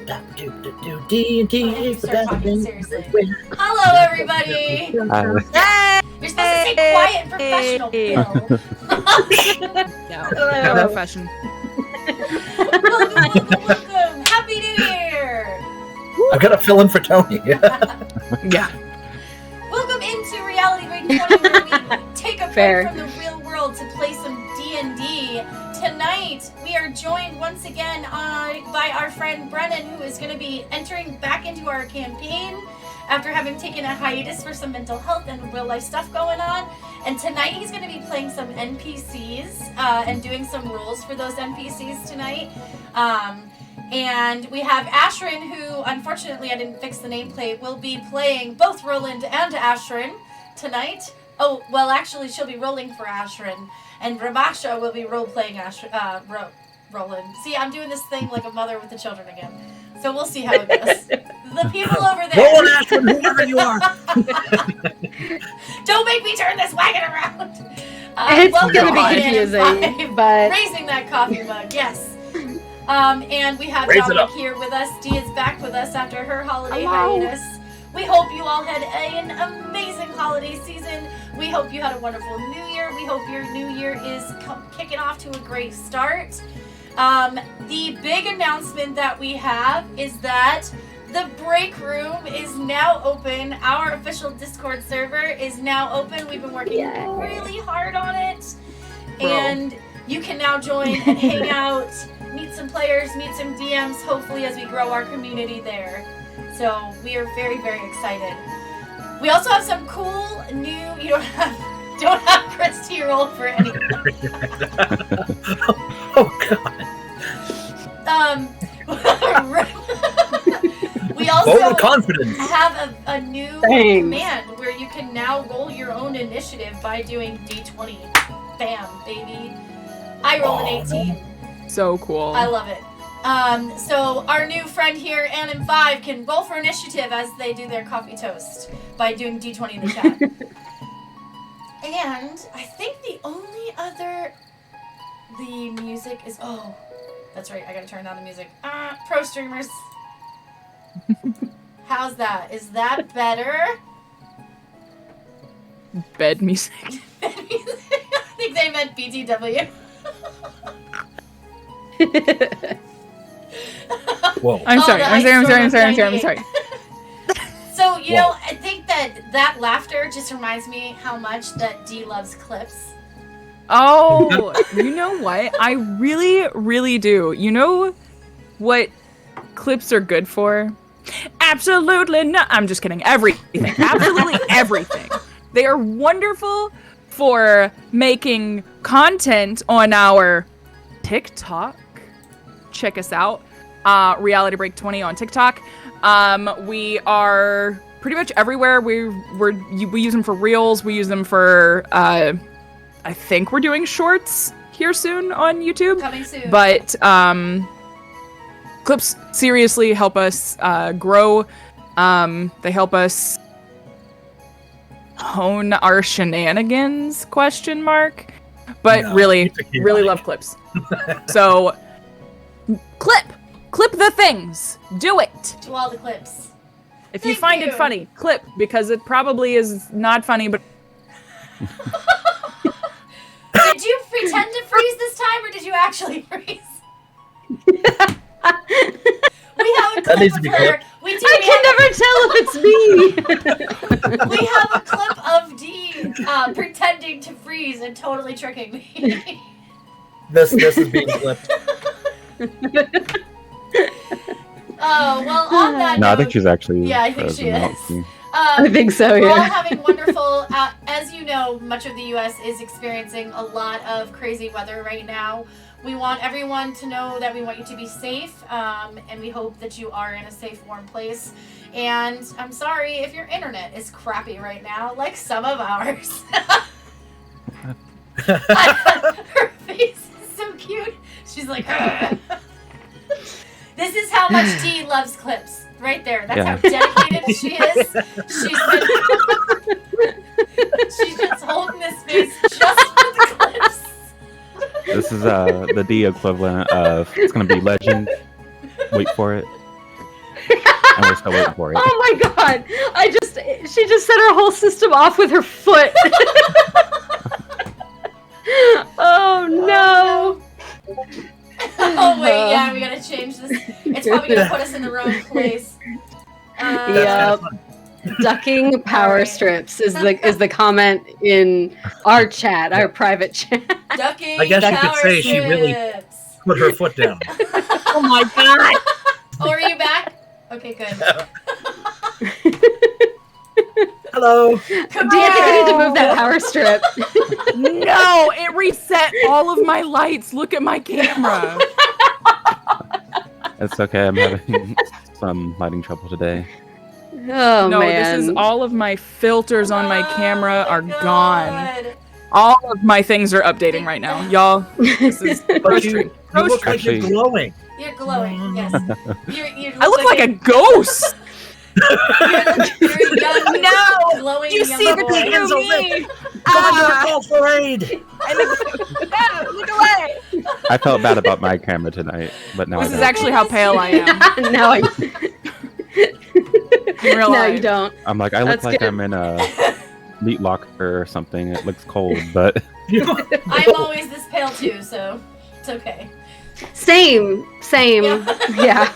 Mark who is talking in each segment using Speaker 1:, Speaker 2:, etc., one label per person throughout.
Speaker 1: D&D is the best thing.
Speaker 2: Hello, everybody. You're supposed to say quiet and professional, Bill.
Speaker 3: No profession.
Speaker 2: Welcome. Happy New Year.
Speaker 1: I've got to fill in for Tony.
Speaker 3: Yeah.
Speaker 2: Welcome into Reality Break 20, where we take a break from the real world to play some D&D. Tonight, we are joined once again by our friend Brennan, who is going to be entering back into our campaign after having taken a hiatus for some mental health and real life stuff going on. And tonight, he's going to be playing some NPCs and doing some rules for those NPCs tonight. And we have Ashrin, who, unfortunately, I didn't fix the nameplate, will be playing both Roland and Ashrin tonight. Oh, well, actually, she'll be rolling for Ashrin. And Ramasha will be role-playing Roland. See, I'm doing this thing like a mother with the children again. So we'll see how it goes. The people over there.
Speaker 1: Roland, Ashrin, whoever you are.
Speaker 2: Don't make me turn this wagon around.
Speaker 4: It's going to be confusing, but...
Speaker 2: Raising that coffee mug, yes. And we have Dominic here with us. Dee is back with us after her holiday hiatus. We hope you all had an amazing holiday season. We hope you had a wonderful New Year. We hope your New Year is kicking off to a great start. The big announcement that we have is that the break room is now open. Our official Discord server is now open. We've been working really hard on it. And you can now join and hang out, meet some players, meet some DMs, hopefully as we grow our community there. So we are very, very excited. We also have some cool new. You don't have Christy roll for anyone.
Speaker 1: Oh God.
Speaker 2: We also
Speaker 1: confidence.
Speaker 2: have a new command where you can now roll your own initiative by doing D20. Bam, baby. I rolled an 18.
Speaker 3: So cool.
Speaker 2: I love it. So our new friend here, Ann and 5, can roll for initiative as they do their coffee toast by doing D20 in the chat. And I think the only other... The music is... Oh, that's right. I gotta turn down the music. Pro streamers. How's that? Is that better?
Speaker 3: Bed music.
Speaker 2: Bed music? I think they meant BTW.
Speaker 1: Whoa.
Speaker 3: I'm sorry.
Speaker 2: So, you know, I think that laughter just reminds me how much that Dee loves clips.
Speaker 3: Oh, you know what? I really, really do. You know what clips are good for? Absolutely not. I'm just kidding. Everything. Absolutely everything. They are wonderful for making content on our TikTok. Check us out. Reality Break 20 on TikTok. We are pretty much everywhere. We use them for reels. We use them for I think we're doing shorts here soon on YouTube.
Speaker 2: Coming soon.
Speaker 3: But clips seriously help us grow. They help us hone our shenanigans, ? But no, really love clips. So clip the things. Do it.
Speaker 2: Do all the clips.
Speaker 3: If you find it funny, clip, because it probably is not funny, but...
Speaker 2: Did you pretend to freeze this time, or did you actually freeze? We have a clip of her.
Speaker 4: I can never tell if it's me.
Speaker 2: We have a clip of Dee pretending to freeze and totally tricking me.
Speaker 1: This is being clipped.
Speaker 2: Oh, well, on that note,
Speaker 5: I think she's actually...
Speaker 2: Yeah, I think she is.
Speaker 4: I think so,
Speaker 2: We're all having wonderful... as you know, much of the U.S. is experiencing a lot of crazy weather right now. We want everyone to know that we want you to be safe, and we hope that you are in a safe, warm place. And I'm sorry if your internet is crappy right now, like some of ours. Her face is so cute. She's like... This is how much Dee loves clips. Right there. That's how dedicated she is. She's just holding this space just for the clips.
Speaker 5: This is the D equivalent of, it's going to be legend. Wait for it. and we're still waiting for it.
Speaker 4: Oh my god! She just set her whole system off with her foot. Oh no!
Speaker 2: Oh wait, yeah, we gotta change this. It's probably gonna put us in the wrong place.
Speaker 4: Yep. Ducking power
Speaker 2: Alright.
Speaker 4: strips is the comment in our chat, our private chat.
Speaker 2: Ducking
Speaker 1: I guess you could
Speaker 2: power
Speaker 1: say she really-
Speaker 2: strips.
Speaker 1: Put her foot down.
Speaker 3: Oh my god!
Speaker 2: Oh, are you back? Okay, good.
Speaker 1: Hello.
Speaker 2: Come
Speaker 4: Dan, I think you need to
Speaker 2: on.
Speaker 4: move that power strip.
Speaker 3: No, it reset all of my lights. Look at my camera.
Speaker 5: It's okay. I'm having some lighting trouble today.
Speaker 4: Oh
Speaker 3: No,
Speaker 4: man.
Speaker 3: this is all of my filters on my camera
Speaker 2: Oh,
Speaker 3: are
Speaker 2: God.
Speaker 3: gone. All of my things are updating right now, y'all. This is
Speaker 1: But
Speaker 3: roast
Speaker 1: you
Speaker 3: stream. Roast
Speaker 1: look
Speaker 3: stream.
Speaker 1: like you're
Speaker 5: Actually-
Speaker 1: glowing.
Speaker 2: You're glowing, yes. You
Speaker 3: I look like a ghost.
Speaker 2: You're a young,
Speaker 3: No,
Speaker 2: glowing
Speaker 3: you
Speaker 2: young
Speaker 3: see the
Speaker 2: boy.
Speaker 3: thing of me.
Speaker 1: Come
Speaker 3: Ah,
Speaker 1: call for aid.
Speaker 3: no, look away.
Speaker 5: I felt bad about my camera tonight, but now
Speaker 3: This
Speaker 5: I
Speaker 3: is
Speaker 5: don't.
Speaker 3: actually how pale I am.
Speaker 4: now I
Speaker 3: In real
Speaker 4: no,
Speaker 3: life.
Speaker 4: you don't.
Speaker 5: I'm like, I look
Speaker 4: That's
Speaker 5: like
Speaker 4: good.
Speaker 5: I'm in a meat locker or something. It looks cold, but
Speaker 2: I'm always this pale too, so it's okay.
Speaker 4: Same.
Speaker 2: Yeah.
Speaker 4: Yeah.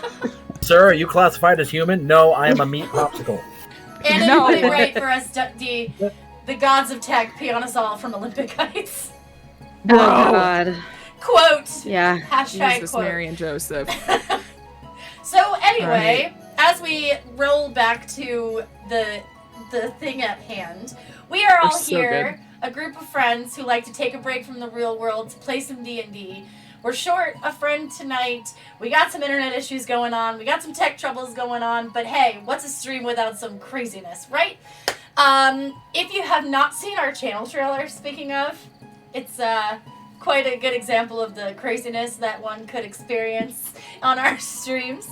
Speaker 1: Sir, are you classified as human? No, I am a meat popsicle.
Speaker 2: And
Speaker 3: No.
Speaker 2: everybody right for us, the gods of tech pee on us all from Olympic Heights.
Speaker 4: Oh god.
Speaker 2: Quote.
Speaker 4: Yeah.
Speaker 2: Hashtag
Speaker 3: Jesus,
Speaker 2: quote.
Speaker 3: Mary, and Joseph.
Speaker 2: So anyway, as we roll back to the thing at hand, we are all
Speaker 3: so
Speaker 2: here, a group of friends who like to take a break from the real world to play some D&D. We're short a friend tonight. We got some internet issues going on. We got some tech troubles going on. But hey, what's a stream without some craziness, right? If you have not seen our channel trailer, speaking of, it's quite a good example of the craziness that one could experience on our streams.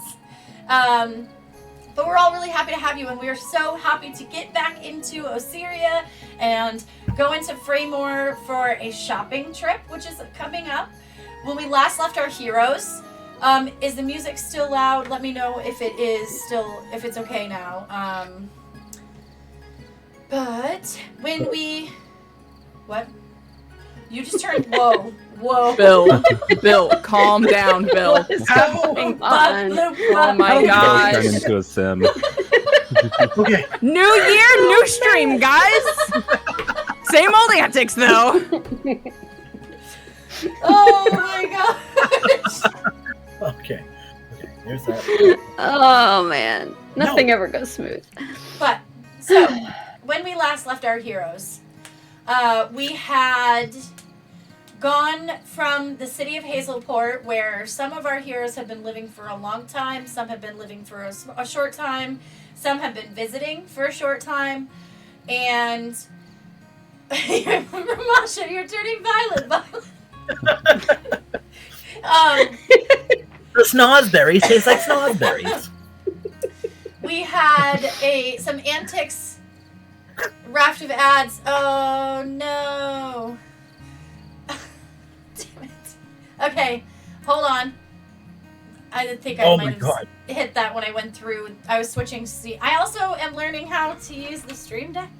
Speaker 2: But we're all really happy to have you, and we are so happy to get back into Ocerrya and go into Fraymore for a shopping trip, which is coming up. When we last left our heroes, is the music still loud? Let me know if it is still, if it's okay now. But when we, what? You just turned, whoa, whoa.
Speaker 3: Bill, calm down, Bill.
Speaker 4: What is going on?
Speaker 3: Oh my
Speaker 5: Turn
Speaker 3: gosh.
Speaker 5: into a sim.
Speaker 1: Okay.
Speaker 3: New year, new stream, guys. Same old antics, though.
Speaker 2: Oh my gosh.
Speaker 1: Okay. Here's that.
Speaker 4: Oh man. Nothing ever goes smooth.
Speaker 2: But, so, when we last left our heroes, we had gone from the city of Hazelport, where some of our heroes have been living for a long time, some have been living for a short time, some have been visiting for a short time, and Masha, you're turning violet.
Speaker 1: The snozberries taste like snozberries.
Speaker 2: We had some antics, raft of ads. Oh no. Damn it. Okay, hold on. I think I
Speaker 1: Oh
Speaker 2: might
Speaker 1: my
Speaker 2: have
Speaker 1: god.
Speaker 2: hit that when I went through. I was switching to see. I also am learning how to use the stream deck.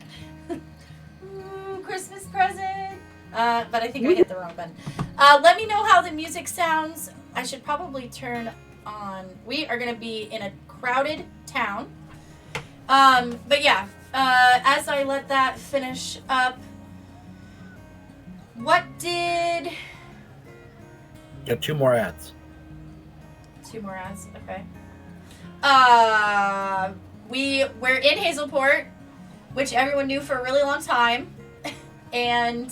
Speaker 2: Ooh, Christmas present. But I think I hit the wrong button. Let me know how the music sounds. I should probably turn on. We are going to be in a crowded town. But yeah, as I let that finish up, what did...
Speaker 1: Got 2 more ads.
Speaker 2: 2 more ads, okay. We're in Hazelport, which everyone knew for a really long time. And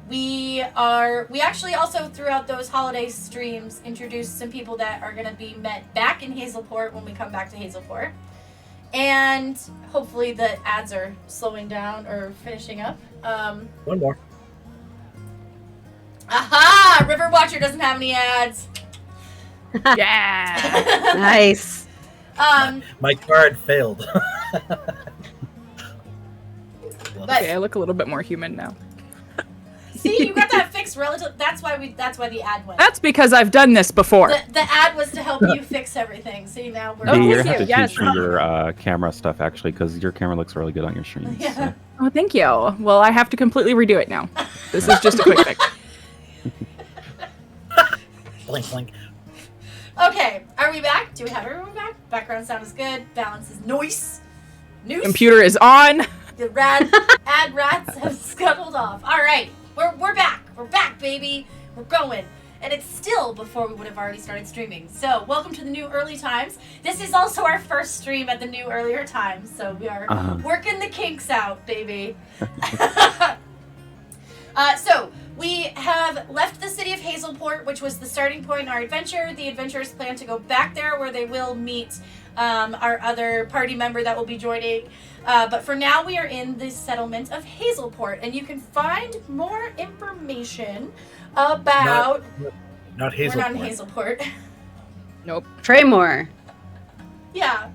Speaker 2: we actually also throughout those holiday streams introduced some people that are going to be met back in Hazelport when we come back to Hazelport. And hopefully the ads are slowing down or finishing up.
Speaker 1: 1 more.
Speaker 2: Aha! River Watcher doesn't have any ads.
Speaker 3: Yeah.
Speaker 4: Nice.
Speaker 1: My card failed.
Speaker 2: But
Speaker 3: Okay, I look a little bit more human now.
Speaker 2: see, you got that fixed fix relative. That's why the ad went.
Speaker 3: That's because I've done this before.
Speaker 2: The ad was to help you fix everything. So now we're.
Speaker 3: Oh,
Speaker 5: You're
Speaker 3: thank
Speaker 5: gonna have
Speaker 3: you,
Speaker 5: to
Speaker 3: yes.
Speaker 5: teach me your camera stuff actually, because your camera looks really good on your streams.
Speaker 2: Yeah.
Speaker 5: So.
Speaker 3: Oh, thank you. Well, I have to completely redo it now. This is just a quick fix.
Speaker 1: Blink, blink.
Speaker 2: Okay, are we back? Do we have everyone back? Background sound is good. Balance is noise. Noose.
Speaker 3: Computer is on.
Speaker 2: The ad rats have scuttled off. All right, we're back. We're back, baby. We're going. And it's still before we would have already started streaming. So welcome to the new early times. This is also our first stream at the new earlier times. So we are working the kinks out, baby. So we have left the city of Hazelport, which was the starting point in our adventure. The adventurers plan to go back there where they will meet our other party member that will be joining. But for now, we are in the settlement of Hazelport, and you can find more information about...
Speaker 1: Not
Speaker 2: We're
Speaker 1: Hazelport.
Speaker 2: not in Hazelport.
Speaker 3: Nope.
Speaker 4: Traymore.
Speaker 2: Yeah.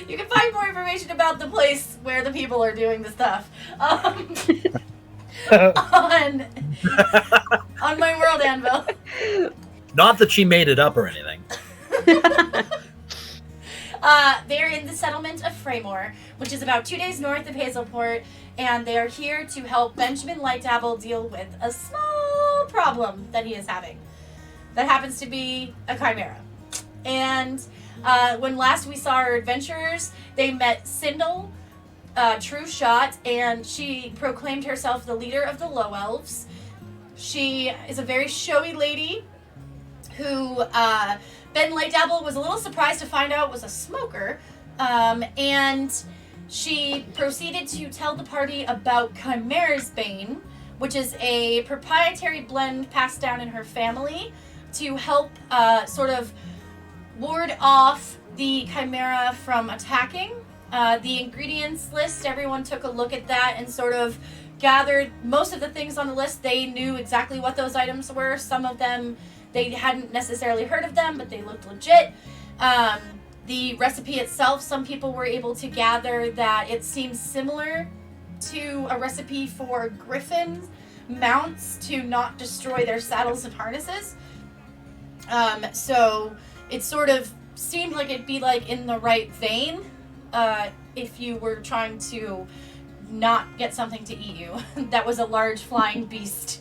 Speaker 2: You can find more information about the place where the people are doing the stuff. On my world anvil.
Speaker 1: Not that she made it up or anything.
Speaker 2: They're in the settlement of Fraymore, which is about 2 days north of Hazelport, and they are here to help Benjamin Lightdabble deal with a small problem that he is having. That happens to be a chimera. And when last we saw our adventurers, they met Sindel, True Shot, and she proclaimed herself the leader of the Low Elves. She is a very showy lady who Ben Lightdabble was a little surprised to find out was a smoker, and she proceeded to tell the party about Chimera's Bane, which is a proprietary blend passed down in her family to help sort of ward off the chimera from attacking. The ingredients list, everyone took a look at that and sort of gathered most of the things on the list. They knew exactly what those items were. Some of them, they hadn't necessarily heard of them, but they looked legit. The recipe itself, some people were able to gather that it seems similar to a recipe for griffin mounts to not destroy their saddles and harnesses. So it sort of seemed like it'd be like in the right vein if you were trying to not get something to eat you. That was a large flying beast.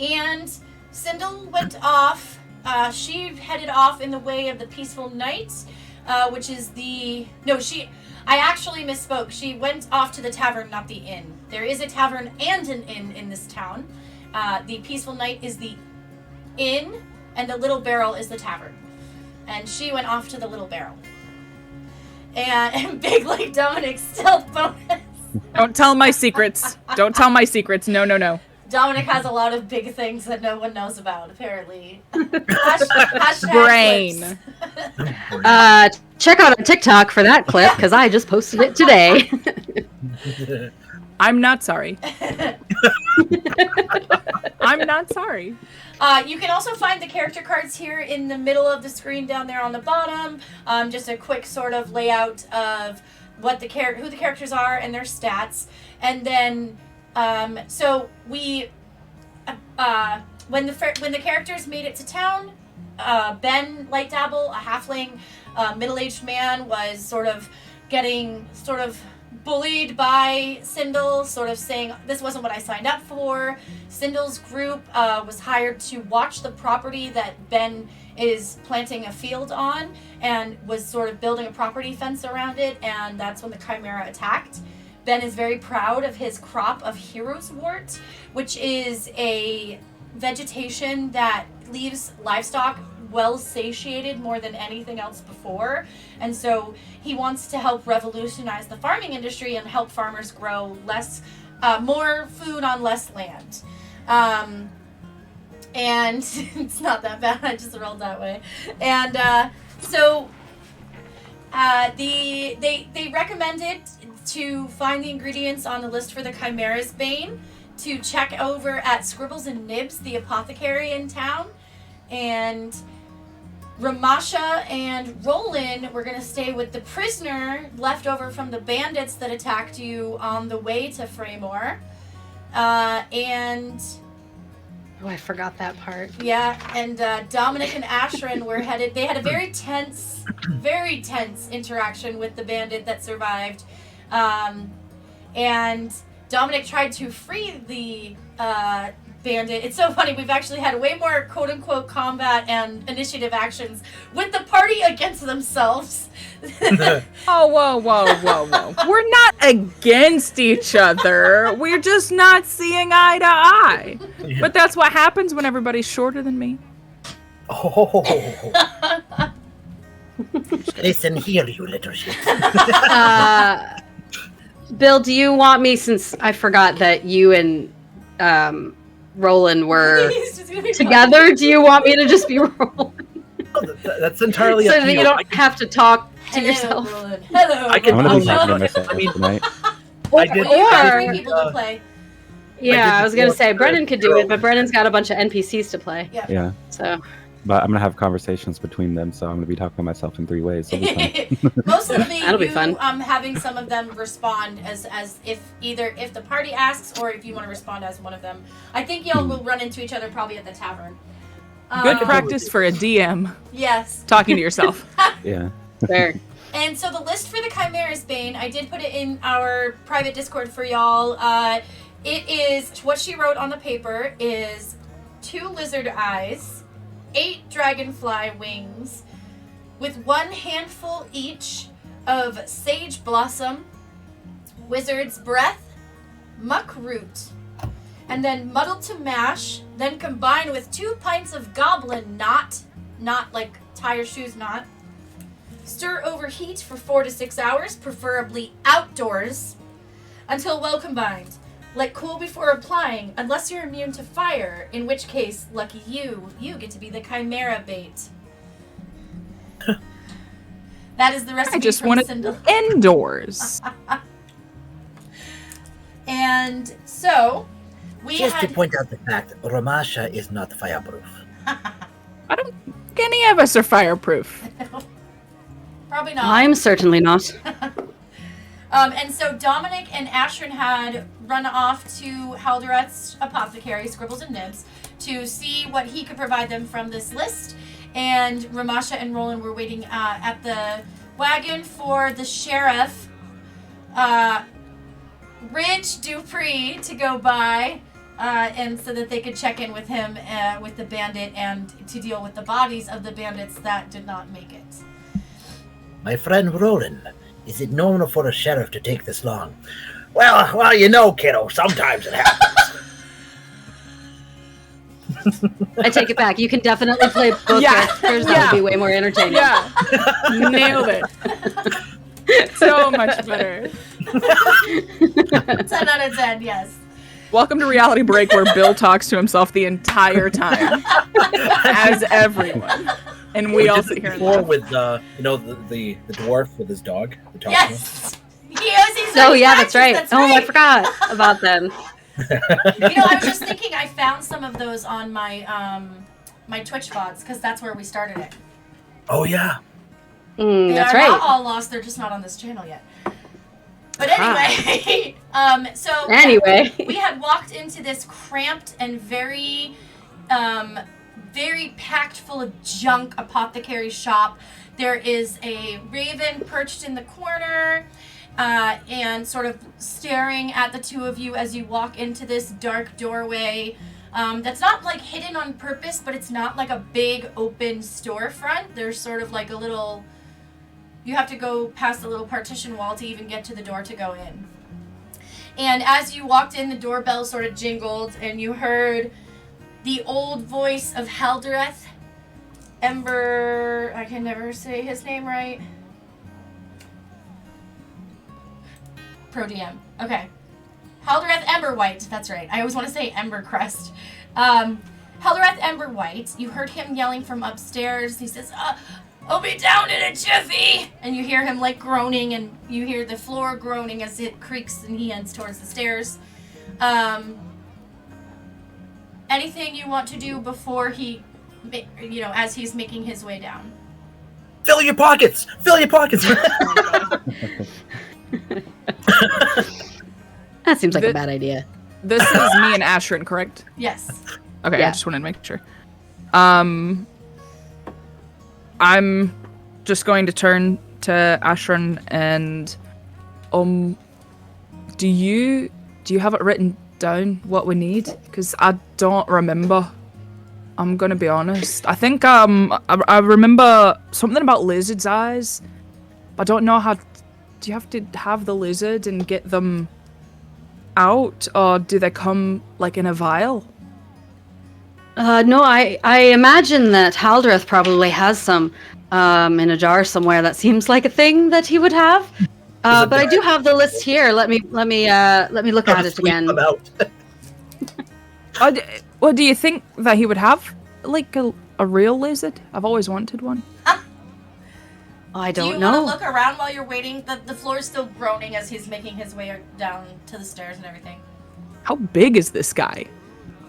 Speaker 2: And Sindel went off. She headed off in the way of the Peaceful Night, which is the... No, I actually misspoke. She went off to the tavern, not the inn. There is a tavern and an inn in this town. The Peaceful Night is the inn, and the Little Barrel is the tavern. And she went off to the Little Barrel. And Big Lake Dominic's stealth bonus.
Speaker 3: Don't tell my secrets. Don't tell my secrets. No, no, no.
Speaker 2: Dominic has a lot of big things that no one knows about, apparently. Hashtag
Speaker 3: Brain.
Speaker 2: clips.
Speaker 4: Check out our TikTok for that clip, because I just posted it today.
Speaker 3: I'm not sorry. I'm not sorry.
Speaker 2: You can also find the character cards here in the middle of the screen down there on the bottom. Just a quick sort of layout of what who the characters are and their stats. And then, so we, when the characters made it to town, Ben Lightdabble, a halfling, middle-aged man, was sort of getting bullied by Sindel, sort of saying, this wasn't what I signed up for. Sindel's group was hired to watch the property that Ben is planting a field on, and was sort of building a property fence around it, and that's when the Chimera attacked. Ben is very proud of his crop of Hero's Wort, which is a vegetation that leaves livestock well satiated more than anything else before, and so he wants to help revolutionize the farming industry and help farmers grow more food on less land. And it's not that bad, I just rolled that way. And they recommended to find the ingredients on the list for the Chimera's Bane, to check over at Scribbles and Nibs, the apothecary in town, and Ramasha and Roland were going to stay with the prisoner left over from the bandits that attacked you on the way to Fraymore. And
Speaker 4: Oh, I forgot that part.
Speaker 2: yeah, and Dominic and Ashrin were headed. They had a very tense interaction with the bandit that survived, and Dominic tried to free the bandit. It's so funny. We've actually had way more quote-unquote combat and initiative actions with the party against themselves.
Speaker 3: Oh, whoa. We're not against each other. We're just not seeing eye to eye.
Speaker 1: Yeah.
Speaker 3: But that's what happens when everybody's shorter than me.
Speaker 1: Oh. Listen here, you little shit.
Speaker 4: Bill, do you want me, since I forgot that you and Roland were
Speaker 2: He's just gonna be
Speaker 4: together, do you want me to just be Roland?
Speaker 1: That's entirely
Speaker 4: So
Speaker 1: up to
Speaker 4: that you don't have to talk to
Speaker 2: Hello,
Speaker 4: yourself?
Speaker 2: Roland. Hello.
Speaker 1: I can-
Speaker 5: I'm gonna be
Speaker 1: I'll-
Speaker 5: talking to
Speaker 1: I'll-
Speaker 5: myself
Speaker 1: I mean-
Speaker 5: tonight.
Speaker 1: I did.
Speaker 2: You have
Speaker 4: Or-
Speaker 2: 3 people to play.
Speaker 4: Yeah, I was gonna say Brennan could do
Speaker 1: Girl.
Speaker 4: it, but Brennan's got a bunch of NPCs to play.
Speaker 5: Yeah,
Speaker 4: So
Speaker 5: but I'm gonna have conversations between them, so I'm gonna be talking to myself in 3 ways. So it'll be fun.
Speaker 2: Mostly
Speaker 4: That'll be
Speaker 2: you
Speaker 4: fun.
Speaker 2: Having some of them respond as if the party asks or if you want to respond as one of them. I think y'all will run into each other probably at the tavern.
Speaker 3: Good practice for a DM,
Speaker 2: Yes.
Speaker 3: talking to yourself.
Speaker 5: Yeah.
Speaker 4: there.
Speaker 2: And so the list for the Chimera's Bane, I did put it in our private Discord for y'all. It is, what she wrote on the paper is 2 lizard eyes, 8 dragonfly wings, with 1 handful each of sage blossom, wizard's breath, muck root, and then muddled to mash, then combined with 2 pints of goblin knot like tie your shoes knot. Stir over heat for 4 to 6 hours, preferably outdoors, until well combined. Let cool before applying, unless you're immune to fire, in which case, lucky you get to be the Chimera bait. That is the recipe
Speaker 3: I just
Speaker 2: from
Speaker 3: want it
Speaker 2: Sindel.
Speaker 3: indoors.
Speaker 2: And so, we
Speaker 1: Just to
Speaker 2: had...
Speaker 1: point out the fact, Ramasha is not fireproof.
Speaker 3: I don't think any of us are fireproof.
Speaker 2: Probably not.
Speaker 4: I'm certainly not.
Speaker 2: And so Dominic and Ashrin had run off to Haldoreth's apothecary, Scribbles and Nibs, to see what he could provide them from this list. And Ramasha and Roland were waiting at the wagon for the sheriff, Ridge Dupree, to go by, and so that they could check in with him, with the bandit, and to deal with the bodies of the bandits that did not make it.
Speaker 1: My friend Roland, is it normal for a sheriff to take this long? Well, you know, kiddo, sometimes it happens.
Speaker 4: I take it back. You can definitely play both
Speaker 3: Yeah.
Speaker 4: characters. That
Speaker 3: Yeah.
Speaker 4: would be way more entertaining.
Speaker 3: Yeah, nailed it. So much better.
Speaker 2: 10 out of 10, yes.
Speaker 3: Welcome to Reality Break, where Bill talks to himself the entire time, as everyone, and we all sit here and
Speaker 1: Before
Speaker 3: laugh.
Speaker 1: with the dwarf with his dog. The talking
Speaker 2: Yes! He's
Speaker 4: Oh yeah, that's right. I forgot about them.
Speaker 2: You know, I was just thinking I found some of those on my my Twitch VODs, because that's where we started it.
Speaker 1: Oh yeah.
Speaker 2: They
Speaker 4: That's
Speaker 2: are
Speaker 4: right.
Speaker 2: not all lost, they're just not on this channel yet. But anyway, so
Speaker 4: Anyway.
Speaker 2: we had walked into this cramped and very packed full of junk apothecary shop. There is a raven perched in the corner, and sort of staring at the two of you as you walk into this dark doorway. That's not like hidden on purpose, but it's not like a big open storefront. There's sort of like a little, you have to go past a little partition wall to even get to the door to go in. And as you walked in, the doorbell sort of jingled, and you heard the old voice of Haldoreth. Ember, I can never say his name right. Pro DM. Okay. Haldoreth Emberwhite, that's right. I always want to say Embercrest. Haldoreth Emberwhite, you heard him yelling from upstairs. He says, I'll be down in a jiffy! And you hear him like groaning, and you hear the floor groaning as it creaks and he heads towards the stairs. Anything you want to do before he, as he's making his way down?
Speaker 1: Fill your pockets! Fill your pockets!
Speaker 4: That seems like a bad idea.
Speaker 3: This is me and Ashrin, correct?
Speaker 2: Yes.
Speaker 3: Okay,
Speaker 4: Yeah.
Speaker 3: I just wanted to make sure. I'm just going to turn to Ashrin and do you have it written down what we need? Because I don't remember. I'm gonna be honest. I think I remember something about lizard's eyes. I don't know how. Do you have to have the lizard and get them out, or do they come like in a vial?
Speaker 4: No, I imagine that Haldreth probably has some in a jar somewhere. That seems like a thing that he would have. But I do have the list here. Let me look at it again.
Speaker 3: Well, do you think that he would have like a real lizard? I've always wanted one.
Speaker 4: I
Speaker 2: Do
Speaker 4: don't
Speaker 2: you
Speaker 4: know.
Speaker 2: want to look around while you're waiting? The floor is still groaning as he's making his way down to the stairs and everything.
Speaker 3: How big is this guy?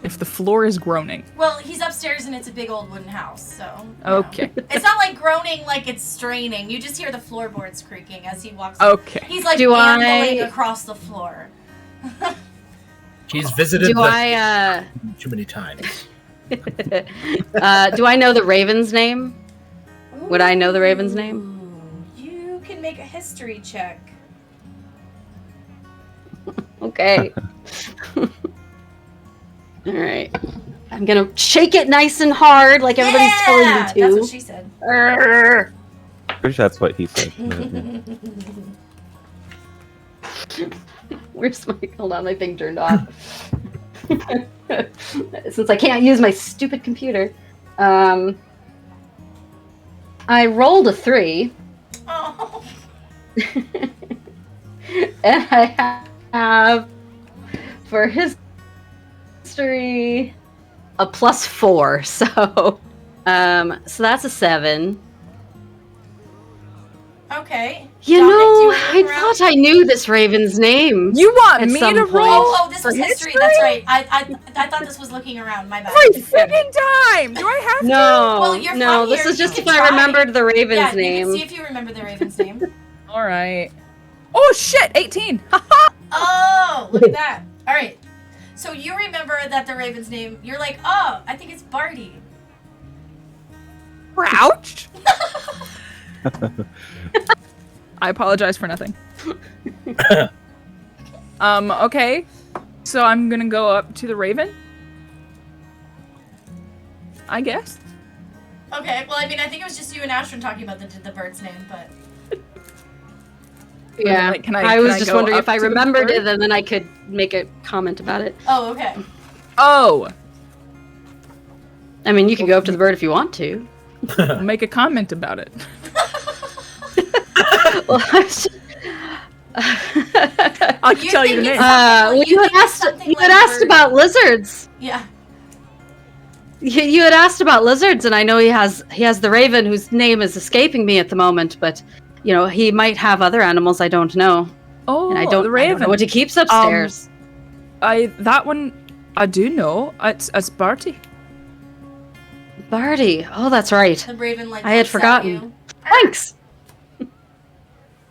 Speaker 3: If the floor is groaning.
Speaker 2: Well, he's upstairs and it's a big old wooden house, so. you
Speaker 3: Okay.
Speaker 2: know. It's not like groaning like it's straining. You just hear the floorboards creaking as he walks.
Speaker 3: Okay.
Speaker 2: He's like
Speaker 4: Do
Speaker 2: ambling
Speaker 4: I-
Speaker 2: across the floor.
Speaker 1: He's visited
Speaker 4: Do I
Speaker 1: too many times.
Speaker 4: do I know the Raven's name? Would I know the Raven's name?
Speaker 2: Ooh, you can make a history check.
Speaker 4: Okay. All right. I'm gonna shake it nice and hard, like everybody's telling me to.
Speaker 2: That's what she said.
Speaker 4: Arrgh.
Speaker 5: Pretty sure that's what he said.
Speaker 4: Where's my? Hold on, my thing turned off. Since I can't use my stupid computer, I rolled a 3,
Speaker 2: Oh.
Speaker 4: and I have for history a +4. So that's a 7.
Speaker 2: Okay.
Speaker 4: You
Speaker 2: Dominic, do
Speaker 4: know,
Speaker 2: you wanna
Speaker 4: I
Speaker 2: look around?
Speaker 4: thought I knew this Raven's name.
Speaker 3: You want
Speaker 4: At
Speaker 3: me
Speaker 4: some
Speaker 3: to
Speaker 4: point.
Speaker 3: roll?
Speaker 2: Oh, this
Speaker 3: for
Speaker 2: was history.
Speaker 3: history?
Speaker 2: That's right. I thought this was looking around. My bad.
Speaker 3: Every freaking time! Do I have to?
Speaker 4: No,
Speaker 2: Well, you're
Speaker 4: no,
Speaker 2: from
Speaker 4: this
Speaker 2: here,
Speaker 4: is
Speaker 2: you
Speaker 4: just
Speaker 2: can
Speaker 4: if I
Speaker 2: try.
Speaker 4: remembered the Raven's
Speaker 2: Yeah, you
Speaker 4: name.
Speaker 2: can see if you remember the Raven's name.
Speaker 3: Alright. Oh shit! 18!
Speaker 2: Oh, look at that. All right. So you remember that the Raven's name. You're like, oh, I think it's Barty.
Speaker 3: Crouch? I apologize for nothing. Okay. So I'm gonna go up to the Raven. I guess.
Speaker 2: Okay. Well, I mean, I think it was just you and Ashton talking about the bird's name, but.
Speaker 4: Yeah,
Speaker 3: Like, can
Speaker 4: I
Speaker 3: I
Speaker 4: was just
Speaker 3: go
Speaker 4: wondering
Speaker 3: up
Speaker 4: if I
Speaker 3: to the
Speaker 4: remembered
Speaker 3: bird?
Speaker 4: it, and then I could make a comment about it.
Speaker 2: Oh, okay.
Speaker 3: Oh!
Speaker 4: I mean, you can go up to the bird if you want to.
Speaker 3: Make a comment about it.
Speaker 4: Well, I was just-
Speaker 3: I can
Speaker 2: You
Speaker 3: tell you the
Speaker 2: think
Speaker 3: name.
Speaker 2: it's-
Speaker 4: well,
Speaker 2: you
Speaker 4: you had
Speaker 2: think it's
Speaker 4: asked.
Speaker 2: something
Speaker 4: You had
Speaker 2: like
Speaker 4: asked
Speaker 2: bird.
Speaker 4: about lizards.
Speaker 2: Yeah.
Speaker 4: You had asked about lizards, and I know he has the raven whose name is escaping me at the moment. But you know, he might have other animals I don't know,
Speaker 3: Oh,
Speaker 4: and I
Speaker 3: the
Speaker 4: don't
Speaker 3: Raven.
Speaker 4: know what he keeps upstairs.
Speaker 3: That one I do know. It's Barty.
Speaker 4: Barty. Oh, that's right.
Speaker 2: The Raven like.
Speaker 4: I had
Speaker 2: looks at
Speaker 4: forgotten.
Speaker 2: you.
Speaker 4: Thanks.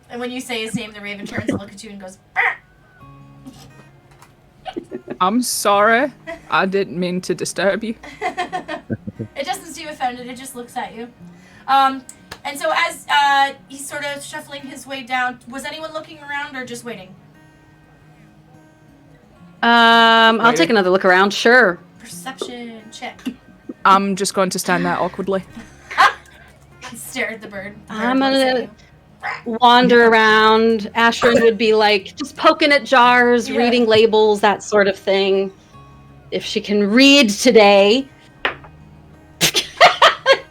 Speaker 2: And when you say his name, the Raven turns to look at you and goes. "Arr."
Speaker 3: I'm sorry. I didn't mean to disturb you.
Speaker 2: It doesn't seem offended. It just looks at you. And so as he's sort of shuffling his way down, was anyone looking around or just waiting?
Speaker 4: I'll take another look around. Sure.
Speaker 2: Perception check.
Speaker 3: I'm just going to stand there awkwardly.
Speaker 2: Stare at the bird. The bird
Speaker 4: I'm
Speaker 2: looks at
Speaker 4: gonna
Speaker 2: you.
Speaker 4: wander around. Ashrin would be like just poking at jars,
Speaker 2: Yeah.
Speaker 4: reading labels, that sort of thing. If she can read today.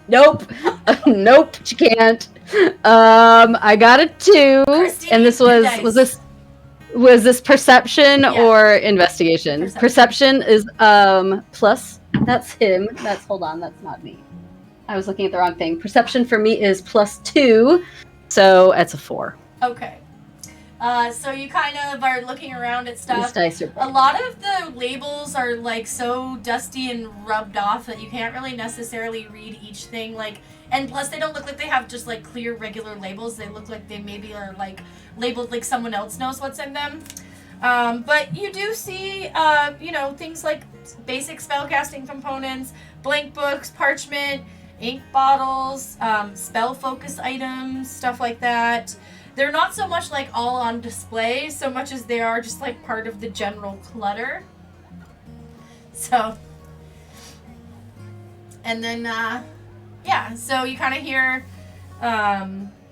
Speaker 4: Nope. Nope, she can't. I got a 2.
Speaker 2: Christy,
Speaker 4: And this
Speaker 2: good dice.
Speaker 4: was this perception
Speaker 2: Yeah.
Speaker 4: or investigation?
Speaker 2: Perception.
Speaker 4: Perception is plus. That's him. Hold on, that's not me. I was looking at the wrong thing. Perception for me is +2, so that's a 4.
Speaker 2: Okay. So you kind of are looking around at
Speaker 4: These
Speaker 2: stuff.
Speaker 4: dice are
Speaker 2: A lot of the labels are like so dusty and rubbed off that you can't really necessarily read each thing. Like, and plus they don't look like they have just like clear regular labels. They look like they maybe are like labeled like someone else knows what's in them. But you do see, things like basic spellcasting components, blank books, parchment, ink bottles, spell focus items, stuff like that. They're not so much like all on display, so much as they are just like part of the general clutter. So, and then, so you kind of hear,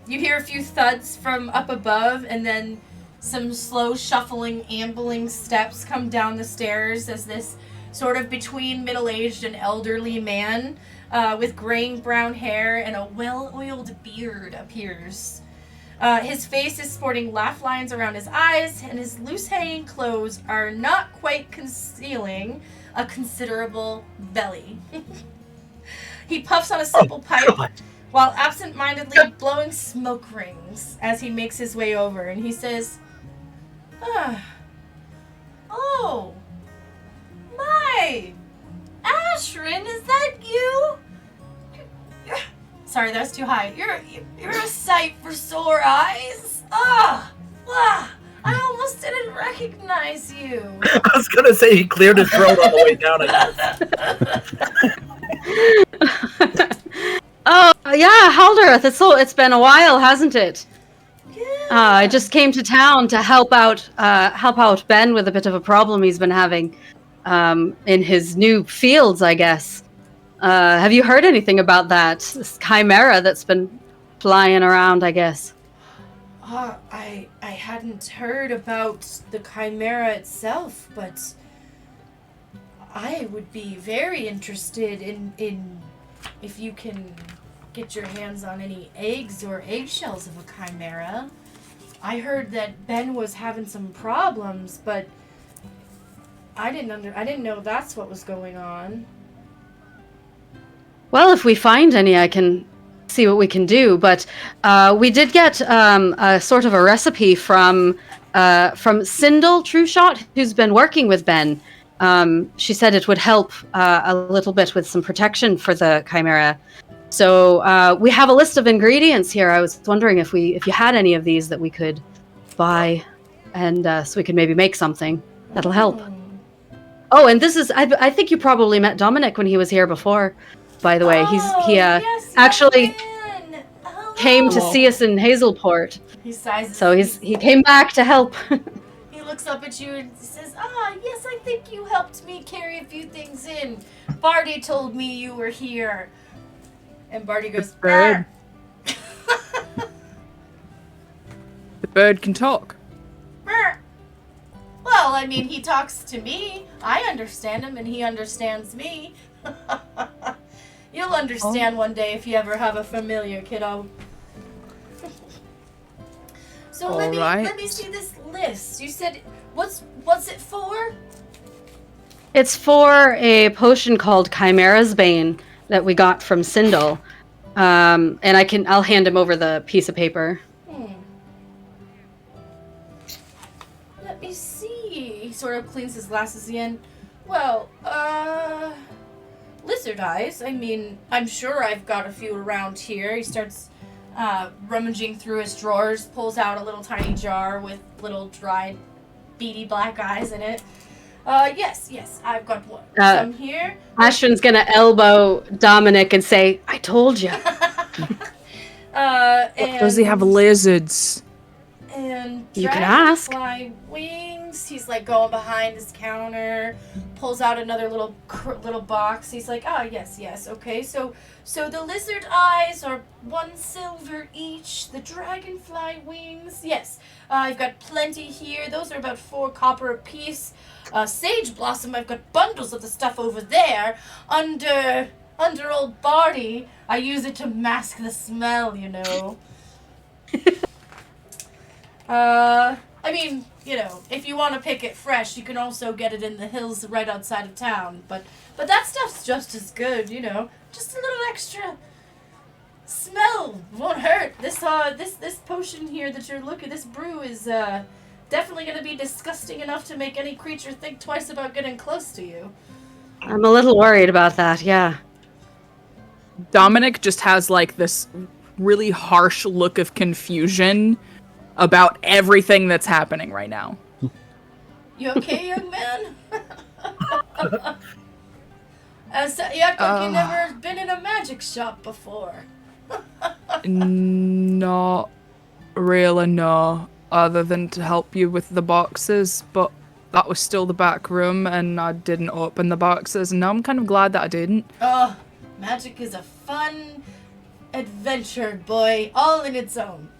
Speaker 2: you hear a few thuds from up above, and then some slow shuffling, ambling steps come down the stairs as this sort of between middle-aged and elderly man with graying brown hair and a well-oiled beard appears. His face is sporting laugh lines around his eyes, and his loose-hanging clothes are not quite concealing a considerable belly. He puffs on a simple pipe while absent-mindedly blowing smoke rings as he makes his way over, and he says, "Oh, my! Ashrin, is that you? Sorry, that was too high. You're a sight for sore eyes. I almost didn't recognize you."
Speaker 1: I was gonna say he cleared his throat on the way down again.
Speaker 4: Oh yeah, Haldareth. It's been a while, hasn't it?
Speaker 2: Yeah.
Speaker 4: I just came to town to help out Ben with a bit of a problem he's been having in his new fields, I guess. Have you heard anything about that? This chimera that's been flying around, I guess.
Speaker 2: I hadn't heard about the chimera itself, but I would be very interested in if you can get your hands on any eggs or eggshells of a chimera. I heard that Ben was having some problems, but I didn't know that's what was going on.
Speaker 4: Well, if we find any, I can see what we can do. But we did get a sort of a recipe from Sindel Trueshot, who's been working with Ben. She said it would help a little bit with some protection for the chimera. So we have a list of ingredients here. I was wondering if you had any of these that we could buy, and so we could maybe make something that'll help. Oh, and this is I think you probably met Dominic when he was here before. By the way, he
Speaker 2: yes,
Speaker 4: actually came to see us in Hazelport.
Speaker 2: He sighs.
Speaker 4: So he came back to help.
Speaker 2: He looks up at you and says, yes, I think you helped me carry a few things in. Barty told me you were here." And Barty goes,
Speaker 3: "Bird." The bird can talk.
Speaker 2: "Brr." Well, I mean, he talks to me. I understand him, and he understands me. You'll understand one day if you ever have a familiar, kiddo. So let me see this list. You said, what's it for?
Speaker 4: It's for a potion called Chimera's Bane that we got from Sindel. And I'll hand him over the piece of paper.
Speaker 2: Let me see. He sort of cleans his glasses again. Well, lizard eyes. I mean, I'm sure I've got a few around here. He starts rummaging through his drawers, pulls out a little tiny jar with little dried, beady black eyes in it. Yes, I've got one. Some here.
Speaker 4: Ashton's gonna elbow Dominic and say, "I told you."
Speaker 3: Does he have lizards?
Speaker 2: And
Speaker 4: you can ask.
Speaker 2: Dragonfly wings. He's like going behind his counter, pulls out another little box. He's like, yes, okay. So the lizard eyes are 1 silver each. The dragonfly wings, yes. I've got plenty here. Those are about 4 copper apiece. Sage blossom, I've got bundles of the stuff over there. Under old Barty, I use it to mask the smell, you know. I mean, if you want to pick it fresh, you can also get it in the hills right outside of town. But that stuff's just as good, Just a little extra smell won't hurt. This potion here that you're looking, this brew is definitely going to be disgusting enough to make any creature think twice about getting close to you.
Speaker 4: I'm a little worried about that, yeah.
Speaker 3: Dominic just has like this really harsh look of confusion about everything that's happening right now.
Speaker 2: You okay, young man? You act like you've never been in a magic shop before.
Speaker 3: Not really, no. Other than to help you with the boxes, but that was still the back room, and I didn't open the boxes, and now I'm kind of glad that I didn't.
Speaker 2: Oh, magic is a fun adventure, boy, all in its own.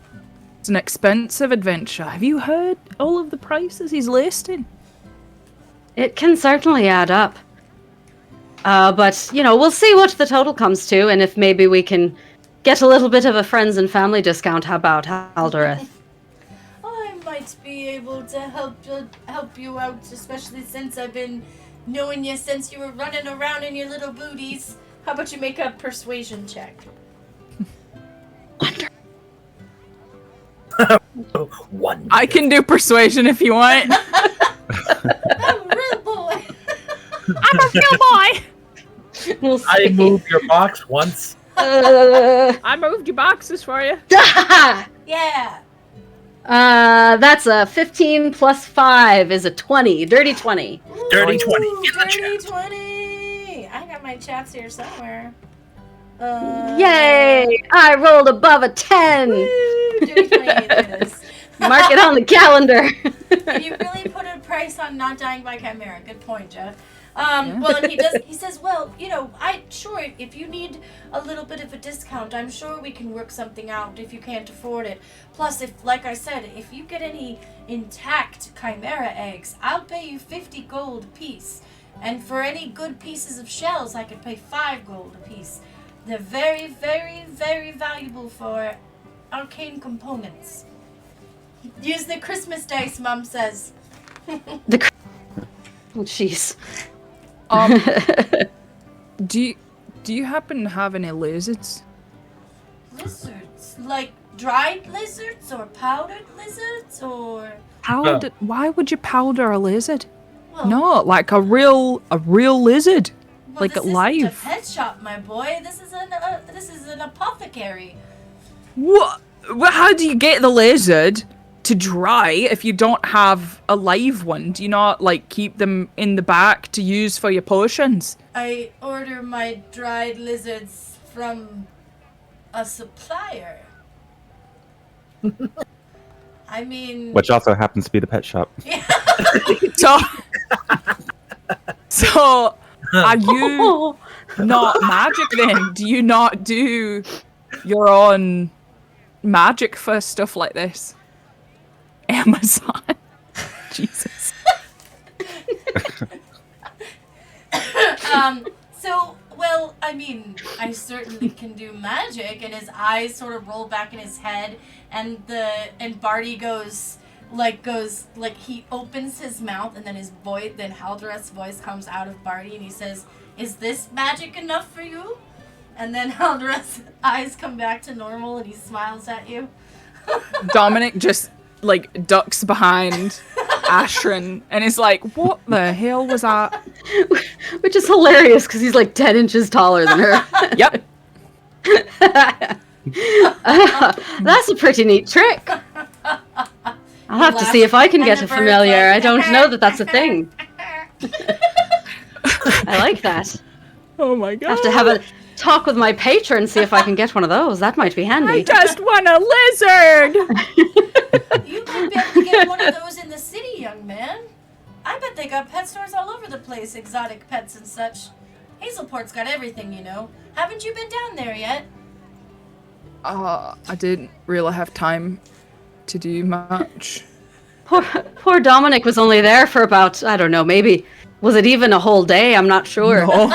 Speaker 3: It's an expensive adventure. Have you heard all of the prices he's listing?
Speaker 4: It can certainly add up. But, we'll see what the total comes to, and if maybe we can get a little bit of a friends and family discount. How about Aldereth?
Speaker 2: I might be able to help you out, especially since I've been knowing you since you were running around in your little booties. How about you make a persuasion check?
Speaker 1: One.
Speaker 3: I can do persuasion if you want.
Speaker 2: I'm a real boy.
Speaker 3: I'm a real boy.
Speaker 4: We'll see.
Speaker 1: I moved your box once.
Speaker 3: I moved your boxes for you.
Speaker 2: Yeah.
Speaker 4: That's a 15 plus 5 is a 20. Dirty 20.
Speaker 1: Dirty 20.
Speaker 2: Ooh,
Speaker 1: In the
Speaker 2: dirty
Speaker 1: chat.
Speaker 2: 20. I got my chaps here somewhere.
Speaker 4: Yay! I rolled above a 10.
Speaker 2: Woo, dirty 20. There it is.
Speaker 4: Mark it on the calendar.
Speaker 2: You really put a price on not dying by chimera. Good point, Jeff. Well, and he says, well, if you need a little bit of a discount, I'm sure we can work something out if you can't afford it. Plus, like I said, if you get any intact chimera eggs, I'll pay you 50 gold apiece. And for any good pieces of shells, I could pay 5 gold apiece. They're very, very, very valuable for arcane components. Use the Christmas dice, Mom says.
Speaker 4: Oh, jeez.
Speaker 3: Do you happen to have any lizards?
Speaker 2: Lizards? Like dried lizards or powdered lizards or...
Speaker 3: Powdered? Why would you powder a lizard?
Speaker 2: Well,
Speaker 3: No, like a real lizard.
Speaker 2: well,
Speaker 3: like
Speaker 2: this
Speaker 3: live.
Speaker 2: isn't a pet shop, my boy. This is an apothecary.
Speaker 3: What? How do you get the lizard to dry if you don't have a live one? Do you not keep them in the back to use for your potions?
Speaker 2: I order my dried lizards from a supplier. I mean...
Speaker 5: Which also happens to be the pet shop.
Speaker 2: Yeah.
Speaker 3: So are you not magic then? Do you not do your own magic for stuff like this? Amazon. Jesus.
Speaker 2: I certainly can do magic, and his eyes sort of roll back in his head, and Barty goes he opens his mouth, and then Haldrath's voice comes out of Barty, and he says, "Is this magic enough for you?" And then Haldrath's eyes come back to normal, and he smiles at you.
Speaker 3: Dominic just ducks behind Ashrin and is like, "What the hell was that?"
Speaker 4: Which is hilarious because he's 10 inches taller than her.
Speaker 3: Yep.
Speaker 4: That's a pretty neat trick. I'll have to see if I can get a familiar. I don't know that that's a thing. I like that.
Speaker 3: Oh my god.
Speaker 4: I have to have a talk with my patron, see if I can get one of those. That might be handy.
Speaker 3: I just want a lizard!
Speaker 2: You might be able to get one of those in the city, young man. I bet they got pet stores all over the place, exotic pets and such. Hazelport's got everything, you know. Haven't you been down there yet?
Speaker 3: I didn't really have time to do much.
Speaker 4: Poor Dominic was only there for about, I don't know, maybe, was it even a whole day? I'm not sure.
Speaker 3: No.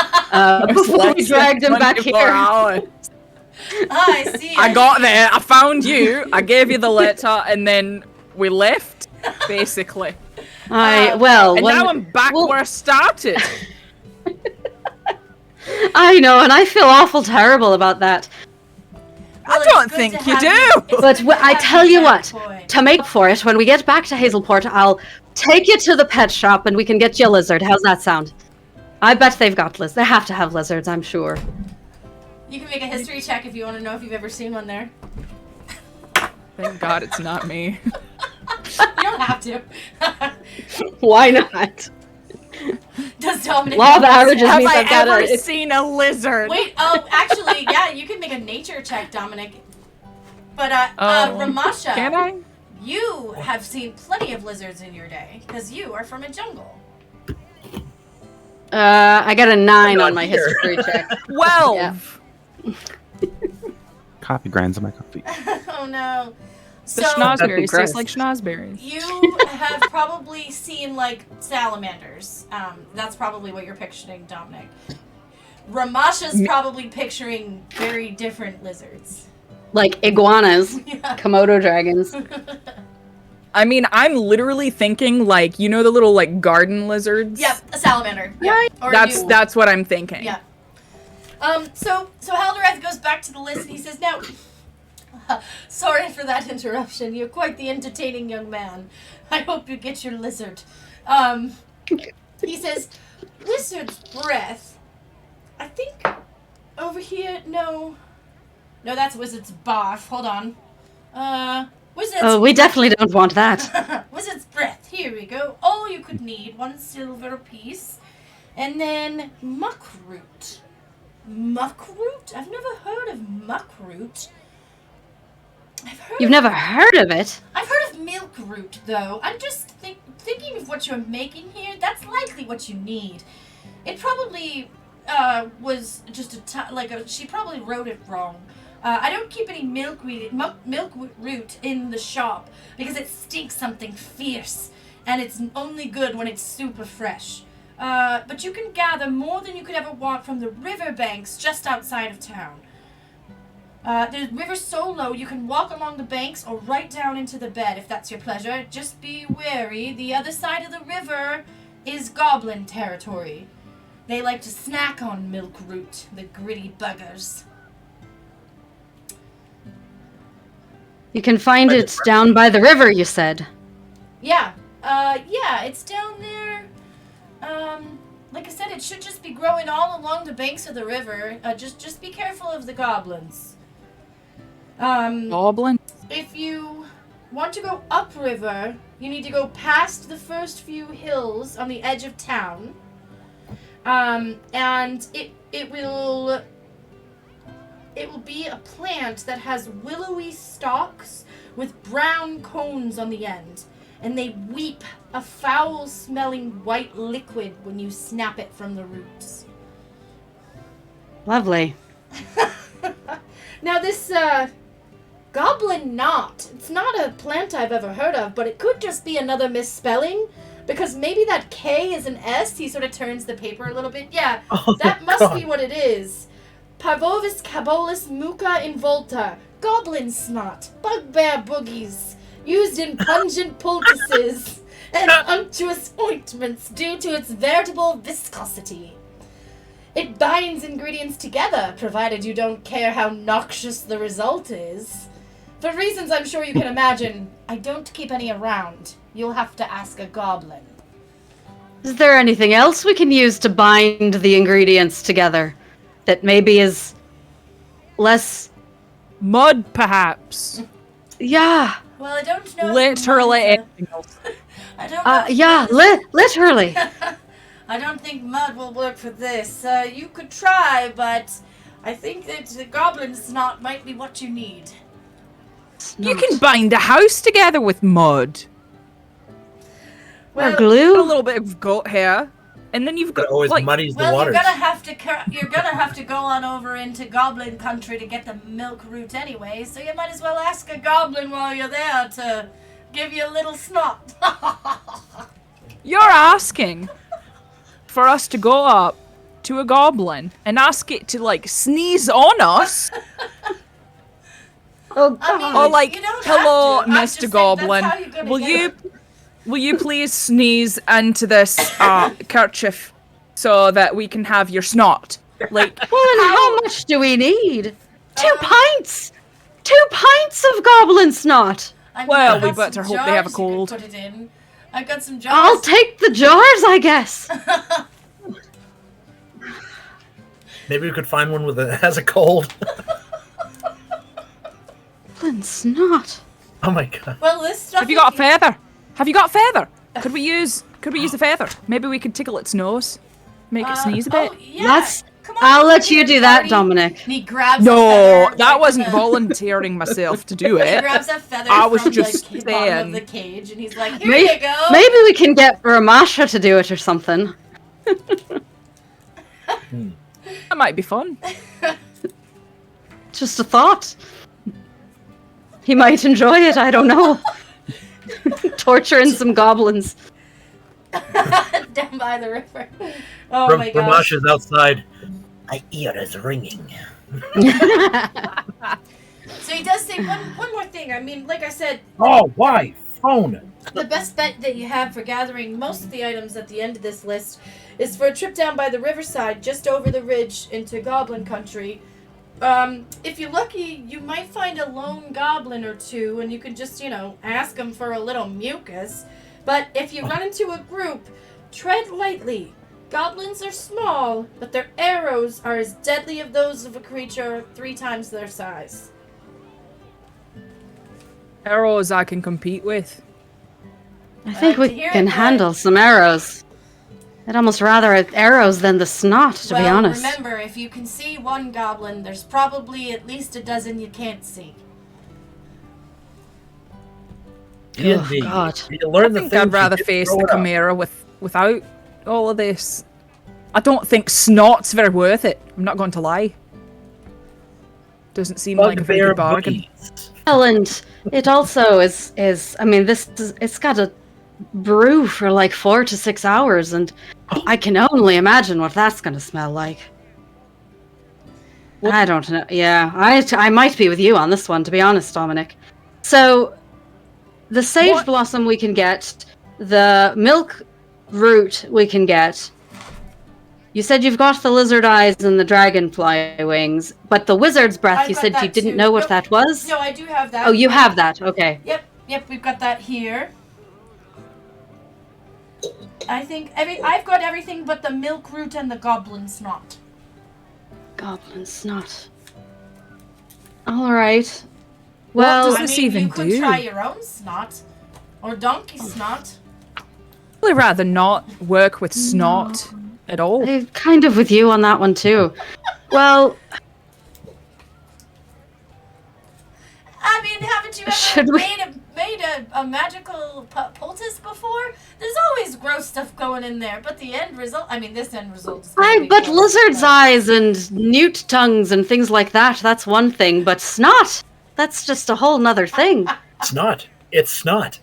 Speaker 4: Before we dragged him back
Speaker 3: 24
Speaker 4: here.
Speaker 3: hours.
Speaker 2: I see.
Speaker 3: I got there, I found you, I gave you the letter, and then we left, basically.
Speaker 4: And
Speaker 3: Now I'm back where I started.
Speaker 4: I know, and I feel awful terrible about that.
Speaker 2: Well,
Speaker 3: I don't
Speaker 2: it's good
Speaker 3: think
Speaker 2: to
Speaker 3: you
Speaker 2: have
Speaker 3: do.
Speaker 4: But I tell you what,
Speaker 2: boy.
Speaker 4: to make up for it, when we get back to Hazelport, I'll take you to the pet shop and we can get you a lizard. How's that sound? I bet they've got lizards. They have to have lizards, I'm sure.
Speaker 2: You can make a history check if you want to know if you've ever seen one there.
Speaker 3: Thank God it's not me.
Speaker 2: You don't have to.
Speaker 4: Why not?
Speaker 2: Does Dominic
Speaker 4: Law of averages
Speaker 3: Have
Speaker 4: means
Speaker 3: I
Speaker 4: I've got
Speaker 3: ever
Speaker 4: to.
Speaker 3: seen a lizard?
Speaker 2: Wait, actually, yeah, you can make a nature check, Dominic. But, Ramasha,
Speaker 3: Can I?
Speaker 2: you have seen plenty of lizards in your day, because you are from a jungle.
Speaker 4: I got a 9
Speaker 1: Not
Speaker 4: on my
Speaker 1: here.
Speaker 4: history check.
Speaker 3: 12.
Speaker 5: Coffee grinds on my coffee.
Speaker 2: Oh no.
Speaker 3: The
Speaker 2: So,
Speaker 3: schnozberries
Speaker 4: gross.
Speaker 3: taste like schnozberries.
Speaker 2: you have probably seen, like, salamanders. That's probably what you're picturing, Dominic. Ramasha's probably picturing very different lizards.
Speaker 4: Like iguanas,
Speaker 2: Yeah.
Speaker 4: Komodo dragons.
Speaker 3: I mean, I'm literally thinking like, you know, the little like garden lizards.
Speaker 2: Yep, a salamander. Yep.
Speaker 4: Right.
Speaker 2: Or a
Speaker 3: That's
Speaker 2: new-
Speaker 3: that's what I'm thinking.
Speaker 2: Yeah. So Haldorath goes back to the list and he says, "Now, sorry for that interruption. You're quite the entertaining young man. I hope you get your lizard." He says, "Lizard's breath. I think over here. No, that's wizard's barf. Hold on. Wizard's
Speaker 4: Oh, we definitely don't want that.
Speaker 2: wizard's breath. Here we go. All you could need, 1 silver apiece, and then muckroot. Muckroot? I've never heard of muckroot.
Speaker 4: You've never heard of it?
Speaker 2: I've heard of milkroot, though. I'm just thinking of what you're making here. That's likely what you need. It probably was just she probably wrote it wrong. I don't keep any milkroot in the shop because it stinks something fierce, and it's only good when it's super fresh. But you can gather more than you could ever want from the riverbanks just outside of town. The river's so low you can walk along the banks or right down into the bed if that's your pleasure. Just be wary. The other side of the river is goblin territory. They like to snack on milkroot, the gritty buggers.
Speaker 4: You can find it down by the river, you said.
Speaker 2: Yeah, it's down there. Like I said, it should just be growing all along the banks of the river. Just be careful of the goblins.
Speaker 3: Goblin.
Speaker 2: If you want to go upriver, you need to go past the first few hills on the edge of town. And it will be a plant that has willowy stalks with brown cones on the end, and they weep a foul-smelling white liquid when you snap it from the roots.
Speaker 4: Lovely.
Speaker 2: Now this goblin knot, it's not a plant I've ever heard of, but it could just be another misspelling, because maybe that K is an S. He sort of turns the paper a little bit. Yeah, that must be what it is. Parvovis cabolus muca involta. Goblin snot. Bugbear boogies. Used in pungent poultices and unctuous ointments due to its veritable viscosity. It binds ingredients together, provided you don't care how noxious the result is. For reasons I'm sure you can imagine, I don't keep any around. You'll have to ask a goblin.
Speaker 4: Is there anything else we can use to bind the ingredients together that maybe is less...
Speaker 3: Mud, perhaps.
Speaker 4: Yeah.
Speaker 2: Well, I don't know.
Speaker 3: Literally
Speaker 2: if
Speaker 3: anything else.
Speaker 2: I don't know.
Speaker 4: Yeah, literally.
Speaker 2: I don't think mud will work for this. You could try, but I think that the goblin snot might be what you need.
Speaker 3: You can bind a house together with mud.
Speaker 4: Or
Speaker 3: A
Speaker 4: glue.
Speaker 3: little bit of goat hair, and then you've got
Speaker 1: It always
Speaker 3: like
Speaker 1: muddies the
Speaker 2: Well,
Speaker 1: waters.
Speaker 2: you're gonna have to go on over into goblin country to get the milk root anyway. So you might as well ask a goblin while you're there to give you a little snot.
Speaker 3: you're asking for us to go up to a goblin and ask it to like sneeze on us.
Speaker 4: Oh,
Speaker 2: I mean,
Speaker 3: Or like,
Speaker 2: you don't
Speaker 3: hello,
Speaker 2: have to. I'm just
Speaker 3: Mr.
Speaker 2: saying
Speaker 3: Goblin,
Speaker 2: that's how you're gonna
Speaker 3: will
Speaker 2: get
Speaker 3: you please sneeze into this kerchief so that we can have your snot? Like,
Speaker 4: well, and how much do we need? 2 pints! 2 pints of goblin snot!
Speaker 2: I mean,
Speaker 3: Well,
Speaker 2: I've
Speaker 3: we
Speaker 2: got
Speaker 3: better
Speaker 2: some
Speaker 3: hope they have a
Speaker 2: jars you could
Speaker 3: cold.
Speaker 2: Put it in. I've got some jars.
Speaker 4: I'll take the jars, I guess.
Speaker 1: Maybe we could find one has a cold.
Speaker 4: Goblin snot.
Speaker 1: Oh my god.
Speaker 2: Well, this stuff.
Speaker 3: have you got a feather? Have you got a feather? Could we use a feather? Maybe we could tickle its nose, make it sneeze a bit.
Speaker 2: Oh, yeah. Come on,
Speaker 4: I'll let you
Speaker 2: here,
Speaker 4: do that,
Speaker 2: buddy.
Speaker 4: Dominic.
Speaker 2: And he grabs a
Speaker 3: No,
Speaker 2: feather
Speaker 3: that
Speaker 2: right
Speaker 3: wasn't
Speaker 2: from the-
Speaker 3: volunteering myself to do
Speaker 2: He
Speaker 3: it.
Speaker 2: grabs a feather
Speaker 3: I was
Speaker 2: from
Speaker 3: just
Speaker 2: the bottom of
Speaker 3: saying.
Speaker 2: the cage, and he's like, "Here you go."
Speaker 4: Maybe we can get Ramasha to do it or something.
Speaker 3: That might be fun.
Speaker 4: Just a thought. He might enjoy it, I don't know. Torturing some goblins.
Speaker 2: Down by the river. Oh my gosh.
Speaker 1: Ramasha's outside. My ear is ringing.
Speaker 2: So he does say one more thing. I mean, like I said,
Speaker 1: Oh, why? Phone.
Speaker 2: the best bet that you have for gathering most of the items at the end of this list is for a trip down by the riverside, just over the ridge into Goblin Country. If you're lucky, you might find a lone goblin or two, and you can just, ask them for a little mucus. But if you run into a group, tread lightly. Goblins are small, but their arrows are as deadly as those of a creature 3 times their size.
Speaker 3: Arrows I can compete with.
Speaker 4: I think we
Speaker 2: to hear
Speaker 4: can
Speaker 2: it,
Speaker 4: handle some arrows. I'd almost rather arrows than the snot, to be honest.
Speaker 2: Remember, if you can see one goblin, there's probably at least a dozen you can't see.
Speaker 4: Oh, God.
Speaker 1: You learn
Speaker 3: I
Speaker 1: the
Speaker 3: think
Speaker 1: things
Speaker 3: I'd
Speaker 1: you
Speaker 3: rather
Speaker 1: didn't
Speaker 3: face
Speaker 1: grow
Speaker 3: the
Speaker 1: up.
Speaker 3: Chimera without all of this. I don't think snot's very worth it. I'm not going to lie. Doesn't seem like a very
Speaker 1: Bugbear
Speaker 3: good bargain.
Speaker 1: boogies.
Speaker 4: Well, and it also is I mean, it's got to brew for like 4 to 6 hours, and I can only imagine what that's going to smell like. I don't know. Yeah, I might be with you on this one, to be honest, Dominic. So, the sage blossom we can get, the milk root we can get. You said you've got the lizard eyes and the dragonfly wings, but the wizard's breath,
Speaker 2: I've
Speaker 4: you
Speaker 2: got
Speaker 4: said you
Speaker 2: that
Speaker 4: didn't
Speaker 2: too.
Speaker 4: know what
Speaker 2: Nope.
Speaker 4: that was?
Speaker 2: No, I do have that.
Speaker 4: Oh, you have that. Okay.
Speaker 2: Yep, we've got that here. I think I've got everything but the milk root and the goblin snot.
Speaker 4: Goblin snot. All right.
Speaker 3: What
Speaker 4: Well,
Speaker 3: does this even
Speaker 2: you could
Speaker 3: do?
Speaker 2: try your own snot. Or donkey snot.
Speaker 3: I'd really rather not work with snot at all.
Speaker 4: I'm kind of with you on that one too. Well,
Speaker 2: I mean, haven't you ever
Speaker 4: Should we-
Speaker 2: made a magical poultice before? There's always gross stuff going in there, but the end result, I mean, this end result is gonna be
Speaker 4: but
Speaker 2: gross,
Speaker 4: lizard's
Speaker 2: but-
Speaker 4: eyes and newt tongues and things like that, that's one thing, but snot, that's just a whole nother thing.
Speaker 1: It's not. It's snot.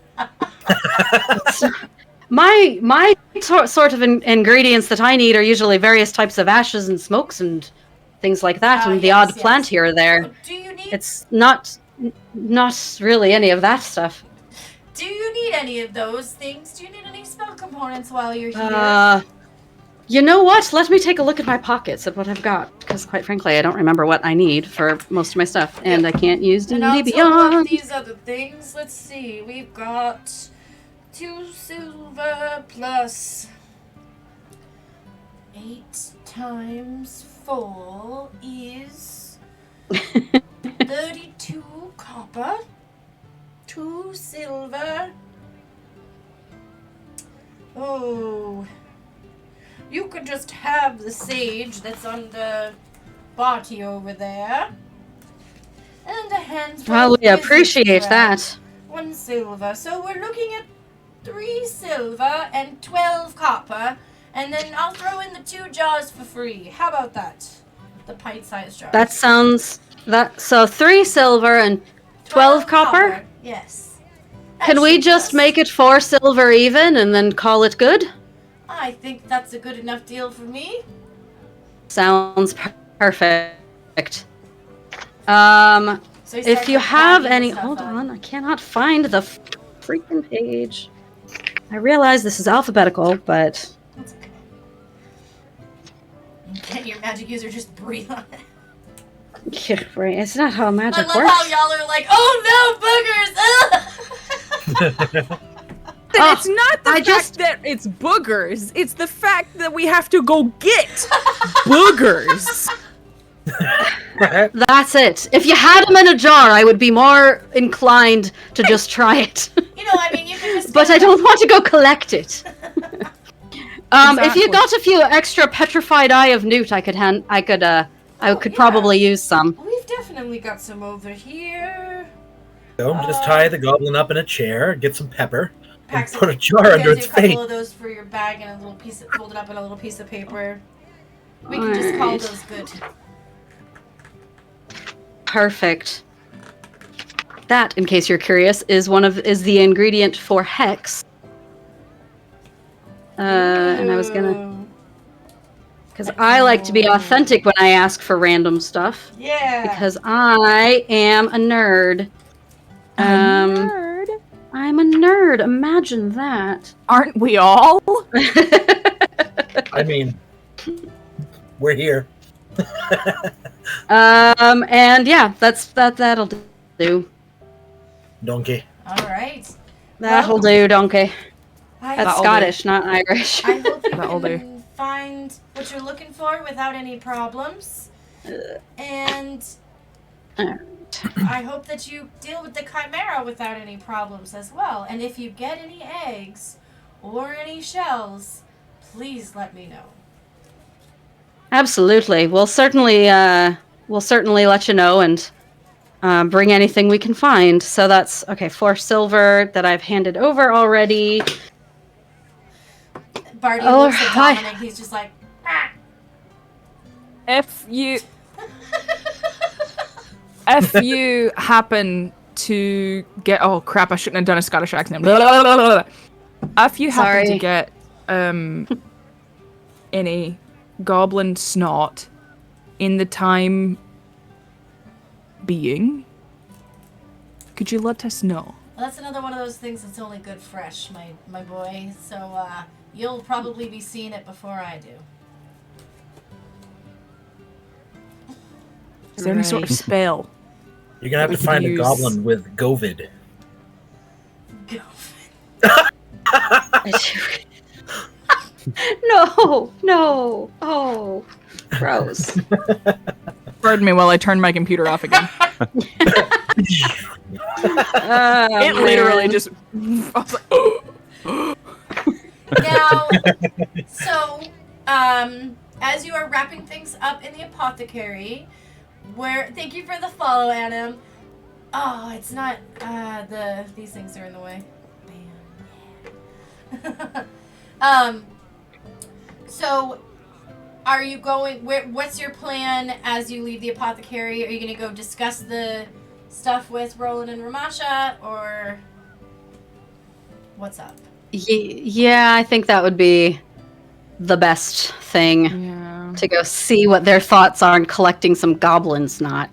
Speaker 4: My sort of ingredients that I need are usually various types of ashes and smokes and things like that, and the
Speaker 2: yes,
Speaker 4: odd plant here or there.
Speaker 2: Do you need
Speaker 4: It's not really any of that stuff.
Speaker 2: Do you need any of those things? Do you need any spell components while you're here?
Speaker 4: You know what? Let me take a look at my pockets at what I've got, because quite frankly, I don't remember what I need for most of my stuff, and I can't use
Speaker 2: And I'll
Speaker 4: D&D
Speaker 2: tell you
Speaker 4: Beyond.
Speaker 2: these other things. Let's see. We've got 2 silver plus 8 times 4 is 32 copper. 2 silver. Oh. You could just have the sage that's on the body over there. And a handful
Speaker 4: Well,
Speaker 2: of
Speaker 4: we
Speaker 2: wizard's
Speaker 4: appreciate
Speaker 2: bread.
Speaker 4: that.
Speaker 2: 1 silver. So we're looking at 3 silver and 12 copper. And then I'll throw in the 2 jars for free. How about that? The pint-sized jars.
Speaker 4: That sounds so 3 silver and 12 copper.
Speaker 2: Yes.
Speaker 4: Can we just make it 4 silver even and then call it good?
Speaker 2: I think that's a good enough deal for me.
Speaker 4: Sounds perfect.
Speaker 2: So he
Speaker 4: If
Speaker 2: starts,
Speaker 4: you
Speaker 2: like,
Speaker 4: have
Speaker 2: bagging
Speaker 4: any,
Speaker 2: the stuff
Speaker 4: hold
Speaker 2: up.
Speaker 4: on, I cannot find the freaking page. I realize this is alphabetical, but
Speaker 2: That's okay. Can your magic user just breathe on it?
Speaker 4: right, it's not how
Speaker 2: I
Speaker 4: magic
Speaker 2: love
Speaker 4: works.
Speaker 2: how y'all are like, oh no, boogers! Ugh!
Speaker 3: It's not the
Speaker 4: I
Speaker 3: fact
Speaker 4: just-
Speaker 3: that it's boogers. It's the fact that we have to go get boogers.
Speaker 4: That's it. If you had them in a jar, I would be more inclined to just try it.
Speaker 2: You know, I mean, you can just.
Speaker 4: But I don't want to go collect it. If you
Speaker 3: Exactly.
Speaker 4: got a few extra petrified eye of newt, I could
Speaker 2: Oh,
Speaker 4: could
Speaker 2: yeah.
Speaker 4: probably use some.
Speaker 2: We've definitely got some over here.
Speaker 1: So just tie the goblin up in a chair, get some pepper, and
Speaker 2: Packs
Speaker 1: put a
Speaker 2: You
Speaker 1: jar
Speaker 2: can
Speaker 1: under
Speaker 2: do
Speaker 1: its
Speaker 2: a couple
Speaker 1: face.
Speaker 2: of those for your bag and a little piece of, fold it up in a little piece of paper. We can just call
Speaker 4: Alright.
Speaker 2: those good.
Speaker 4: Perfect. That, in case you're curious, is the ingredient for hex. And I was gonna,
Speaker 2: Ooh.
Speaker 4: because I like to be authentic when I ask for random stuff.
Speaker 2: Yeah.
Speaker 4: Because I am a nerd.
Speaker 3: Nerd.
Speaker 4: I'm a nerd. Imagine that.
Speaker 3: Aren't we all?
Speaker 1: I mean, we're here.
Speaker 4: And yeah, that'll do.
Speaker 1: Donkey.
Speaker 2: All right.
Speaker 4: That'll do, donkey.
Speaker 2: I,
Speaker 4: That's
Speaker 3: That'll
Speaker 4: Scottish, not Irish.
Speaker 2: I hope you
Speaker 3: That'll do.
Speaker 2: can find what you're looking for without any problems. And I hope that you deal with the chimera without any problems as well. And if you get any eggs or any shells, please let me know.
Speaker 4: Absolutely. We'll certainly let you know and bring anything we can find. So that's okay. 4 silver that I've handed over already.
Speaker 2: Barty
Speaker 4: Oh,
Speaker 2: looks at
Speaker 4: hi.
Speaker 2: Dominic. He's just like, ah.
Speaker 3: If you happen to get, oh crap, I shouldn't have done a Scottish accent. Blah, blah, blah, blah, blah. If you happen to
Speaker 4: Sorry.
Speaker 3: get any goblin snot in the time being, could you let us know?
Speaker 2: Well, that's another one of those things that's only good fresh, my boy. So you'll probably be seeing it before I do.
Speaker 3: Is there any sort of
Speaker 4: Right.
Speaker 3: spell?
Speaker 1: You're gonna have
Speaker 3: We
Speaker 1: to
Speaker 3: could
Speaker 1: find a
Speaker 3: use-
Speaker 1: goblin with Govid.
Speaker 2: Go.
Speaker 4: No. Oh, gross.
Speaker 3: Pardon me while I turn my computer off again. It literally just. I was like,
Speaker 2: Now, so, as you are wrapping things up in the apothecary, thank you for the follow, Anna. Oh, it's not, these things are in the way. Bam. So, are you going, what's your plan as you leave the apothecary? Are you going to go discuss the stuff with Roland and Ramasha, or what's up?
Speaker 4: Yeah, I think that would be the best thing
Speaker 3: yeah.
Speaker 4: to go see what their thoughts are on collecting some goblin snot.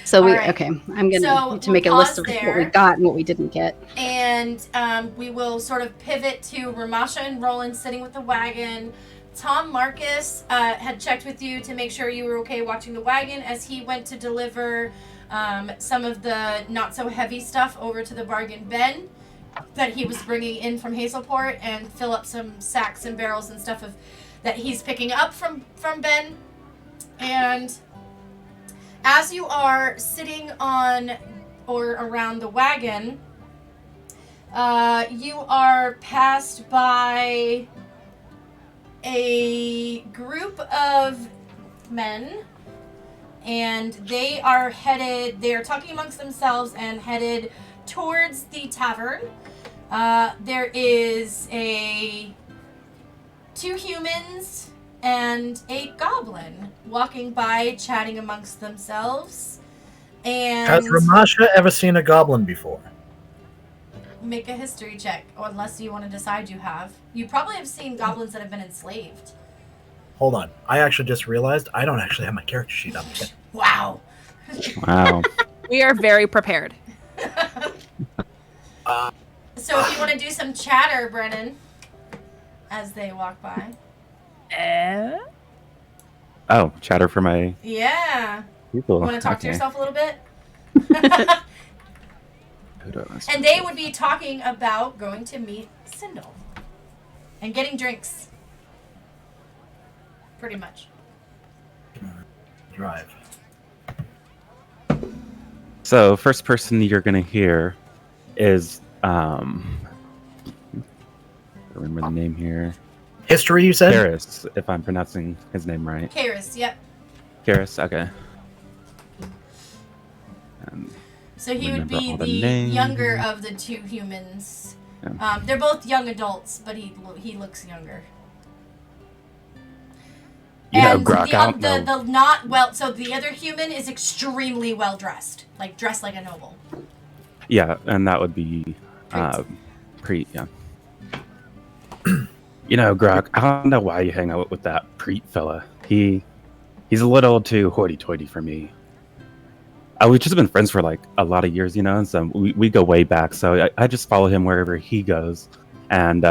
Speaker 4: So
Speaker 2: All right.
Speaker 4: okay, I'm gonna
Speaker 2: So,
Speaker 4: need to
Speaker 2: we'll
Speaker 4: make a list
Speaker 2: pause
Speaker 4: of
Speaker 2: there.
Speaker 4: what we got and what we didn't get.
Speaker 2: And we will sort of pivot to Ramasha and Roland sitting with the wagon. Tom Marcus had checked with you to make sure you were okay watching the wagon as he went to deliver some of the not so heavy stuff over to the bargain bin that he was bringing in from Hazelport, and fill up some sacks and barrels and stuff that he's picking up from Ben. And as you are sitting on or around the wagon, you are passed by a group of men, and they are talking amongst themselves and headed towards the tavern. There is 2 humans and a goblin walking by, chatting amongst themselves. And
Speaker 1: Has Ramasha ever seen a goblin before?
Speaker 2: make a history check, or unless you want to decide you have. You probably have seen goblins that have been enslaved.
Speaker 1: Hold on. I actually just realized I don't actually have my character sheet up yet.
Speaker 2: Wow.
Speaker 5: Wow.
Speaker 3: We are very prepared.
Speaker 2: So if you want to do some chatter, Brennan, as they walk by.
Speaker 5: Oh, chatter for my
Speaker 2: Yeah.
Speaker 5: people.
Speaker 2: You want to talk to
Speaker 5: Okay.
Speaker 2: yourself a little bit?
Speaker 5: Who do I wanna
Speaker 2: And they would be talking about going to meet Sindel and getting drinks. Pretty much.
Speaker 1: Drive.
Speaker 5: So, first person you're gonna hear is remember the name here.
Speaker 1: History, you said?
Speaker 5: Karis, if I'm pronouncing his name right.
Speaker 2: Karis, yep.
Speaker 5: Karis, okay.
Speaker 2: So he would
Speaker 5: remember
Speaker 2: be
Speaker 5: all
Speaker 2: the
Speaker 5: the names.
Speaker 2: younger of the two humans.
Speaker 5: Yeah.
Speaker 2: They're both young adults, but he looks younger.
Speaker 5: You know,
Speaker 2: And
Speaker 5: Grok, I don't know.
Speaker 2: the not well. So the other human is extremely well dressed, like dressed like a noble.
Speaker 5: Yeah, and that would be Preet, yeah. You know, Grok, I don't know why you hang out with that Preet fella. He's a little too hoity-toity for me. We've just been friends for like a lot of years, you know, so we go way back. So I just follow him wherever he goes, and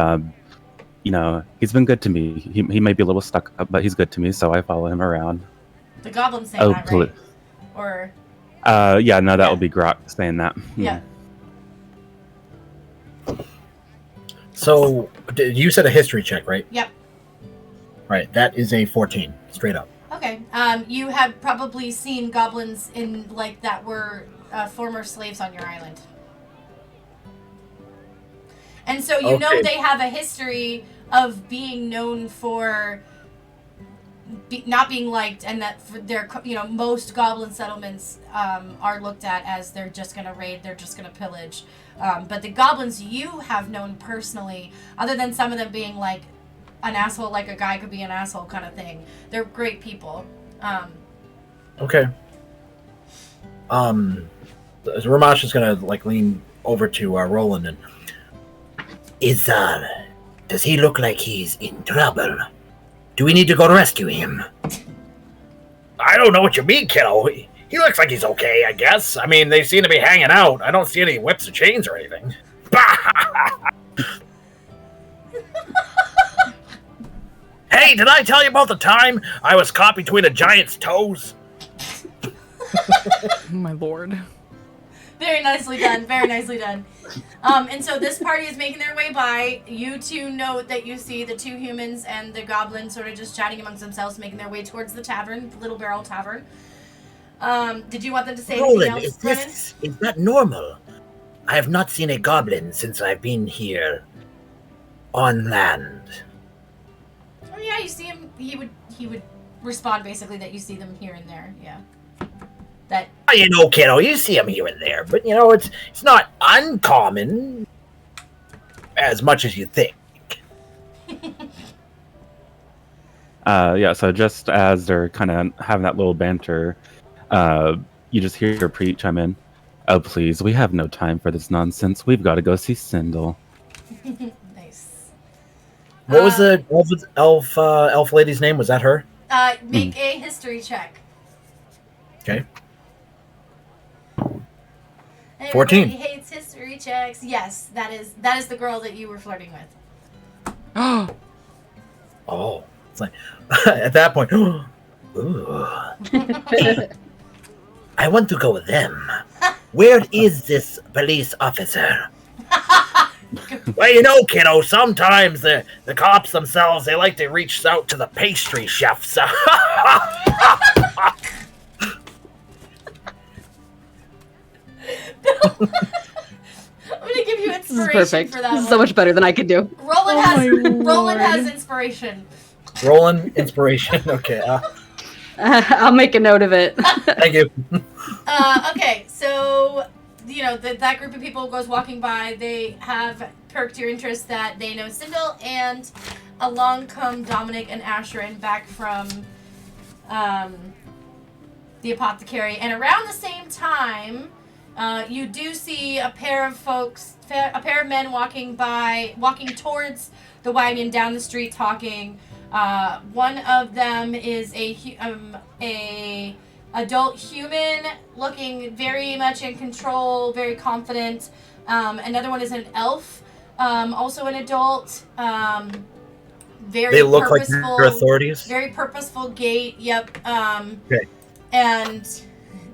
Speaker 5: you know, he's been good to me. He may be a little stuck up, but he's good to me, so I follow him around.
Speaker 2: The goblin's saying that, right? Or
Speaker 5: yeah, no, that
Speaker 2: Yeah.
Speaker 5: would be Grok saying that.
Speaker 2: yeah.
Speaker 1: So, you said a history check, right?
Speaker 2: Yep.
Speaker 1: Right, that is a 14, straight up.
Speaker 2: Okay. You have probably seen goblins in like that were former slaves on your island. And so you know
Speaker 1: Okay.
Speaker 2: they have a history of being known for not being liked, and that for their, you know, most goblin settlements are looked at as they're just going to raid, they're just going to pillage. But the goblins you have known personally, other than some of them being like an asshole, like a guy could be an asshole kind of thing, they're great people.
Speaker 1: Okay. Ramash is gonna like lean over to Roland and does he look like he's in trouble? Do we need to go to rescue him? I don't know what you mean, kiddo. He looks like he's okay, I guess. I mean, they seem to be hanging out. I don't see any whips or chains or anything. Hey, did I tell you about the time I was caught between a giant's toes?
Speaker 3: Oh my lord.
Speaker 2: Very nicely done. Very nicely done. And so this party is making their way by. You two note that you see the two humans and the goblin sort of just chatting amongst themselves, making their way towards the tavern, the Little Barrel Tavern. Did you want them to say anything
Speaker 1: Roland,
Speaker 2: else, Brennan?
Speaker 1: is that normal? I have not seen a goblin since I've been here on land.
Speaker 2: Oh yeah, you see him. He would respond basically that you see them here and there. Yeah. That.
Speaker 1: Oh, you know, kiddo, you see him here and there, but you know, it's not uncommon as much as you think.
Speaker 5: Yeah, so just as they're kind of having that little banter, you just hear Preet chime in. Oh, please, we have no time for this nonsense. We've got to go see Sindel.
Speaker 2: Nice.
Speaker 1: What was the elf lady's name? Was that her?
Speaker 2: Make a history check.
Speaker 1: Okay.
Speaker 2: Everybody
Speaker 1: 14.
Speaker 2: hates history checks. Yes, that is the girl that you were flirting with.
Speaker 1: Oh, it's like at that point. Ooh. I want to go with them. Where is this police officer? Well, you know, kiddo, sometimes the cops themselves, they like to reach out to the pastry chefs.
Speaker 2: I'm gonna give you
Speaker 4: This is
Speaker 2: inspiration
Speaker 4: perfect.
Speaker 2: for that
Speaker 4: This is
Speaker 2: one.
Speaker 4: so much better than I could do.
Speaker 2: Roland has inspiration.
Speaker 1: Roland, inspiration. Okay,
Speaker 4: I'll make a note of it.
Speaker 1: thank you.
Speaker 2: Okay, so you know that group of people goes walking by. They have perked your interest that they know Sindel, and along come Dominic and Asherin back from the apothecary. And around the same time, you do see a pair of men walking towards the wagon down the street talking. One of them is a adult human looking very much in control, very confident. Another one is an elf, also an adult. Very
Speaker 1: They look like
Speaker 2: purposeful,
Speaker 1: their authorities.
Speaker 2: very purposeful gait. Yep.
Speaker 1: Okay.
Speaker 2: And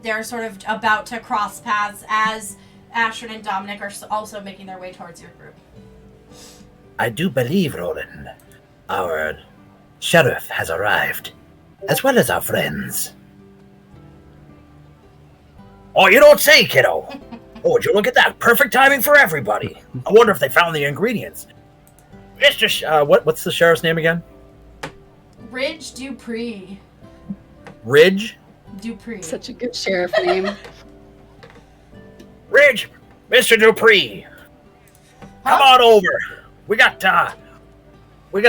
Speaker 2: they're sort of about to cross paths as Asherin and Dominic are also making their way towards your group.
Speaker 1: I do believe, Roland, our sheriff has arrived, as well as our friends. Oh, you don't say, kiddo. Oh, would you look at that? Perfect timing for everybody. I wonder if they found the ingredients. Mr. What's the sheriff's name again?
Speaker 2: Ridge Dupree.
Speaker 1: Ridge?
Speaker 2: Dupree.
Speaker 4: Such a good sheriff name.
Speaker 1: Ridge, Mr. Dupree. Come on over. We got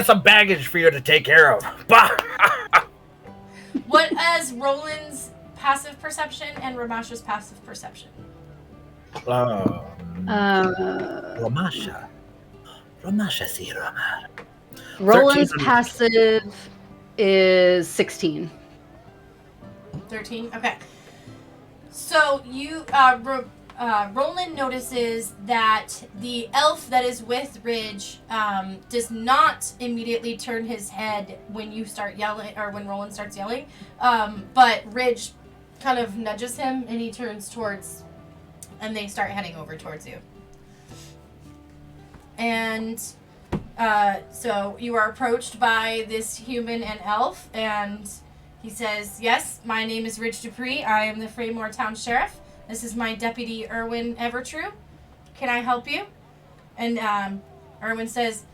Speaker 1: some baggage for you to take care of.
Speaker 2: What is Roland's passive perception and Ramasha's passive perception?
Speaker 1: Ramasha. See, Rama.
Speaker 4: Roland's passive is 16.
Speaker 2: 13? Okay. So you, Roland notices that the elf that is with Ridge does not immediately turn his head when you start yelling, or when Roland starts yelling, but Ridge kind of nudges him and he turns towards, and they start heading over towards you. And so you are approached by this human and elf, and he says, "Yes, my name is Ridge Dupree. I am the Fraymore Town Sheriff. This is my deputy, Erwin Evertrue. Can I help you?" And Erwin says,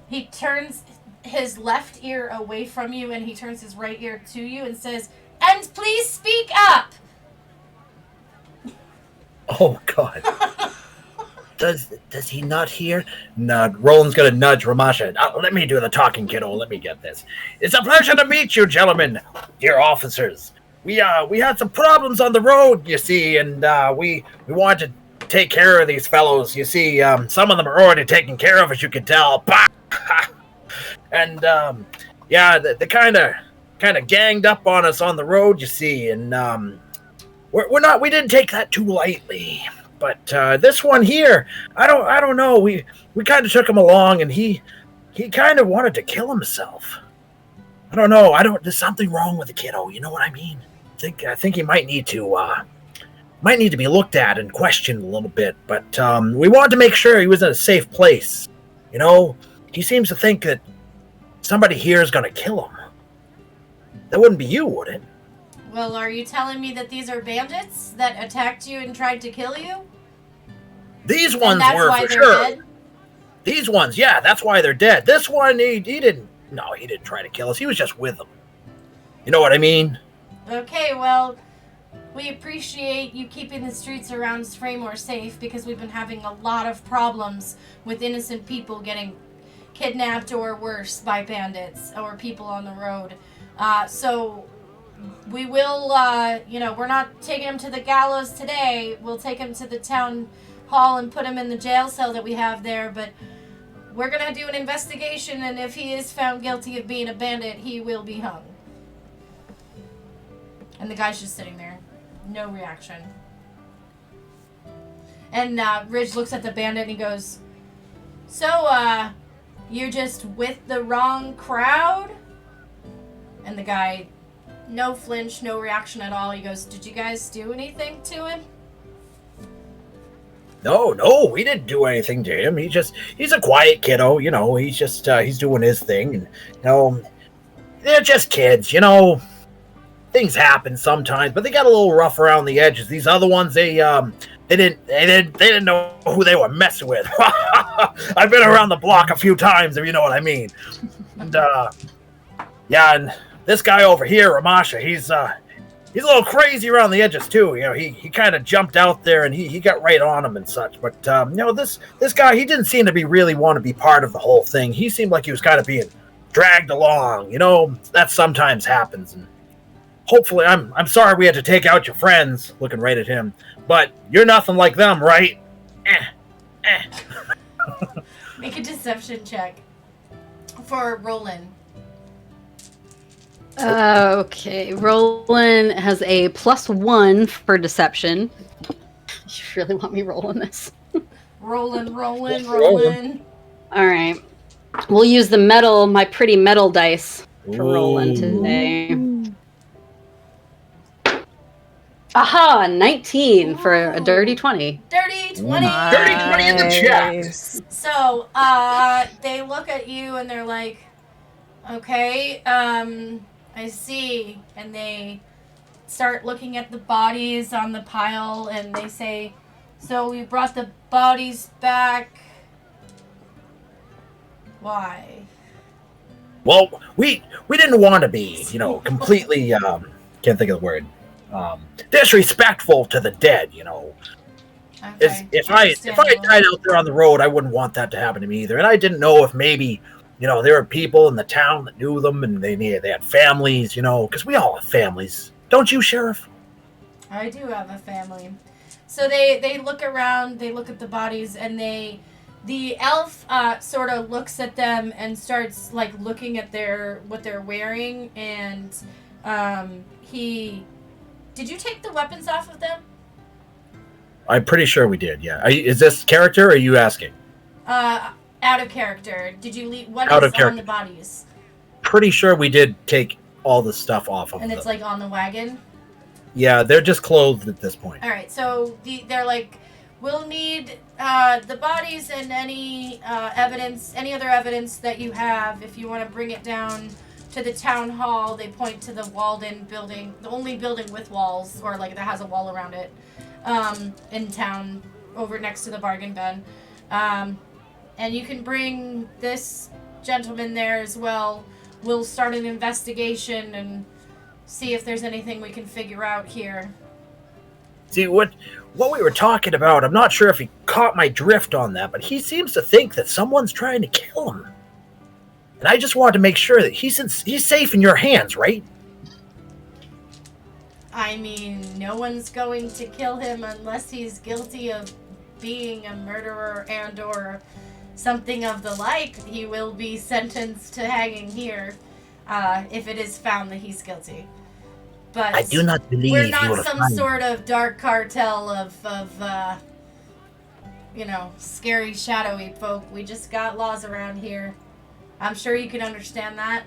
Speaker 2: he turns his left ear away from you and he turns his right ear to you and says, "And please speak up."
Speaker 1: Oh, God. Does he not hear? No, Roland's gonna nudge Ramasha. Let me do the talking, kiddo. Let me get this. It's a pleasure to meet you, gentlemen, dear officers. We had some problems on the road, you see, and we wanted to take care of these fellows. You see, some of them are already taken care of, as you can tell. And they kind of ganged up on us on the road, you see, and we didn't take that too lightly. But this one here, I don't know. We kind of took him along, and he kind of wanted to kill himself. I don't know. There's something wrong with the kiddo. You know what I mean? I think he might need to be looked at and questioned a little bit. But we wanted to make sure he was in a safe place. You know, he seems to think that somebody here is going to kill him. That wouldn't be you, would it?
Speaker 2: Well, are you telling me that these are bandits that attacked you and tried to kill you?
Speaker 1: These ones were for sure. Dead? These ones, yeah, that's why they're dead. This one, he didn't try to kill us. He was just with them. You know what I mean?
Speaker 2: Okay, well, we appreciate you keeping the streets around Fraymore safe because we've been having a lot of problems with innocent people getting kidnapped or worse by bandits or people on the road. So we will, we're not taking him to the gallows today. We'll take him to the town hall and put him in the jail cell that we have there, but we're going to do an investigation, and if he is found guilty of being a bandit, he will be hung. And the guy's just sitting there. No reaction. And Ridge looks at the bandit and he goes, "So, you're just with the wrong crowd?" And the guy, no flinch, no reaction at all. He goes, "Did you guys do anything to him?"
Speaker 1: No, we didn't do anything to him. He's a quiet kiddo, you know. He's just, he's doing his thing. And, you know, they're just kids, you know. Things happen sometimes, but they got a little rough around the edges. These other ones, they didn't know who they were messing with. I've been around the block a few times, if you know what I mean. And, and this guy over here, Ramasha, he's a little crazy around the edges too. You know, he kind of jumped out there and he got right on him and such. But this guy, he didn't seem to really want to be part of the whole thing. He seemed like he was kind of being dragged along. You know, that sometimes happens. And hopefully, I'm sorry we had to take out your friends. Looking right at him, but you're nothing like them, right?
Speaker 2: Make a deception check for Roland.
Speaker 4: Okay, Roland has a +1 for deception. You really want me rolling this?
Speaker 2: Rolling.
Speaker 4: All right. We'll use my pretty metal dice for Roland today. Aha, 19 for a dirty 20.
Speaker 2: Dirty 20.
Speaker 3: Nice.
Speaker 1: Dirty 20 in the chat.
Speaker 2: So, they look at you and they're like, "Okay, I see." And they start looking at the bodies on the pile, and they say, "So we brought the bodies back. Why?"
Speaker 1: Well, we didn't want to be, completely can't think of the word, disrespectful to the dead.
Speaker 2: Okay,
Speaker 1: If I died out there on the road, I wouldn't want that to happen to me either. And I didn't know if maybe, there were people in the town that knew them and they had families, because we all have families, don't you, Sheriff?
Speaker 2: I do have a family. So they look around, they look at the bodies, and the elf sort of looks at them and starts like looking at what they're wearing, and did you take the weapons off of them?
Speaker 1: I'm pretty sure we did. Yeah. Is this character? Or are you asking?
Speaker 2: Out of character. Did you leave what
Speaker 1: Out
Speaker 2: is
Speaker 1: of character.
Speaker 2: on the bodies?
Speaker 1: Pretty sure we did take all the stuff off of them.
Speaker 2: And it's like on the wagon.
Speaker 1: Yeah, they're just clothed at this point.
Speaker 2: All right, so they're like, we'll need the bodies and any evidence, any other evidence that you have. If you want to bring it down to the town hall, they point to the walled-in building, the only building with walls, or like that has a wall around it, in town, over next to the bargain bin. And you can bring this gentleman there as well. We'll start an investigation and see if there's anything we can figure out here.
Speaker 1: See, what we were talking about, I'm not sure if he caught my drift on that, but he seems to think that someone's trying to kill him. And I just wanted to make sure that he's safe in your hands, right?
Speaker 2: I mean, no one's going to kill him unless he's guilty of being a murderer and or something of the like. He will be sentenced to hanging here if it is found that he's guilty. But
Speaker 1: I do not believe
Speaker 2: we're not
Speaker 1: you will
Speaker 2: some
Speaker 1: find
Speaker 2: sort of dark cartel of scary, shadowy folk. We just got laws around here. I'm sure you can understand that.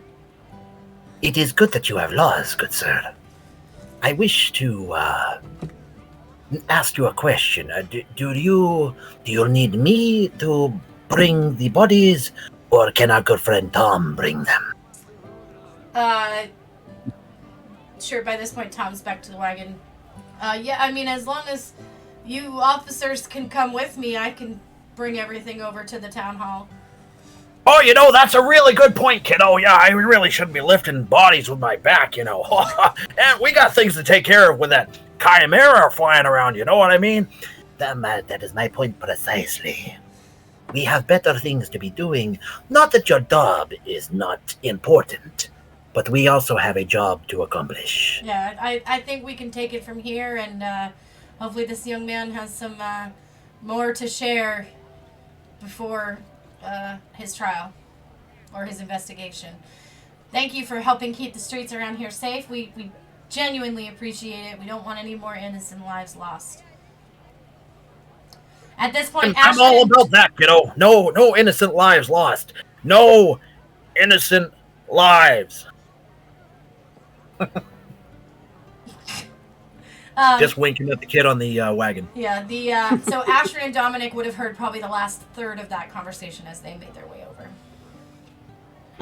Speaker 1: It is good that you have laws, good sir. I wish to ask you a question. Do you need me to bring the bodies, or can our good friend Tom bring them?
Speaker 2: Sure, by this point, Tom's back to the wagon. Yeah, I mean, as long as you officers can come with me, I can bring everything over to the town hall.
Speaker 1: Oh, that's a really good point, kiddo. Yeah, I really shouldn't be lifting bodies with my back, And we got things to take care of with that chimera flying around, you know what I mean? That is my point precisely. We have better things to be doing. Not that your job is not important, but we also have a job to accomplish.
Speaker 2: Yeah, I think we can take it from here, and hopefully this young man has some more to share before his trial or his investigation. Thank you for helping keep the streets around here safe. We genuinely appreciate it. We don't want any more innocent lives lost. At this point,
Speaker 1: I'm all about that, kiddo. No innocent lives lost. No innocent lives. Just winking at the kid on the wagon.
Speaker 2: Yeah, so Ashton and Dominic would have heard probably the last third of that conversation as they made their way over.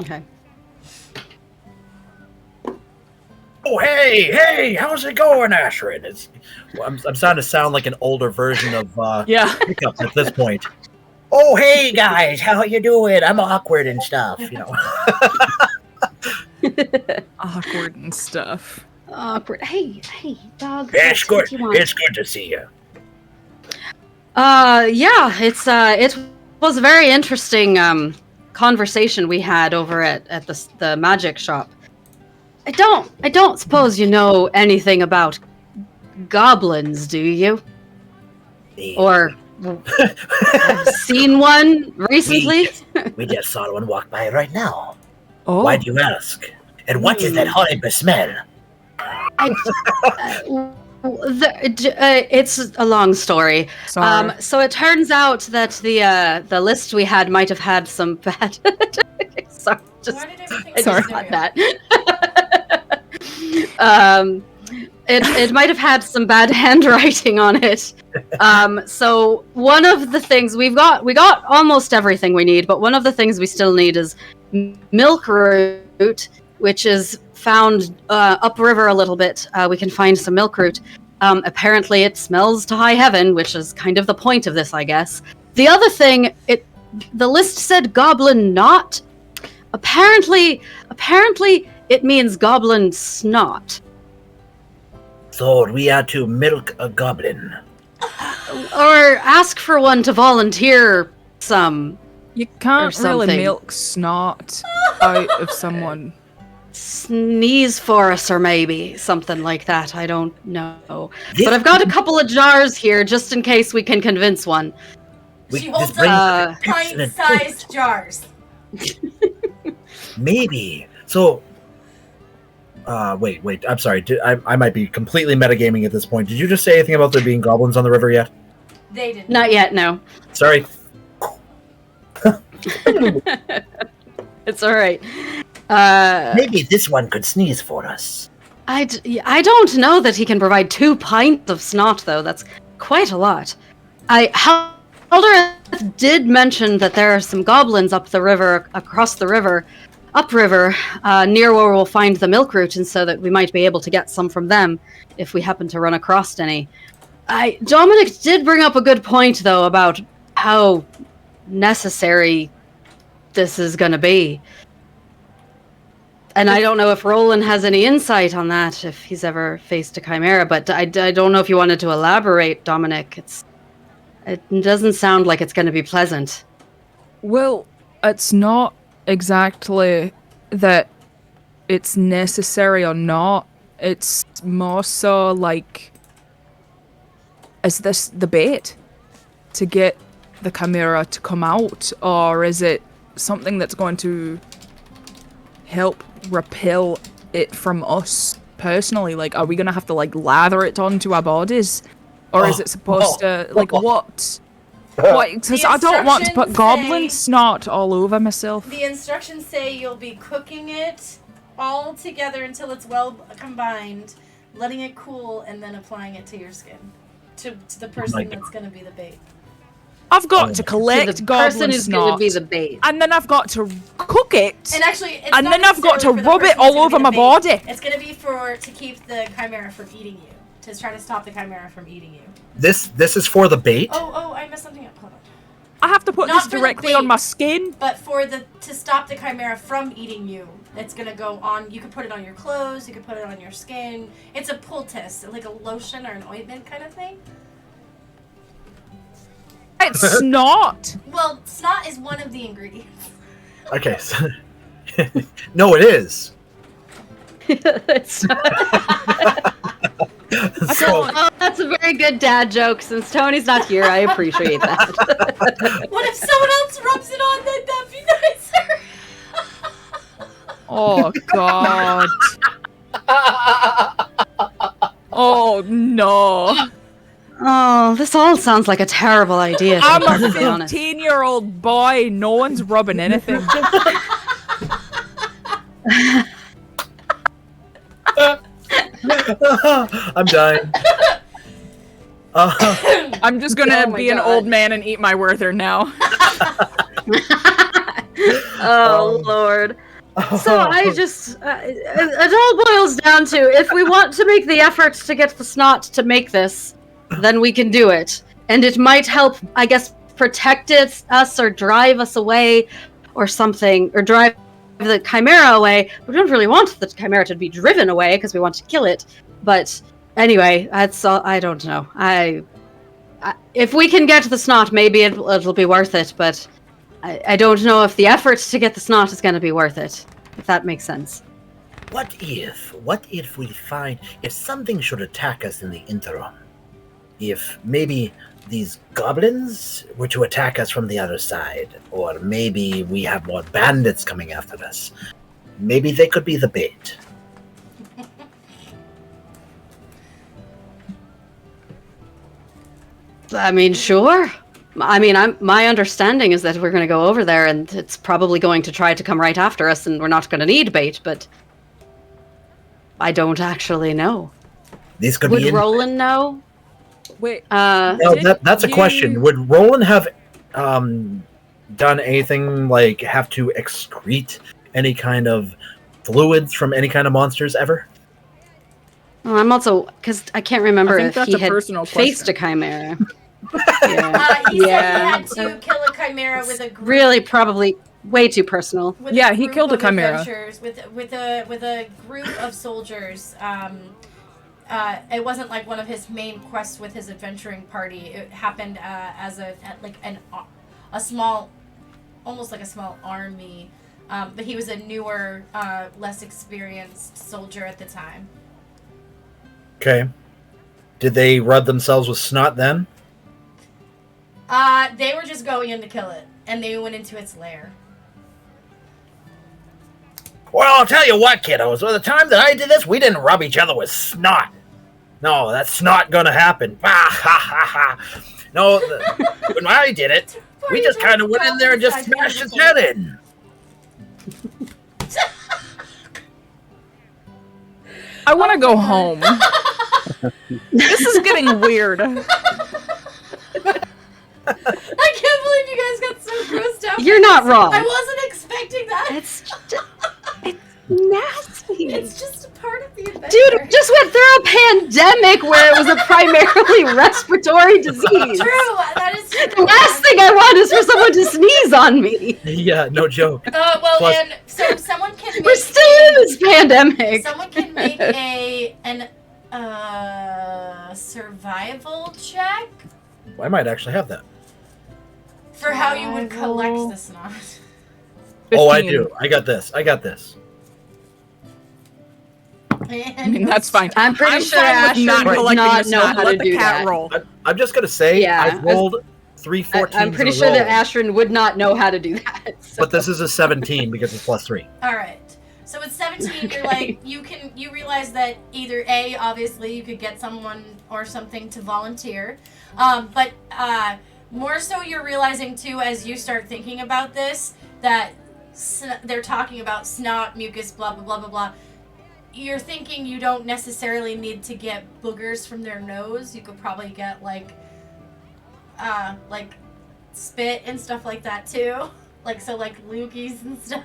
Speaker 4: Okay.
Speaker 1: Oh, hey, how's it going, Ashrin? I'm starting to sound like an older version of Hiccup at this point. Oh, hey, guys, how you doing? I'm awkward and stuff,
Speaker 3: Awkward and stuff.
Speaker 4: Awkward. Hey, dog.
Speaker 1: It's good. It's good to see you.
Speaker 4: Yeah, it was a very interesting conversation we had over at the magic shop. I don't suppose you know anything about goblins, do you? Or have seen one recently?
Speaker 1: We just saw one walk by right now.
Speaker 3: Oh.
Speaker 1: Why do you ask? And what is that horrible smell?
Speaker 4: It's a long story.
Speaker 3: Sorry.
Speaker 4: So it turns out that the list we had might have had some bad. Sorry,
Speaker 2: Why did everything
Speaker 4: I
Speaker 3: Sorry.
Speaker 4: just got that. It might have had some bad handwriting on it. So one of the things we got almost everything we need, but one of the things we still need is milk root, which is found upriver a little bit, we can find some milkroot. Apparently, it smells to high heaven, which is kind of the point of this, I guess. The other thing, the list said goblin knot. Apparently, it means goblin snot.
Speaker 1: So we are to milk a goblin.
Speaker 4: Or ask for one to volunteer some.
Speaker 3: You can't
Speaker 4: Or
Speaker 3: really
Speaker 4: something.
Speaker 3: milk snot out of someone.
Speaker 4: Sneeze for us, or maybe something like that. I don't know.
Speaker 1: This-
Speaker 4: But I've got a couple of jars here, just in case we can convince one.
Speaker 2: She
Speaker 1: this
Speaker 2: holds
Speaker 1: brings
Speaker 2: up
Speaker 1: the picks and a
Speaker 2: pint-sized jars.
Speaker 1: Maybe. So, wait. I'm sorry. I might be completely metagaming at this point. Did you just say anything about there being goblins on the river yet?
Speaker 2: They didn't.
Speaker 4: Not yet, no.
Speaker 1: Sorry.
Speaker 4: It's all right.
Speaker 1: Maybe this one could sneeze for us.
Speaker 4: I don't know that he can provide 2 pints of snot, though. That's quite a lot. Haldereth did mention that there are some goblins up the river, across the river, upriver, near where we'll find the milkroot, and so that we might be able to get some from them if we happen to run across any. Dominic did bring up a good point, though, about how necessary this is going to be. And I don't know if Roland has any insight on that, if he's ever faced a chimera, but I don't know if you wanted to elaborate, Dominic. It doesn't sound like it's going to be pleasant.
Speaker 3: Well, it's not exactly that it's necessary or not. It's more so like, is this the bait to get the chimera to come out, or is it something that's going to help repel it from us personally? Like, are we gonna have to like lather it onto our bodies, or is it supposed to like what? Because I don't want to put
Speaker 2: instructions
Speaker 3: goblin
Speaker 2: say-
Speaker 3: snot all over myself.
Speaker 2: The instructions say you'll be cooking it all together until it's well combined, letting it cool, and then applying it to your skin. To the person that's going to be the bait.
Speaker 3: I've got to
Speaker 4: To
Speaker 3: collect
Speaker 4: the
Speaker 3: goblin
Speaker 4: person who's going to
Speaker 3: snot,
Speaker 4: be the bait.
Speaker 3: and then I've got to cook it,
Speaker 2: And actually, it's
Speaker 3: and
Speaker 2: not
Speaker 3: then I've got to
Speaker 2: necessarily for the
Speaker 3: rub it
Speaker 2: person
Speaker 3: all
Speaker 2: who's gonna
Speaker 3: over
Speaker 2: be
Speaker 3: my
Speaker 2: the bait.
Speaker 3: body.
Speaker 2: It's going to be to keep the chimera from eating you. To try to stop the chimera from eating you.
Speaker 1: This is for the bait.
Speaker 2: Oh, I messed something up. Hold on.
Speaker 3: I have to put
Speaker 2: Not
Speaker 3: this
Speaker 2: for the
Speaker 3: directly on
Speaker 2: bait.
Speaker 3: my skin.
Speaker 2: But to stop the chimera from eating you, it's gonna go on. You can put it on your clothes. You can put it on your skin. It's a poultice, like a lotion or an ointment kind of thing.
Speaker 3: It's snot.
Speaker 2: Well, snot is one of the ingredients.
Speaker 1: Okay. So, no, it is.
Speaker 4: It's
Speaker 1: So,
Speaker 4: Oh, that's a very good dad joke. Since Tony's not here, I appreciate that.
Speaker 2: What if someone else rubs it on? Then that'd be nicer.
Speaker 3: Oh god. Oh no.
Speaker 4: Oh, this all sounds like a terrible idea.
Speaker 3: I'm
Speaker 4: to
Speaker 3: a
Speaker 4: be honest.
Speaker 3: 15-year-old boy. No one's rubbing anything.
Speaker 1: I'm dying.
Speaker 3: I'm just gonna
Speaker 4: Oh my
Speaker 3: be an
Speaker 4: God.
Speaker 3: old man and eat my Werther now.
Speaker 4: Oh Lord. So I just, it all boils down to, if we want to make the effort to get the snot to make this, then we can do it. And it might help, I guess, protect us or drive us away or something, or drive the chimera away. We don't really want the chimera to be driven away because we want to kill it. But anyway, that's all. I don't know. If we can get the snot, maybe it'll be worth it, but I don't know if the effort to get the snot is going to be worth it, if that makes sense.
Speaker 1: What if we find, if something should attack us in the interim? If maybe these goblins were to attack us from the other side, or maybe we have more bandits coming after us. Maybe they could be the bait.
Speaker 4: I mean, sure. I mean, my understanding is that we're going to go over there and it's probably going to try to come right after us and we're not going to need bait, but I don't actually know.
Speaker 1: These could
Speaker 4: Would
Speaker 1: be.
Speaker 4: Roland know?
Speaker 3: Wait.
Speaker 1: No,
Speaker 3: Did
Speaker 1: that's a question.
Speaker 3: you-
Speaker 1: Would Roland have done anything like have to excrete any kind of fluids from any kind of monsters ever?
Speaker 4: Well, I'm also because I can't remember
Speaker 3: I think
Speaker 4: if
Speaker 3: that's
Speaker 4: he
Speaker 3: a
Speaker 4: had
Speaker 3: personal
Speaker 4: faced
Speaker 3: question.
Speaker 4: a chimera.
Speaker 2: He said he
Speaker 4: Yeah.
Speaker 2: had to kill a chimera with a group.
Speaker 4: Really, probably way too personal.
Speaker 2: With
Speaker 3: Yeah,
Speaker 2: a
Speaker 3: he
Speaker 2: group
Speaker 3: killed a
Speaker 2: of
Speaker 3: chimera.
Speaker 2: adventurers, with a group of soldiers. It wasn't like one of his main quests with his adventuring party. It happened as a small, almost like a small army. But he was a newer, less experienced soldier at the time.
Speaker 1: Okay. Did they rub themselves with snot then?
Speaker 2: They were just going in to kill it, and they went into its lair.
Speaker 1: Well, I'll tell you what, kiddos. By the time that I did this, we didn't rub each other with snot. No, that's not gonna happen. Ha ha ha ha. No, when I did it, we just kind of went in there and just smashed its head in.
Speaker 3: I want to go home. This is getting weird.
Speaker 2: I can't believe you guys got so grossed out.
Speaker 4: You're not wrong.
Speaker 2: I wasn't expecting that.
Speaker 4: It's nasty.
Speaker 2: It's just a part of the adventure.
Speaker 4: Dude, we just went through a pandemic where it was a primarily respiratory disease.
Speaker 2: True, that is true.
Speaker 4: The last thing I want is for someone to sneeze on me.
Speaker 1: Yeah, no joke.
Speaker 2: Well,
Speaker 1: Plus-
Speaker 2: and so someone can make
Speaker 4: We're still in this pandemic.
Speaker 2: someone can make an survival check
Speaker 1: I might actually have that.
Speaker 2: for how you would collect the snot.
Speaker 3: 15.
Speaker 1: Oh, I do. I got this.
Speaker 3: I mean, that's fine.
Speaker 4: I'm pretty sure
Speaker 3: fine with
Speaker 4: Asher
Speaker 3: not
Speaker 4: would
Speaker 3: collecting
Speaker 4: not
Speaker 3: the
Speaker 4: know
Speaker 3: snot.
Speaker 4: how to
Speaker 3: Let the
Speaker 4: do
Speaker 3: cat
Speaker 4: that.
Speaker 3: roll.
Speaker 1: I'm just gonna say
Speaker 4: Yeah.
Speaker 1: I've rolled 3 14s
Speaker 4: I'm pretty
Speaker 1: in a
Speaker 4: sure that
Speaker 1: row,
Speaker 4: Ashrin would not know how to do that. So.
Speaker 1: but this is a 17 because it's +3.
Speaker 2: All right. So at 17, you're
Speaker 4: Okay.
Speaker 2: like you realize that either A, obviously you could get someone or something to volunteer, but more so you're realizing too as you start thinking about this that they're talking about snot, mucus, blah blah blah blah blah. You're thinking you don't necessarily need to get boogers from their nose. You could probably get like spit and stuff like that too, like loogies and stuff.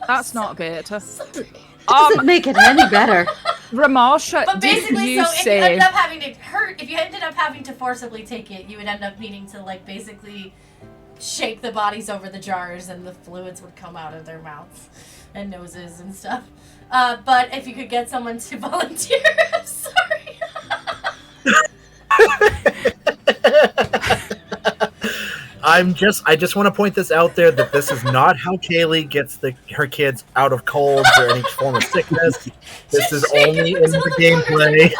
Speaker 3: That's not good.
Speaker 4: Doesn't make it any better.
Speaker 3: Ramasha,
Speaker 2: But
Speaker 3: did
Speaker 2: basically,
Speaker 3: you
Speaker 2: so if you
Speaker 3: say...
Speaker 2: ended up having to if you ended up having to forcibly take it, you would end up needing to basically shake the bodies over the jars, and the fluids would come out of their mouths and noses and stuff. But if you could get someone to volunteer, I'm sorry.
Speaker 1: I just want to point this out there that this is not how Kaylee gets her kids out of colds or any form of sickness. This is
Speaker 2: Shake
Speaker 1: only
Speaker 2: them
Speaker 1: in
Speaker 2: until
Speaker 1: the
Speaker 2: boogers
Speaker 1: gameplay.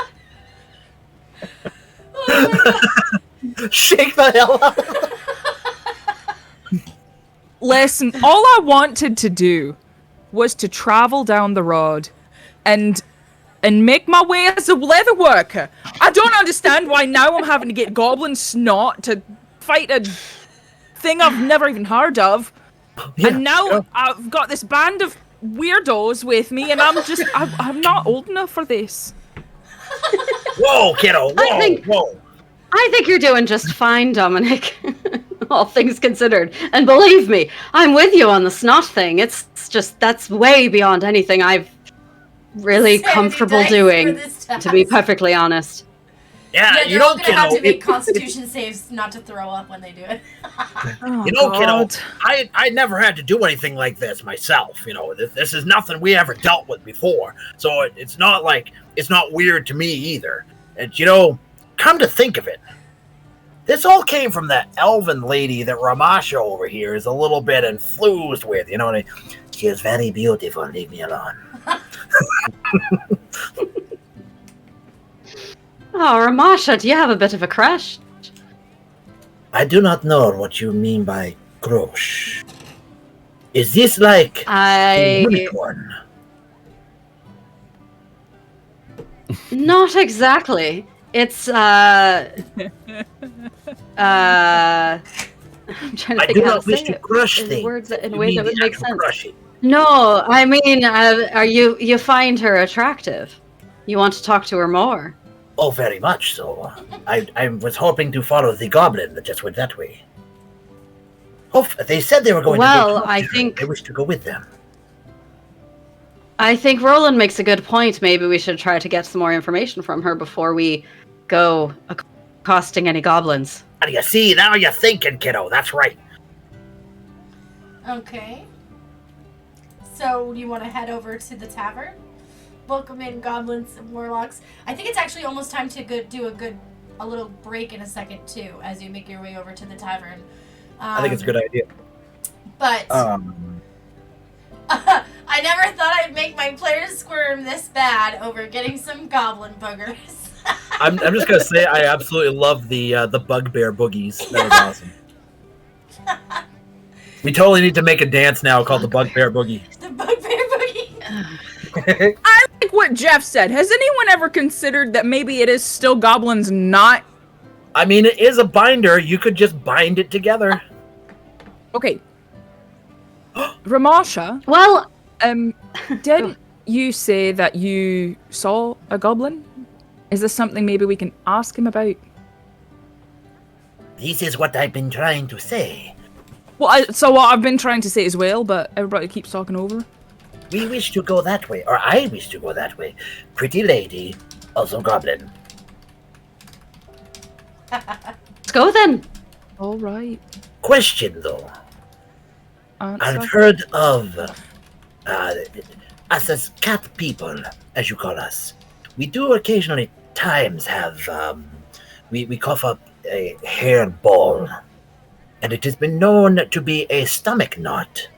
Speaker 2: Oh my God.
Speaker 1: Shake the hell out.
Speaker 3: Listen, all I wanted to do was to travel down the road and make my way as a leather worker. I don't understand why now I'm having to get goblin snot to fight a thing I've never even heard of.
Speaker 1: Yeah,
Speaker 3: and now
Speaker 1: yeah.
Speaker 3: I've got this band of weirdos with me, and I'm not old enough for this.
Speaker 1: Whoa, kiddo! Whoa!
Speaker 4: I think you're doing just fine, Dominic. All things considered. And believe me, I'm with you on the snot thing. It's just, that's way beyond anything I've really
Speaker 2: Sanity
Speaker 4: comfortable
Speaker 2: dice
Speaker 4: doing,
Speaker 2: for this
Speaker 4: to be
Speaker 2: task.
Speaker 4: perfectly honest.
Speaker 1: Yeah,
Speaker 2: Yeah,
Speaker 1: you
Speaker 2: they're all
Speaker 1: know,
Speaker 2: gonna have to
Speaker 1: kiddo.
Speaker 2: make Constitution saves not to throw up when they do it.
Speaker 3: Oh,
Speaker 1: You know, kiddo,
Speaker 3: God.
Speaker 1: I never had to do anything like this myself. You know, this is nothing we ever dealt with before. So it's not weird to me either. And you know, come to think of it, this all came from that elven lady that Ramasha over here is a little bit influenced with. You know what I mean? She is very beautiful. Leave me alone.
Speaker 4: Oh, Ramasha, do you have a bit of a crush?
Speaker 1: I do not know what you mean by crush. Is this like a unicorn?
Speaker 4: Not exactly. It's, I'm trying to
Speaker 1: I
Speaker 4: think
Speaker 1: do
Speaker 4: how
Speaker 1: not
Speaker 4: to
Speaker 1: wish
Speaker 4: say
Speaker 1: to
Speaker 4: it
Speaker 1: crush
Speaker 4: in
Speaker 1: things.
Speaker 4: words in a
Speaker 1: You
Speaker 4: way
Speaker 1: mean
Speaker 4: that would
Speaker 1: the
Speaker 4: make
Speaker 1: actual
Speaker 4: sense.
Speaker 1: crushing.
Speaker 4: No, I mean, are you find her attractive? You want to talk to her more?
Speaker 1: Oh, very much so. I was hoping to follow the goblin that just went that way. They said they were going
Speaker 4: Well,
Speaker 1: to go
Speaker 4: I
Speaker 1: talk to her.
Speaker 4: think-
Speaker 1: I wish to go with them.
Speaker 4: I think Roland makes a good point. Maybe we should try to get some more information from her before we go accosting any goblins.
Speaker 1: And you see, now you're thinking, kiddo. That's right.
Speaker 2: Okay. So, do you want to head over to the tavern? Welcome in, goblins and warlocks. I think it's actually almost time to do a little break in a second, too, as you make your way over to the tavern.
Speaker 1: I think it's a good idea.
Speaker 2: But I never thought I'd make my players squirm this bad over getting some goblin boogers.
Speaker 1: I'm just gonna say I absolutely love the bugbear boogies. That was awesome. We totally need to make a dance now called the bugbear boogie.
Speaker 2: The bugbear boogie.
Speaker 3: I like what Jeff said. Has anyone ever considered that maybe it is still goblins not?
Speaker 1: I mean, it is a binder. You could just bind it together.
Speaker 3: Okay. Ramasha,
Speaker 4: Well,
Speaker 3: didn't you say that you saw a goblin? Is this something maybe we can ask him about?
Speaker 1: This is what I've been trying to say.
Speaker 3: Well, so what I've been trying to say as well, but everybody keeps talking over.
Speaker 1: We wish to go that way, or I wish to go that way. Pretty lady, also goblin.
Speaker 4: let's go then.
Speaker 3: All right.
Speaker 1: Question though.
Speaker 3: Answer.
Speaker 1: I've heard of us as cat people, as you call us. We do occasionally times have we cough up a hair ball, and it has been known to be a stomach knot.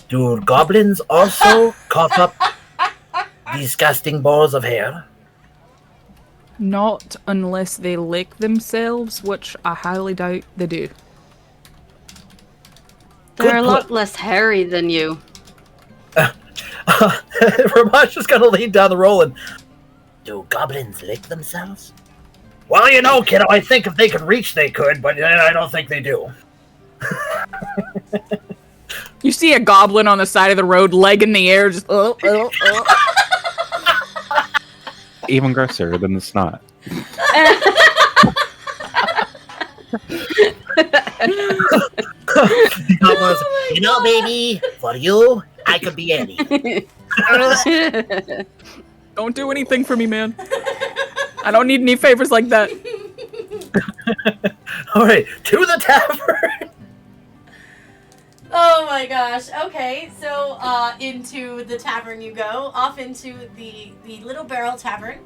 Speaker 1: Do goblins also cough up disgusting balls of hair?
Speaker 3: Not unless they lick themselves, which I highly doubt they do.
Speaker 4: They're a
Speaker 1: Good
Speaker 4: lot less hairy than you.
Speaker 1: Ramash is gonna lean down the roll and do goblins lick themselves? Well, you know, kiddo, I think if they could reach, they could, but I don't think they do.
Speaker 3: You see a goblin on the side of the road, leg in the air, just
Speaker 5: Even grosser than the snot.
Speaker 1: You know, baby, for you, I could be any.
Speaker 3: Don't do anything for me, man. I don't need any favors like that.
Speaker 1: All right, to the tavern.
Speaker 2: Oh my gosh. Okay, so into the tavern you go, off into the Little Barrel Tavern,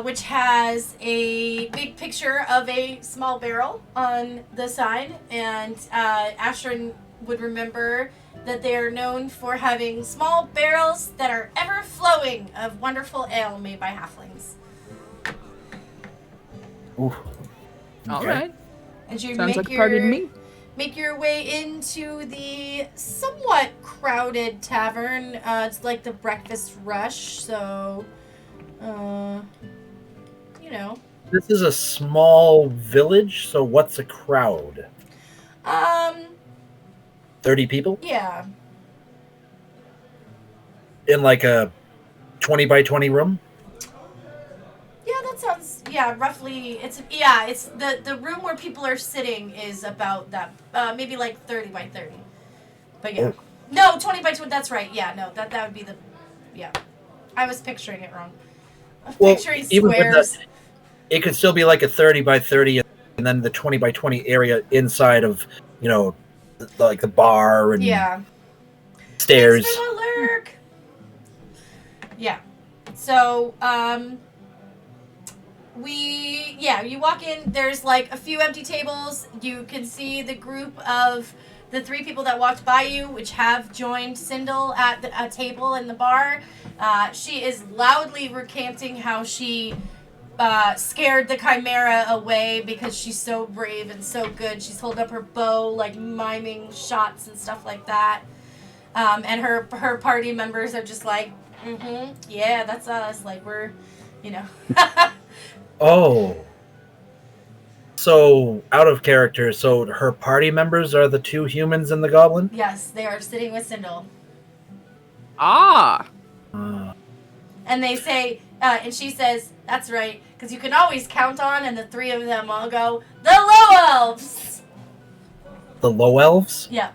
Speaker 2: which has a big picture of a small barrel on the side, and Ashrin would remember that they are known for having small barrels that are ever flowing of wonderful ale made by halflings.
Speaker 1: Ooh.
Speaker 3: All right.
Speaker 2: As you
Speaker 3: Sounds
Speaker 2: make
Speaker 3: like a party to me.
Speaker 2: Make your way into the somewhat crowded tavern. It's like the breakfast rush, so, you know.
Speaker 1: This is a small village, so what's a crowd? 30 people?
Speaker 2: Yeah.
Speaker 1: In like a 20 by 20 room?
Speaker 2: Yeah, that sounds, roughly, it's the room where people are sitting is about that, maybe like 30 by 30. But yeah.
Speaker 1: Oh.
Speaker 2: No, 20 by 20, that's right, yeah, no, that would be the, yeah. I was picturing it wrong. I was picturing
Speaker 1: even with
Speaker 2: squares.
Speaker 1: that, it could still be like a 30 by 30 and then the 20 by 20 area inside of, you know, like the bar and stairs.
Speaker 2: Thanks for the lurk. Yeah. So, you walk in, there's like a few empty tables. You can see the group of the 3 people that walked by you, which have joined Sindel at a table in the bar. She is loudly recanting how she scared the chimera away because she's so brave and so good. She's holding up her bow, like miming shots and stuff like that. And her party members are just like, yeah, that's us. Like, we're, you know.
Speaker 1: Oh. So, out of character, so her party members are the 2 humans and the goblin?
Speaker 2: Yes, they are sitting with Sindel.
Speaker 3: Ah.
Speaker 2: And they say, and she says, that's right, because you can always count on, and the 3 of them all go, the Low Elves!
Speaker 1: The low elves?
Speaker 2: Yeah.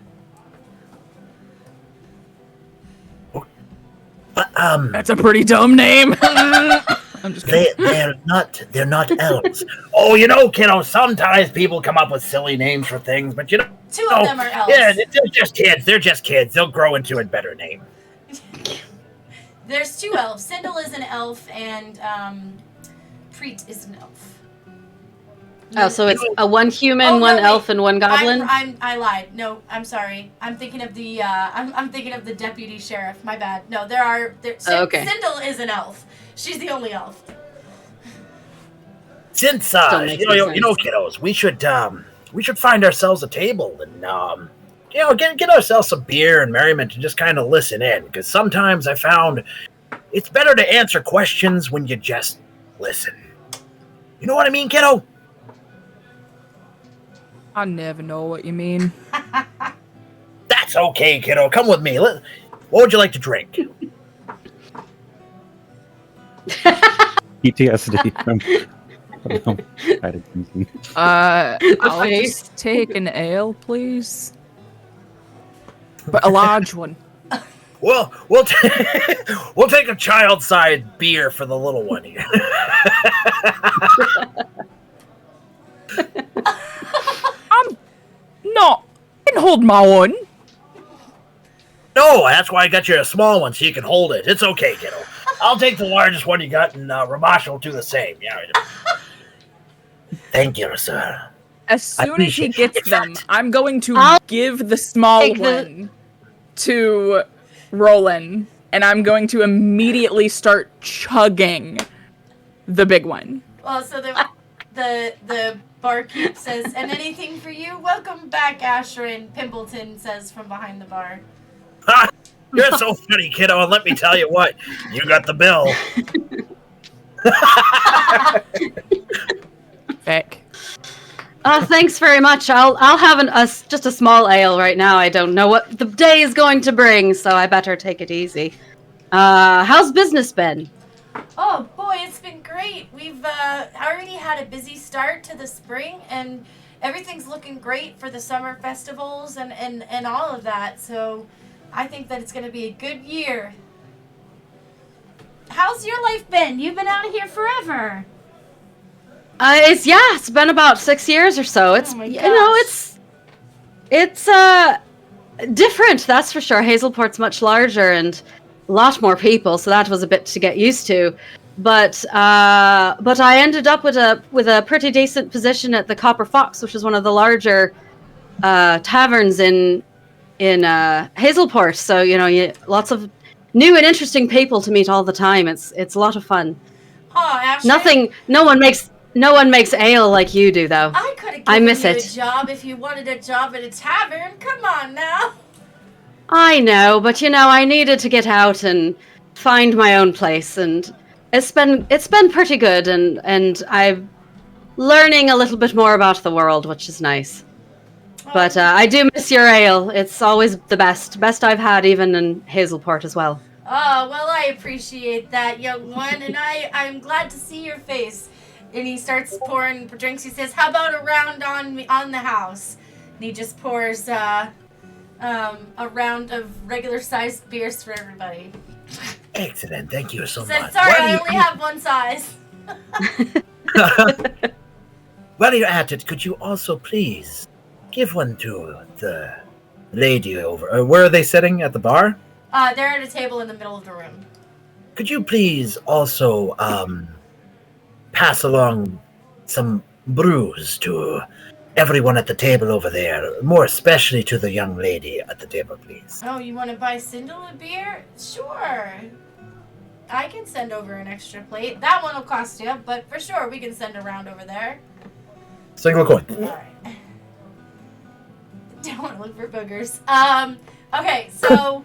Speaker 1: But,
Speaker 3: That's a pretty dumb name. I'm just kidding.
Speaker 1: they're not elves. Oh, kiddo, sometimes people come up with silly names for things, but
Speaker 2: Two of them are elves.
Speaker 1: Yeah, they're just kids. They're just kids. They'll grow into a better name.
Speaker 2: There's 2 elves. Sindel is an elf, and Preet is an elf.
Speaker 4: Oh, so it's a 1 human, 1 elf, and 1 goblin?
Speaker 2: I lied. No, I'm sorry. I'm thinking of the I'm thinking of the deputy sheriff. My bad. No, okay. Sindel is an elf. She's the only elf.
Speaker 1: Since kiddos, we should find ourselves a table and get ourselves some beer and merriment and just kind of listen in, because sometimes I found it's better to answer questions when you just listen. You know what I mean, kiddo?
Speaker 3: I never know what you mean.
Speaker 1: That's okay, kiddo. Come with me. What would you like to drink?
Speaker 5: PTSD.
Speaker 3: I'll just take an ale, please. But a large one.
Speaker 1: Well, we'll take a child-sized beer for the little one here.
Speaker 3: I can hold my own.
Speaker 1: No, that's why I got you a small one so you can hold it. It's okay, kiddo. I'll take the largest one you got, and Ramasha will do the same. Yeah. Thank you, sir.
Speaker 3: As soon as he gets them, I'm going to give the small one to Roland, and I'm going to immediately start chugging the big one.
Speaker 2: Well, so the barkeep says, "And anything for you? Welcome back, Ashrin," Pimpleton says from behind the bar.
Speaker 1: You're so funny, kiddo, and let me tell you what, you got the bill.
Speaker 3: Vic.
Speaker 4: Thanks very much. I'll have just a small ale right now. I don't know what the day is going to bring, so I better take it easy. How's business been?
Speaker 2: Oh boy, it's been great. We've already had a busy start to the spring, and everything's looking great for the summer festivals and all of that. So I think that it's going to be a good year. How's your life been? You've been out of here forever.
Speaker 4: It's been about 6 years or so. It's it's different, that's for sure. Hazelport's much larger and a lot more people, so that was a bit to get used to. But I ended up with a pretty decent position at the Copper Fox, which is one of the larger taverns in Hazelport. So lots of new and interesting people to meet all the time. It's a lot of fun.
Speaker 2: Oh, Ashley.
Speaker 4: No one makes ale like you do, though.
Speaker 2: I could have given you a job if you wanted a job at a tavern. Come on now.
Speaker 4: I know, but I needed to get out and find my own place, and it's been pretty good, and I'm learning a little bit more about the world, which is nice. But I do miss your ale. It's always the best I've had, even in Hazelport as well.
Speaker 2: Oh, well, I appreciate that, young one, and I'm glad to see your face. And he starts pouring drinks. He says, "How about a round on the house?" And he just pours a round of regular-sized beers for everybody.
Speaker 1: Excellent. Thank you so
Speaker 2: much.
Speaker 1: much.
Speaker 2: Sorry, I only have one size.
Speaker 1: While you're at it, could you also please give one to the lady over? Where are they sitting? At the bar?
Speaker 2: They're at a table in the middle of the room.
Speaker 1: Could you please also pass along some brews to everyone at the table over there, more especially to the young lady at the table, please?
Speaker 2: Oh, you want to buy Sindel a beer? Sure. I can send over an extra plate. That one will cost you, but for sure we can send a round over there.
Speaker 1: Single coin.
Speaker 2: Alright. Don't want to look for boogers. Okay, so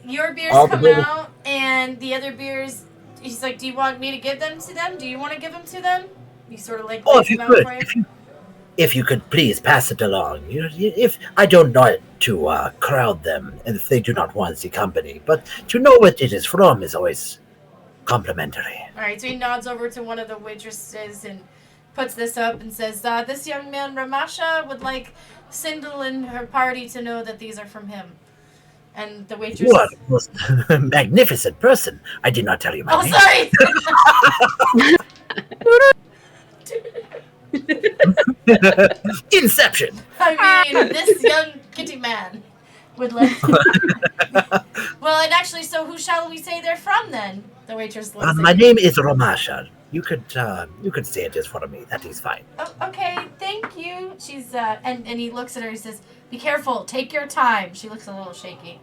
Speaker 2: your beers come out, and the other beers, he's like, "Do you want me to give them to them? Do you want to give them to them?" You sort of like,
Speaker 1: if you could. If you could please pass it along. If I don't know to crowd them, and if they do not want the company, but to know what it is from is always complimentary.
Speaker 2: All right, so he nods over to one of the waitresses and puts this up and says, "This young man, Ramasha, would like Sindel and her party to know that these are from him." And the waitress.
Speaker 1: You are the most magnificent person. I did not tell you my name.
Speaker 2: Sorry.
Speaker 1: Inception.
Speaker 2: I mean, this young kitty man would like to. Well, and actually, so who shall we say they're from then? The waitress looks at
Speaker 1: My
Speaker 2: you.
Speaker 1: name is Ramasha. You could say it just for me. That is fine.
Speaker 2: Oh, okay, thank you. She's and he looks at her. He says, "Be careful. Take your time." She looks a little shaky.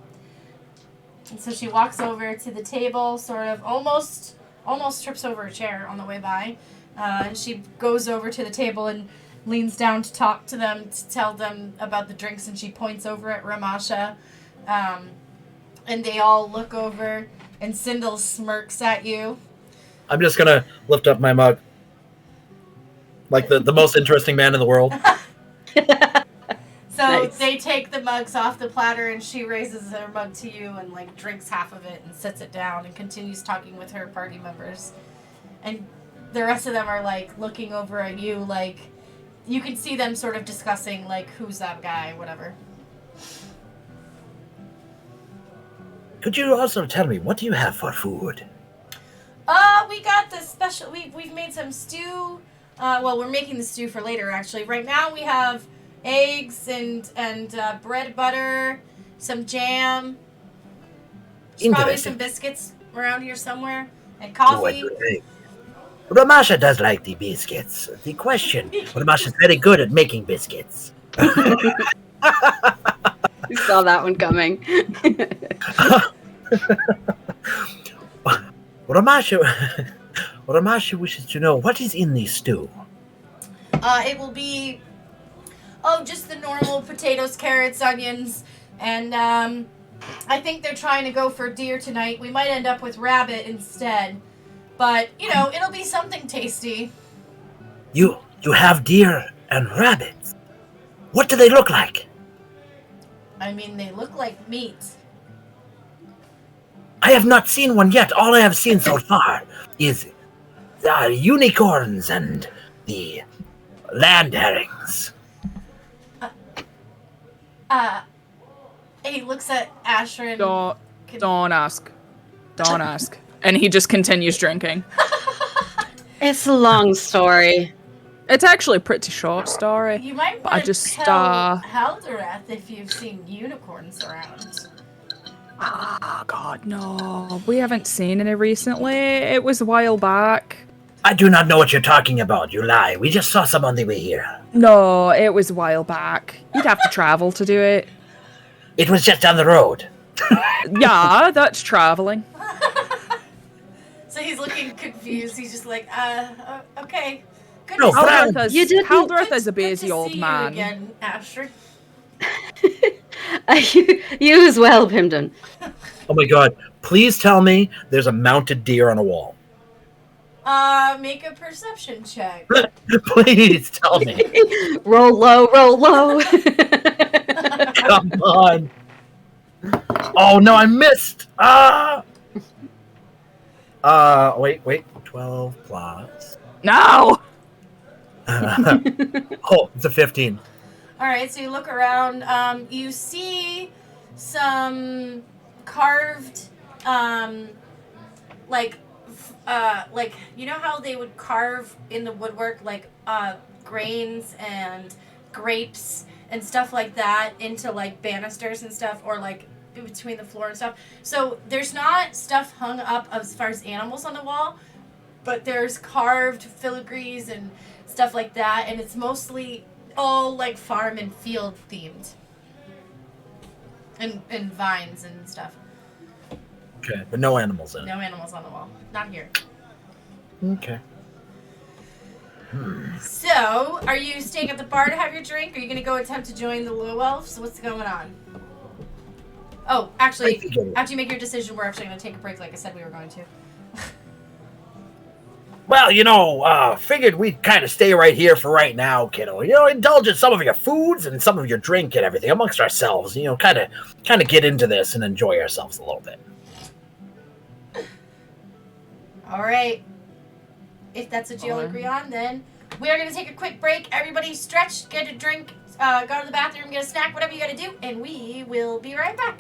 Speaker 2: And so she walks over to the table, sort of almost trips over a chair on the way by. She goes over to the table and leans down to talk to them, to tell them about the drinks, and she points over at Ramasha. And they all look over, and Sindel smirks at you.
Speaker 1: I'm just gonna lift up my mug. Like the most interesting man in the world.
Speaker 2: So
Speaker 4: Nice.
Speaker 2: they take the mugs off the platter, and she raises her mug to you and like drinks half of it and sets it down and continues talking with her party members. And the rest of them are like looking over at you, like you can see them sort of discussing like who's that guy, whatever.
Speaker 1: Could you also tell me, what do you have for food?
Speaker 2: We got the special. We've made some stew. Well, we're making the stew for later. Actually, right now we have eggs and bread, butter, some jam. There's probably
Speaker 1: Interesting.
Speaker 2: some biscuits around here somewhere, and coffee.
Speaker 1: Ramasha does like the biscuits. The question, Ramasha's very good at making biscuits.
Speaker 4: You saw that one coming.
Speaker 1: Ramasha wishes to know, what is in the stew?
Speaker 2: It will be, just the normal potatoes, carrots, onions, and I think they're trying to go for deer tonight. We might end up with rabbit instead, but it'll be something tasty.
Speaker 1: You have deer and rabbits. What do they look like?
Speaker 2: I mean, they look like meat.
Speaker 1: I have not seen one yet. All I have seen so far is the unicorns and the land herrings.
Speaker 2: He looks at Asher and
Speaker 3: Don't ask. Don't ask. And he just continues drinking.
Speaker 4: It's a long story.
Speaker 3: It's actually a pretty short story.
Speaker 2: You might
Speaker 3: But I
Speaker 2: want to
Speaker 3: just,
Speaker 2: tell Haldorath if you've seen unicorns around.
Speaker 3: Oh, God, no. We haven't seen any recently. It was a while back.
Speaker 1: I do not know what you're talking about. You lie. We just saw some on the way here.
Speaker 3: No, it was a while back. You'd have to travel to do it.
Speaker 1: It was just down the road.
Speaker 3: Yeah, that's traveling.
Speaker 2: So he's looking confused. He's just like, okay. Good
Speaker 1: No,
Speaker 2: to see
Speaker 1: Fran,
Speaker 3: Haldorth is a
Speaker 2: good
Speaker 3: busy
Speaker 2: to
Speaker 3: old
Speaker 2: see you
Speaker 3: man.
Speaker 2: again, Asher.
Speaker 4: You as well, Pimden.
Speaker 1: Oh my god. Please tell me there's a mounted deer on a wall.
Speaker 2: Make a perception check.
Speaker 1: Please tell me.
Speaker 4: Roll low, roll low.
Speaker 1: Come on. Oh no, I missed. Wait. 12 plus.
Speaker 3: No!
Speaker 1: Oh, it's a 15.
Speaker 2: All right, so you look around. You see some carved, like you know how they would carve in the woodwork, like grains and grapes and stuff like that into like banisters and stuff, or like in between the floor and stuff. So there's not stuff hung up as far as animals on the wall, but there's carved filigrees and stuff like that, and it's mostly all like farm and field themed, and vines and stuff.
Speaker 1: Okay, but no animals in it.
Speaker 2: No animals on the wall. Not here.
Speaker 1: Okay.
Speaker 2: So, are you staying at the bar to have your drink? Or are you going to go attempt to join the Low Elves? What's going on? Oh, actually, after you make your decision, we're actually going to take a break like I said we were going to.
Speaker 1: Well, figured we'd kind of stay right here for right now, kiddo. Indulge in some of your foods and some of your drink and everything amongst ourselves. Kind of get into this and enjoy ourselves a little bit.
Speaker 2: All right. If that's what you all agree on, then we are going to take a quick break. Everybody stretch, get a drink, go to the bathroom, get a snack, whatever you got to do, and we will be right back.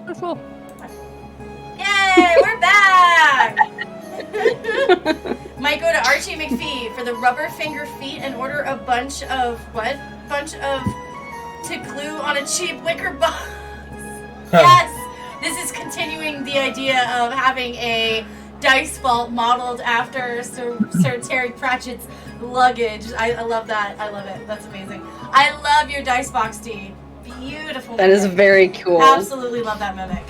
Speaker 3: Wonderful.
Speaker 2: Yay, we're back! Might go to Archie McPhee for the rubber finger feet and order a bunch of what? Bunch of to glue on a cheap wicker box. Yes! this is continuing the idea of having a dice vault modeled after Sir Terry Pratchett's luggage. I love that. I love it. That's amazing. I love your dice box, D. Beautiful.
Speaker 4: That is very cool.
Speaker 2: Absolutely love that mimic.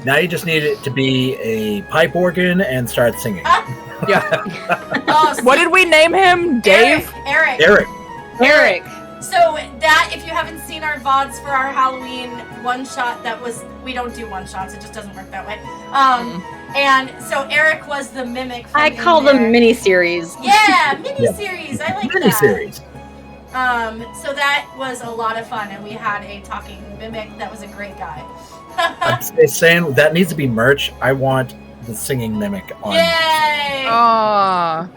Speaker 1: Now you just need it to be a pipe organ and start singing.
Speaker 3: Yeah.
Speaker 2: Oh,
Speaker 3: What did we name him? Dave?
Speaker 2: Eric.
Speaker 4: Eric.
Speaker 2: So that, if you haven't seen our VODs for our Halloween one-shot, we don't do one-shots, it just doesn't work that way. And so Eric was the mimic from
Speaker 4: I call them mini-series.
Speaker 2: Yeah, mini-series, I like
Speaker 1: Mini-series.
Speaker 2: that. So that was a lot of fun, and we had a talking mimic that was a great guy.
Speaker 1: I'm saying that needs to be merch. I want the singing mimic on.
Speaker 2: Yay!
Speaker 3: Aww.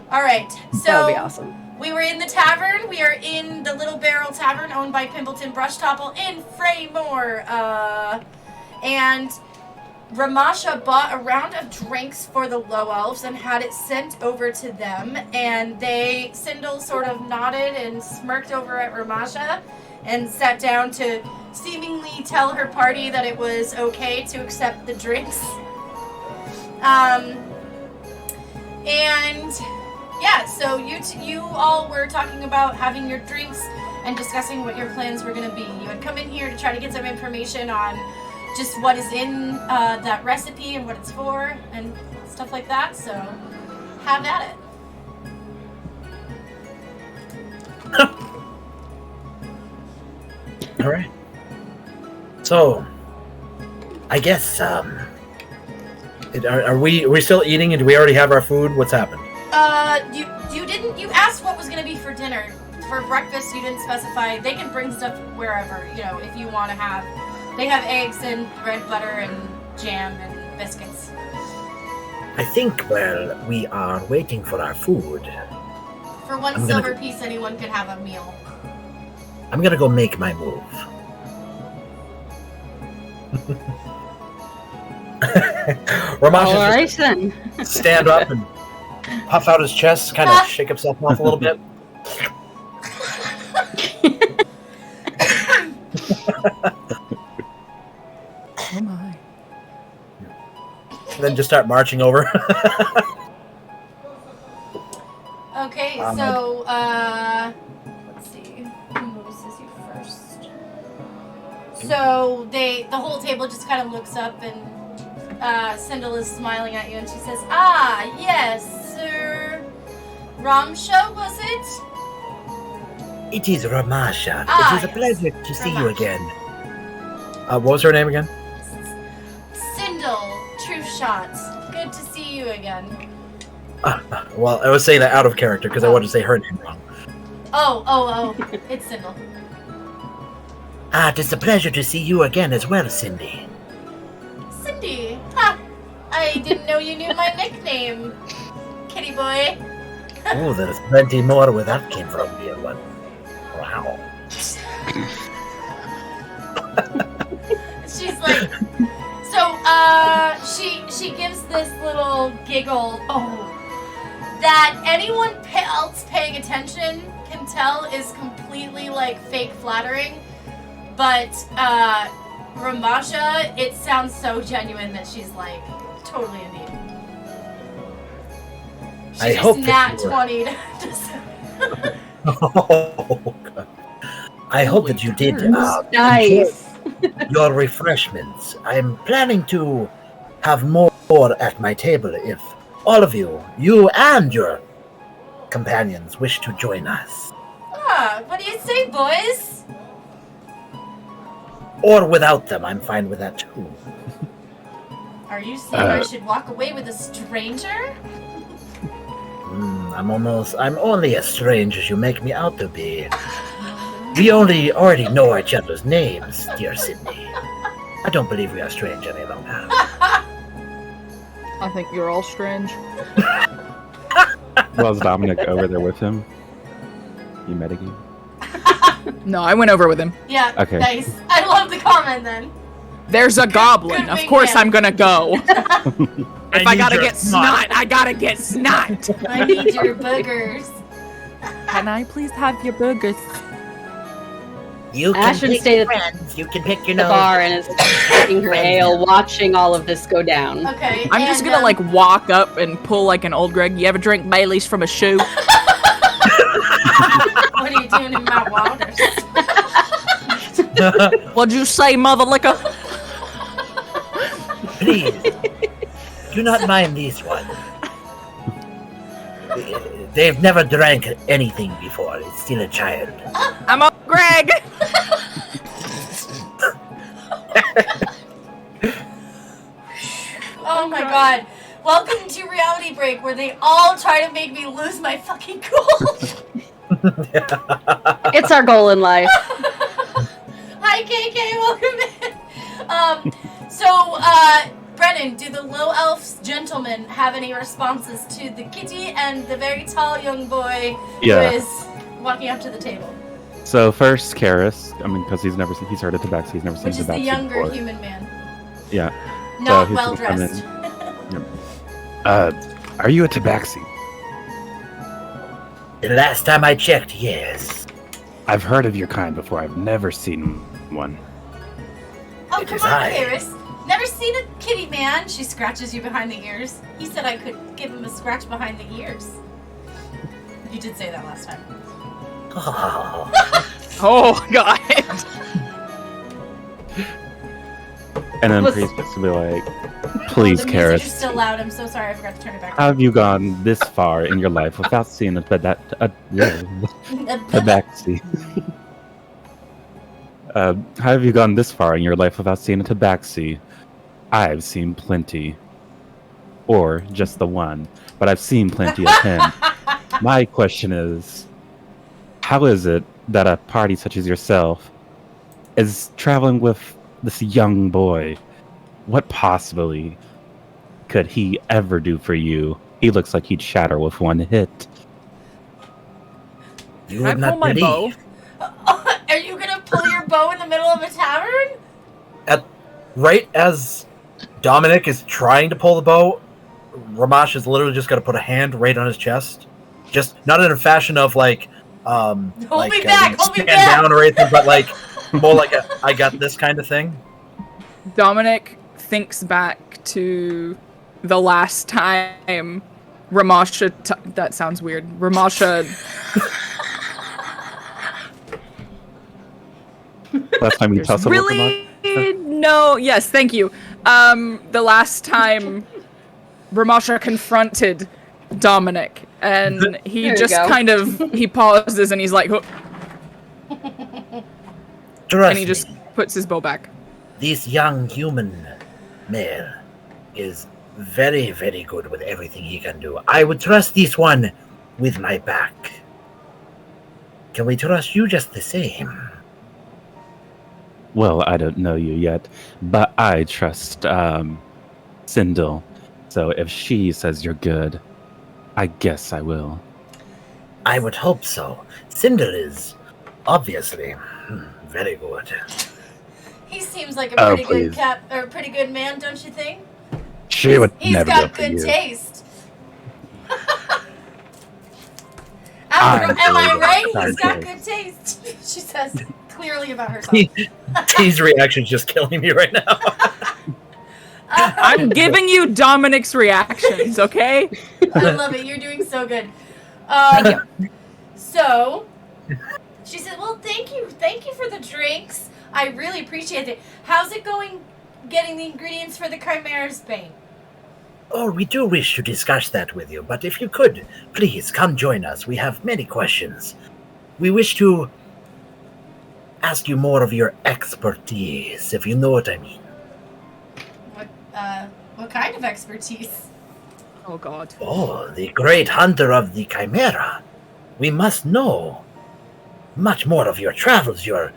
Speaker 2: Alright, so...
Speaker 4: That would be awesome.
Speaker 2: We were in the tavern. We are in the Little Barrel Tavern owned by Pimbleton Brushtopple in Fraymore. And Ramasha bought a round of drinks for the Low Elves and had it sent over to them. And Sindel sort of nodded and smirked over at Ramasha and sat down to seemingly tell her party that it was okay to accept the drinks. Yeah, so you all were talking about having your drinks and discussing what your plans were going to be. You had come in here to try to get some information on just what is in that recipe and what it's for and stuff like that, so have at it.
Speaker 1: All right. So, I guess, are we still eating and do we already have our food? What's happened?
Speaker 2: You asked what was gonna be for dinner. For breakfast, you didn't specify. They can bring stuff wherever, if you want to have. They have eggs and bread, butter, and jam and biscuits.
Speaker 1: I think, while we are waiting for our food,
Speaker 2: For one silver piece, anyone can have a meal.
Speaker 1: I'm gonna go make my move. Ramasha
Speaker 4: All right, then.
Speaker 1: stand up and puff out his chest, kind of shake himself off a little bit.
Speaker 3: Oh my.
Speaker 1: Then just start marching over.
Speaker 2: Okay, so, let's see. Who notices you first? So, the whole table just kind of looks up and Sindel is smiling at you and she says, "Ah, yes, Sir Ramsha, was it?"
Speaker 1: It is Ramasha.
Speaker 2: Ah,
Speaker 1: it is a pleasure to see you
Speaker 2: Ramasha.
Speaker 1: again. What was her name again?
Speaker 2: Sindel, Truth Shot. Good to see you again.
Speaker 1: Well, I was saying that out of character because I wanted to say her name wrong.
Speaker 2: Oh, it's Sindel.
Speaker 1: It is a pleasure to see you again as well, Cindy.
Speaker 2: Cindy, ha! I didn't know you knew my nickname, kitty boy.
Speaker 1: Oh, there's plenty more where that came from, dear one. Wow.
Speaker 2: She's like, so, she gives this little giggle, that anyone else paying attention can tell is completely, fake flattering, but, Ramasha, it sounds so genuine that she's, totally indeed.
Speaker 1: I hope that
Speaker 2: nat
Speaker 1: you were-
Speaker 2: 20
Speaker 1: Oh, God. I hope that you did
Speaker 4: Nice.
Speaker 1: enjoy your refreshments. I'm planning to have more at my table if all of you and your companions wish to join us.
Speaker 2: What do you say, boys?
Speaker 1: Or without them, I'm fine with that too.
Speaker 2: Are you saying I should walk away with a stranger?
Speaker 1: I'm only as strange as you make me out to be. We already know each other's names, dear Sydney. I don't believe we are strange any longer.
Speaker 3: I think you're all strange.
Speaker 5: Was Dominic over there with him? You met again?
Speaker 3: No, I went over with him.
Speaker 2: Yeah,
Speaker 5: Okay.
Speaker 2: nice. I love the comment then.
Speaker 3: There's a goblin.
Speaker 2: good
Speaker 3: Of
Speaker 2: thing,
Speaker 3: course
Speaker 2: yeah.
Speaker 3: I'm gonna go. If I
Speaker 1: need
Speaker 3: gotta
Speaker 1: your
Speaker 3: get snot, I gotta get snot.
Speaker 2: I need your boogers.
Speaker 3: Can I please have your burgers?
Speaker 1: You can
Speaker 4: Ashton
Speaker 1: pick
Speaker 4: stayed
Speaker 1: your
Speaker 4: at
Speaker 1: friends. You can pick your
Speaker 4: the
Speaker 1: nose.
Speaker 4: bar and is drinking her ale, watching all of this go down.
Speaker 2: Okay.
Speaker 3: I'm just gonna like walk up and pull like an old Greg. You ever drink Bailey's from a shoe?
Speaker 2: What are you doing in my waters?
Speaker 3: What'd you say, mother liquor?
Speaker 1: Please, do not mind these ones. They've never drank anything before. It's still a child.
Speaker 3: I'm old Greg.
Speaker 2: Oh my god. Welcome to Reality Break, where they all try to make me lose my fucking cool.
Speaker 4: It's our goal in life.
Speaker 2: Hi, KK. Welcome in. Brennan, do the low elf gentlemen have any responses to the kitty and the very tall young boy
Speaker 5: Yeah.
Speaker 2: who is walking up to the table?
Speaker 5: So first, Karis. I mean, because he's heard of tabaxi. He's never seen
Speaker 2: Which is the
Speaker 5: tabaxi
Speaker 2: younger
Speaker 5: before.
Speaker 2: human man.
Speaker 5: Yeah.
Speaker 2: Not
Speaker 5: he's
Speaker 2: well
Speaker 5: gonna come
Speaker 2: dressed.
Speaker 5: Are you a tabaxi?
Speaker 1: The last time I checked, yes.
Speaker 5: I've heard of your kind before. I've never seen one.
Speaker 2: Oh,
Speaker 1: It
Speaker 2: come
Speaker 1: is
Speaker 2: on,
Speaker 1: I.
Speaker 2: Karis. Never seen a kitty man. She scratches you behind the ears. He said I could give him a scratch behind the ears. You did say that last time.
Speaker 1: Oh,
Speaker 3: Oh god.
Speaker 5: And then
Speaker 4: Was-
Speaker 5: Priest gets to be like, please,
Speaker 2: the music is
Speaker 5: Karis,
Speaker 2: still loud. I'm so sorry. I forgot to turn it back
Speaker 5: how have you gone this far in your life without seeing a tabaxi? How have you gone this far in your life without seeing a tabaxi? I've seen plenty. Or just the one. But I've seen plenty of him. My question is, how is it that a party such as yourself is traveling with this young boy? What possibly could he ever do for you? He looks like he'd shatter with one hit.
Speaker 1: you
Speaker 3: Can I
Speaker 1: would not
Speaker 3: pull my bow?
Speaker 1: believe.
Speaker 2: Are you gonna pull your bow in the middle of a tavern?
Speaker 6: Right as Dominic is trying to pull the bow, Ramash is literally just going to put a hand right on his chest. Just not in a fashion of like,
Speaker 2: Hold me back, hold me
Speaker 6: stand
Speaker 2: back.
Speaker 6: down or anything, but like more like a I got this kind of thing.
Speaker 3: Dominic thinks back to the last time Ramasha. That sounds weird. Ramasha.
Speaker 5: Last time you tussled with him.
Speaker 3: Really? No. Yes. Thank you. The last time Ramasha confronted Dominic, and he
Speaker 4: There you
Speaker 3: just
Speaker 4: go.
Speaker 3: kind of he pauses and he's like, "Huh,"
Speaker 1: Trust
Speaker 3: and he just
Speaker 1: me,
Speaker 3: puts his bow back.
Speaker 1: this young human male is very, very good with everything he can do. I would trust this one with my back. Can we trust you just the same?
Speaker 5: Well, I don't know you yet, but I trust Sindel. So if she says you're good, I guess I will.
Speaker 1: I would hope so. Cinder is obviously very good.
Speaker 2: He seems like a
Speaker 5: Oh,
Speaker 2: pretty good
Speaker 5: please.
Speaker 2: pretty good man, don't you think?
Speaker 5: She would
Speaker 2: He's
Speaker 5: never
Speaker 2: got
Speaker 5: go for
Speaker 2: good
Speaker 5: you.
Speaker 2: taste.
Speaker 5: I'm
Speaker 2: Am I
Speaker 5: really
Speaker 2: right?
Speaker 5: good.
Speaker 2: He's got
Speaker 5: Sorry.
Speaker 2: good taste. She says clearly about herself.
Speaker 6: T's reaction's just killing me right now.
Speaker 3: I'm giving you Dominic's reactions, okay?
Speaker 2: I love it. You're doing so good. So she said, "Well, thank you for the drinks. I really appreciate it. How's it going, getting the ingredients for the Chimera's Bane?"
Speaker 1: Oh, we do wish to discuss that with you, but if you could, please come join us. We have many questions. We wish to ask you more of your expertise, if you know what I mean.
Speaker 2: What kind of expertise?
Speaker 3: Oh god.
Speaker 1: Oh, the great hunter of the Chimera. We must know much more of your travels, your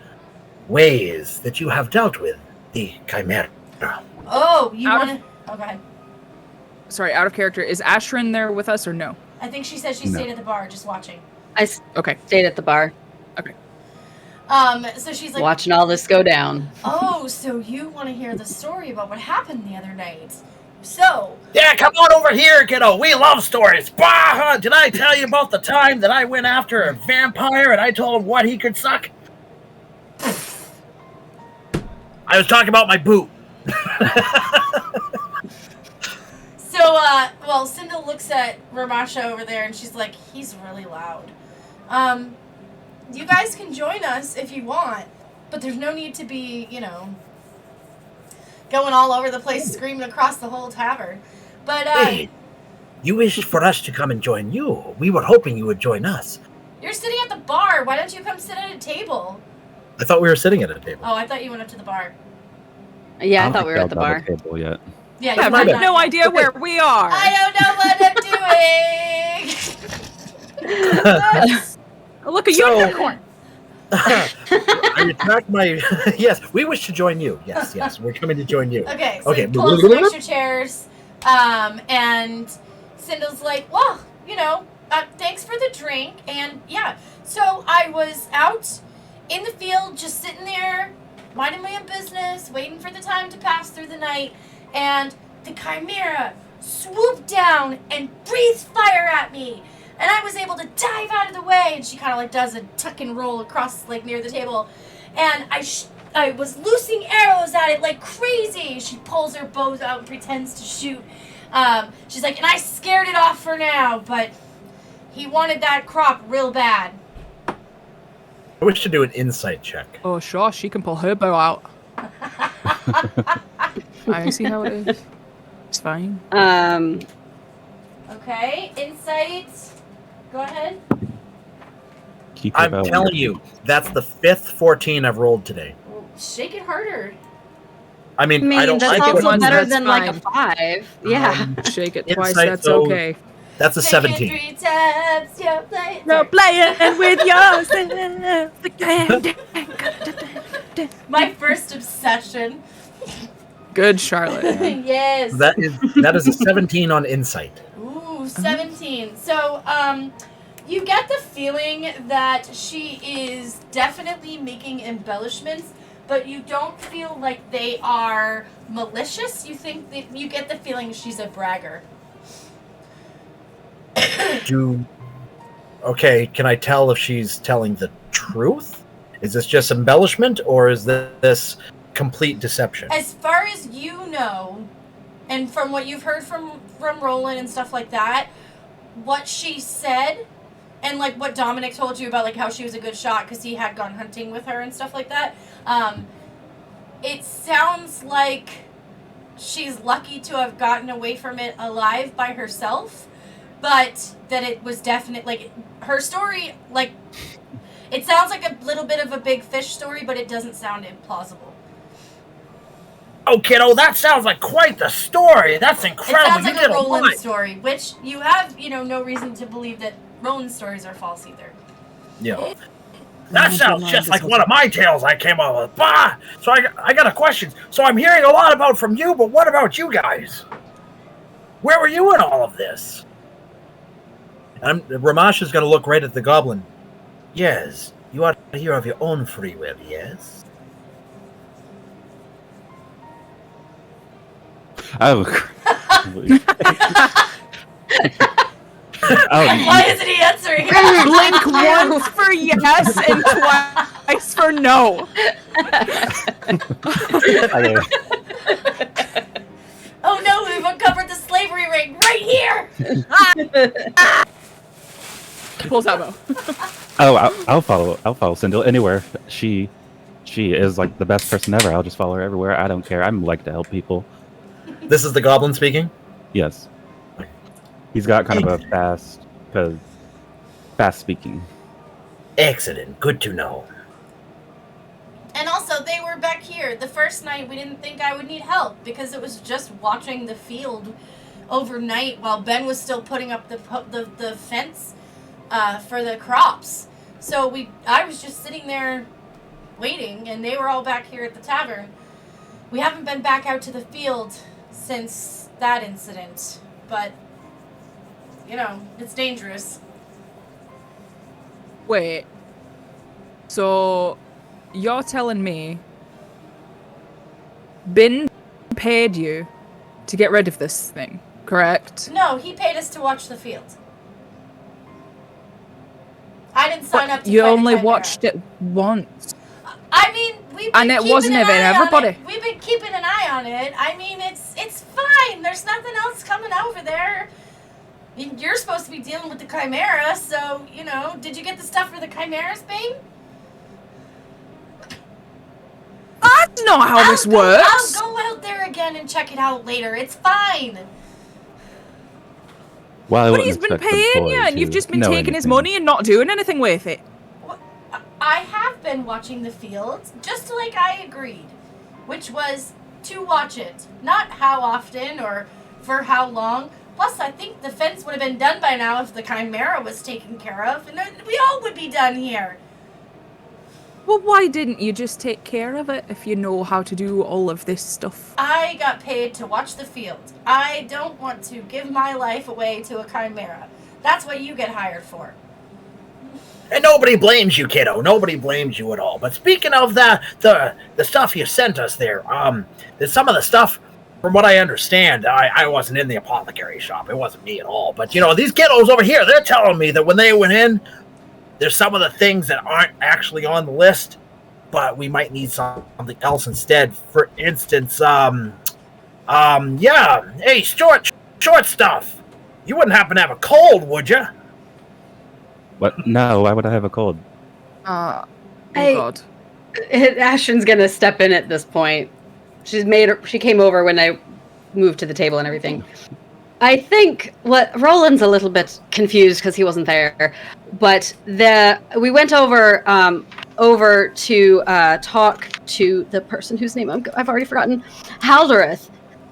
Speaker 1: ways that you have dealt with the Chimera.
Speaker 2: Oh, you
Speaker 3: Out of-
Speaker 2: want to? Oh, go ahead.
Speaker 3: Sorry, out of character. Is Ashrin there with us or no?
Speaker 2: I think she said she
Speaker 5: No.
Speaker 2: stayed at the bar just watching.
Speaker 4: I
Speaker 3: Okay.
Speaker 4: stayed at the bar,
Speaker 2: So she's like,
Speaker 4: watching all this go down.
Speaker 2: "Oh, so you want to hear the story about what happened the other night? So,
Speaker 1: Yeah, come on over here, kiddo. We love stories. Bah! Did I tell you about the time that I went after a vampire and I told him what he could suck?
Speaker 6: I was talking about my boot.
Speaker 2: So, well, Cinda looks at Ramasha over there, and she's like, he's really loud. You guys can join us if you want, but there's no need to be, going all over the place, screaming across the whole tavern. But,
Speaker 1: Hey, you wished for us to come and join you. We were hoping you would join us.
Speaker 2: you're sitting at the bar. Why don't you come sit at a table?
Speaker 6: I thought we were sitting at a table.
Speaker 2: Oh, I thought you went up to the bar.
Speaker 4: Yeah, I
Speaker 5: don't
Speaker 4: thought
Speaker 5: think
Speaker 4: we were at the
Speaker 5: they'll
Speaker 4: bar.
Speaker 5: double table yet.
Speaker 2: Yeah,
Speaker 3: I
Speaker 2: you might
Speaker 3: have
Speaker 2: not.
Speaker 3: no idea where we are.
Speaker 2: I don't know what I'm doing.
Speaker 3: Look, a
Speaker 6: So-
Speaker 3: unicorn.
Speaker 6: I retract my. Yes, we wish to join you. Yes, we're coming to join you.
Speaker 2: Okay, so
Speaker 6: Okay.
Speaker 2: you pull up some extra chairs, and Cinda's like, well, thanks for the drink, and yeah, so I was out in the field just sitting there, minding my own business, waiting for the time to pass through the night, and the Chimera swooped down and breathed fire at me, and I was able to dive out of the way, and she kind of like does a tuck and roll across like near the table, and I was loosing arrows at it like crazy. She pulls her bows out and pretends to shoot. She's like, and I scared it off for now, but he wanted that crop real bad.
Speaker 6: I wish to do an insight check.
Speaker 3: Oh, sure, she can pull her bow out. I see how it is. It's fine.
Speaker 2: Okay, insight. Go ahead.
Speaker 5: Keep your
Speaker 6: I'm
Speaker 5: bow
Speaker 6: telling
Speaker 5: under-
Speaker 6: you, that's the 5th 14 I've rolled today.
Speaker 2: Well, shake it harder.
Speaker 6: I mean,
Speaker 4: I mean,
Speaker 6: I don't.
Speaker 4: that's
Speaker 6: I
Speaker 3: it
Speaker 6: put-
Speaker 4: also
Speaker 3: once,
Speaker 4: better
Speaker 3: that's
Speaker 4: than like a
Speaker 3: fine.
Speaker 4: 5. Yeah.
Speaker 3: Shake it
Speaker 6: Insight,
Speaker 3: twice, that's
Speaker 6: so-
Speaker 3: okay.
Speaker 6: That's a
Speaker 2: Shake it
Speaker 6: 17.
Speaker 2: 3 times. You're playing.
Speaker 3: No playing with yourself.
Speaker 2: My first obsession.
Speaker 3: Good, Charlotte.
Speaker 2: Yes.
Speaker 6: That is a 17 on insight.
Speaker 2: Ooh, 17. So, you get the feeling that she is definitely making embellishments, but you don't feel like they are malicious. You get the feeling she's a bragger.
Speaker 6: Okay, can I tell if she's telling the truth? Is this just embellishment, or is this complete deception?
Speaker 2: As far as you know, and from what you've heard from Roland and stuff like that, what she said, and like what Dominic told you about like how she was a good shot because he had gone hunting with her and stuff like that, it sounds like she's lucky to have gotten away from it alive by herself, but that it was definite, like her story, like it sounds like a little bit of a big fish story, but it doesn't sound implausible.
Speaker 1: Oh, kiddo, that sounds like quite the story. That's
Speaker 2: It
Speaker 1: incredible.
Speaker 2: sounds
Speaker 1: You
Speaker 2: like
Speaker 1: did
Speaker 2: a
Speaker 1: a
Speaker 2: Roland
Speaker 1: lot.
Speaker 2: story, which you have, no reason to believe that Roland stories are false either.
Speaker 6: Yeah.
Speaker 1: That sounds just like one of my tales I came up with. Bah! So I got a question. So I'm hearing a lot about from you, but what about you guys? Where were you in all of this?
Speaker 6: Ramash is going to look right at the goblin.
Speaker 1: Yes, you are here of your own free will, yes?
Speaker 5: Oh.
Speaker 2: Why isn't he answering?
Speaker 3: Blink once for yes and twice for no.
Speaker 5: Okay.
Speaker 2: Oh no, we've uncovered the slavery ring right here!
Speaker 3: Pulls out bow.
Speaker 5: Oh, I'll follow Sindel anywhere. She is like the best person ever. I'll just follow her everywhere. I don't care. I'm like to help people.
Speaker 6: This is the goblin speaking?
Speaker 5: Yes. He's got kind of a fast speaking.
Speaker 1: Excellent. Good to know.
Speaker 2: And also, they were back here. The first night, we didn't think I would need help because it was just watching the field overnight while Ben was still putting up the fence for the crops. So I was just sitting there waiting, and they were all back here at the tavern. We haven't been back out to the field since that incident, but, it's dangerous.
Speaker 3: Wait. So, you're telling me Bin paid you to get rid of this thing, correct?
Speaker 2: No, he paid us to watch the field. I didn't sign up to
Speaker 3: You
Speaker 2: fight a
Speaker 3: only
Speaker 2: chimera.
Speaker 3: watched it once.
Speaker 2: I mean, we
Speaker 3: And it wasn't even everybody.
Speaker 2: We've been keeping an eye on it. I mean, it's fine. There's nothing else coming over there. You're supposed to be dealing with the Chimera, so, did you get the stuff for the Chimera's Bane?
Speaker 3: That's not how this works.
Speaker 2: I'll go out there again and check it out later. It's fine.
Speaker 5: Well,
Speaker 3: But he's been paying you, and you've just been taking his money and not doing anything with it.
Speaker 2: I have been watching the fields, just like I agreed, which was to watch it. Not how often or for how long. Plus, I think the fence would have been done by now if the Chimera was taken care of, and then we all would be done here.
Speaker 3: Well, why didn't you just take care of it if you know how to do all of this stuff?
Speaker 2: I got paid to watch the field. I don't want to give my life away to a Chimera. That's what you get hired for.
Speaker 1: And nobody blames you, kiddo. Nobody blames you at all. But speaking of the stuff you sent us there, there's some of the stuff, from what I understand, I wasn't in the apothecary shop. It wasn't me at all. But, these kiddos over here, they're telling me that when they went in, there's some of the things that aren't actually on the list, but we might need something else instead. For instance, hey, short stuff. You wouldn't happen to have a cold, would you?
Speaker 5: What? No, why would I have a cold?
Speaker 3: God.
Speaker 4: Ashton's gonna step in at this point. She came over when I moved to the table and everything. I think Roland's a little bit confused because he wasn't there, but we went over to talk to the person whose name I've already forgotten, Haldareth,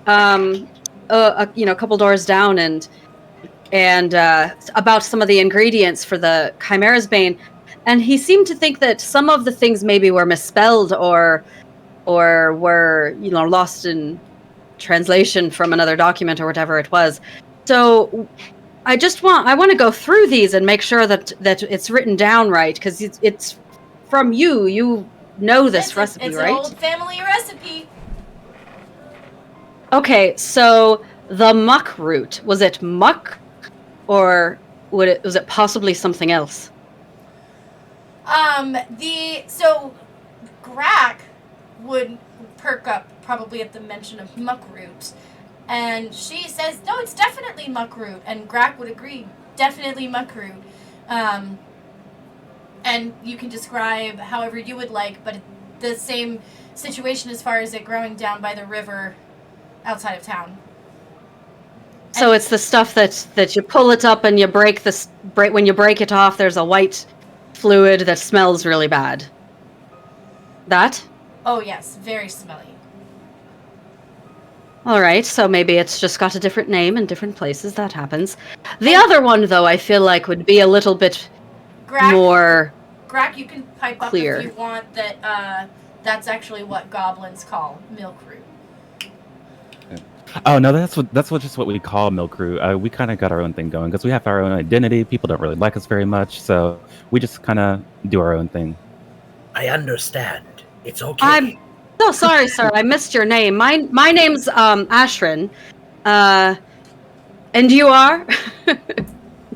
Speaker 4: a couple doors down, and about some of the ingredients for the Chimera's Bane, and he seemed to think that some of the things maybe were misspelled or were lost in translation from another document or whatever it was. So I want to go through these and make sure that it's written down right, because it's from you know this recipe,
Speaker 2: it's
Speaker 4: right?
Speaker 2: It's an old family recipe.
Speaker 4: Okay, so the muck root, was it muck, or was it possibly something else?
Speaker 2: So Grack would perk up probably at the mention of muckroot, and she says, no, it's definitely muckroot, and Grack would agree, definitely muckroot. And you can describe however you would like, but the same situation as far as it growing down by the river outside of town.
Speaker 4: So it's the stuff that you pull it up and you when you break it off, there's a white fluid that smells really bad. That?
Speaker 2: Oh yes, very smelly.
Speaker 4: All right, so maybe it's just got a different name in different places. That happens. The other one, though, I feel like would be a little bit more
Speaker 2: Grack, you can pipe
Speaker 4: clear.
Speaker 2: Up if you want that. That's actually what goblins call milk root.
Speaker 5: Oh no, that's just what we call milk root. We kind of got our own thing going because we have our own identity. People don't really like us very much, so we just kind of do our own thing.
Speaker 1: I understand. It's okay.
Speaker 4: I'm so sorry, sir. I missed your name. My name's Ashrin. And you are?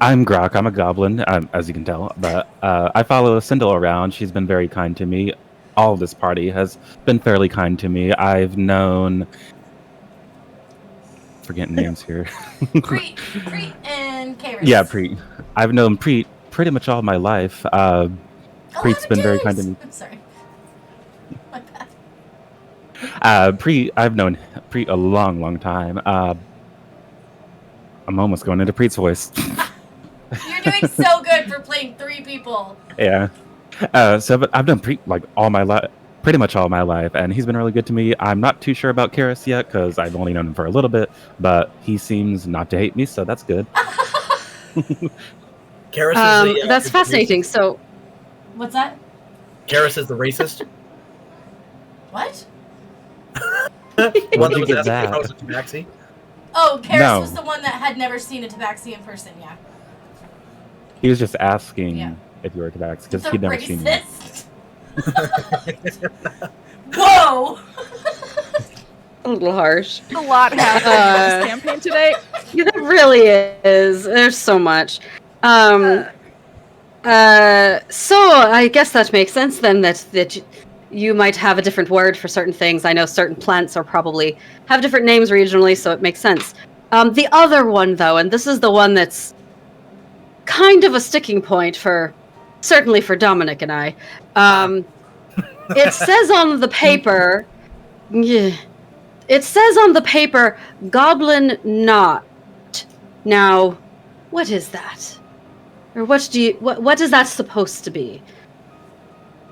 Speaker 5: I'm Grok. I'm a goblin, as you can tell. But I follow Sindel around. She's been very kind to me. All of this party has been fairly kind to me. I've known... Forgetting names here.
Speaker 2: Preet and Karis.
Speaker 5: Yeah, Preet. I've known Preet pretty much all my life. Preet's been very kind to me.
Speaker 2: I'm sorry. My bad.
Speaker 5: I've known Preet a long, long time. I'm almost going into Preet's voice.
Speaker 2: You're doing so good for playing 3 people.
Speaker 5: Yeah. But I've known Preet like all my life, pretty much all my life, and he's been really good to me. I'm not too sure about Karis yet because I've only known him for a little bit, but he seems not to hate me, so that's good.
Speaker 1: Karis is
Speaker 4: that's fascinating. So,
Speaker 2: what's that?
Speaker 1: Karis is the racist.
Speaker 2: What?
Speaker 5: Where'd you get that?
Speaker 2: Oh, Karis
Speaker 5: No.
Speaker 2: was the one that had never seen a tabaxi in person. Yeah.
Speaker 5: He was just asking if you were Tabax because
Speaker 2: The
Speaker 5: he'd never seen me.
Speaker 2: racist. Whoa!
Speaker 4: a little harsh.
Speaker 3: A lot happened in this campaign today.
Speaker 4: It really is. There's so much. So I guess that makes sense then that you might have a different word for certain things. I know certain plants are probably have different names regionally, so it makes sense. The other one, though, and this is the one that's kind of a sticking point certainly for Dominic and I. It says on the paper, Goblin Knot. Now, what is that? Or what is that supposed to be?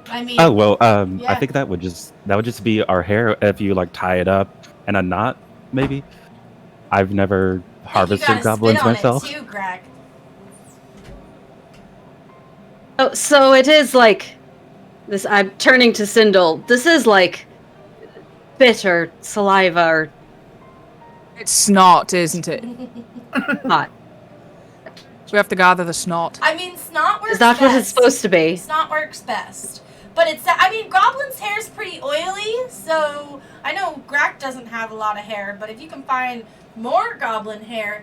Speaker 2: I mean,
Speaker 5: Oh well,
Speaker 2: yeah.
Speaker 5: I think that would just be our hair if you like tie it up in a knot, maybe. I've never harvested goblins myself.
Speaker 2: It too, Greg.
Speaker 4: Oh, so it is like this. I'm turning to Sindel. This is like spit or saliva or
Speaker 3: It's snot, isn't it?
Speaker 4: not.
Speaker 3: So we have to gather the snot.
Speaker 2: I mean, snot works
Speaker 4: Is that
Speaker 2: best.
Speaker 4: what it's supposed to be?
Speaker 2: Snot works best. But I mean, Goblin's hair is pretty oily, so I know Grak doesn't have a lot of hair, but if you can find more Goblin hair,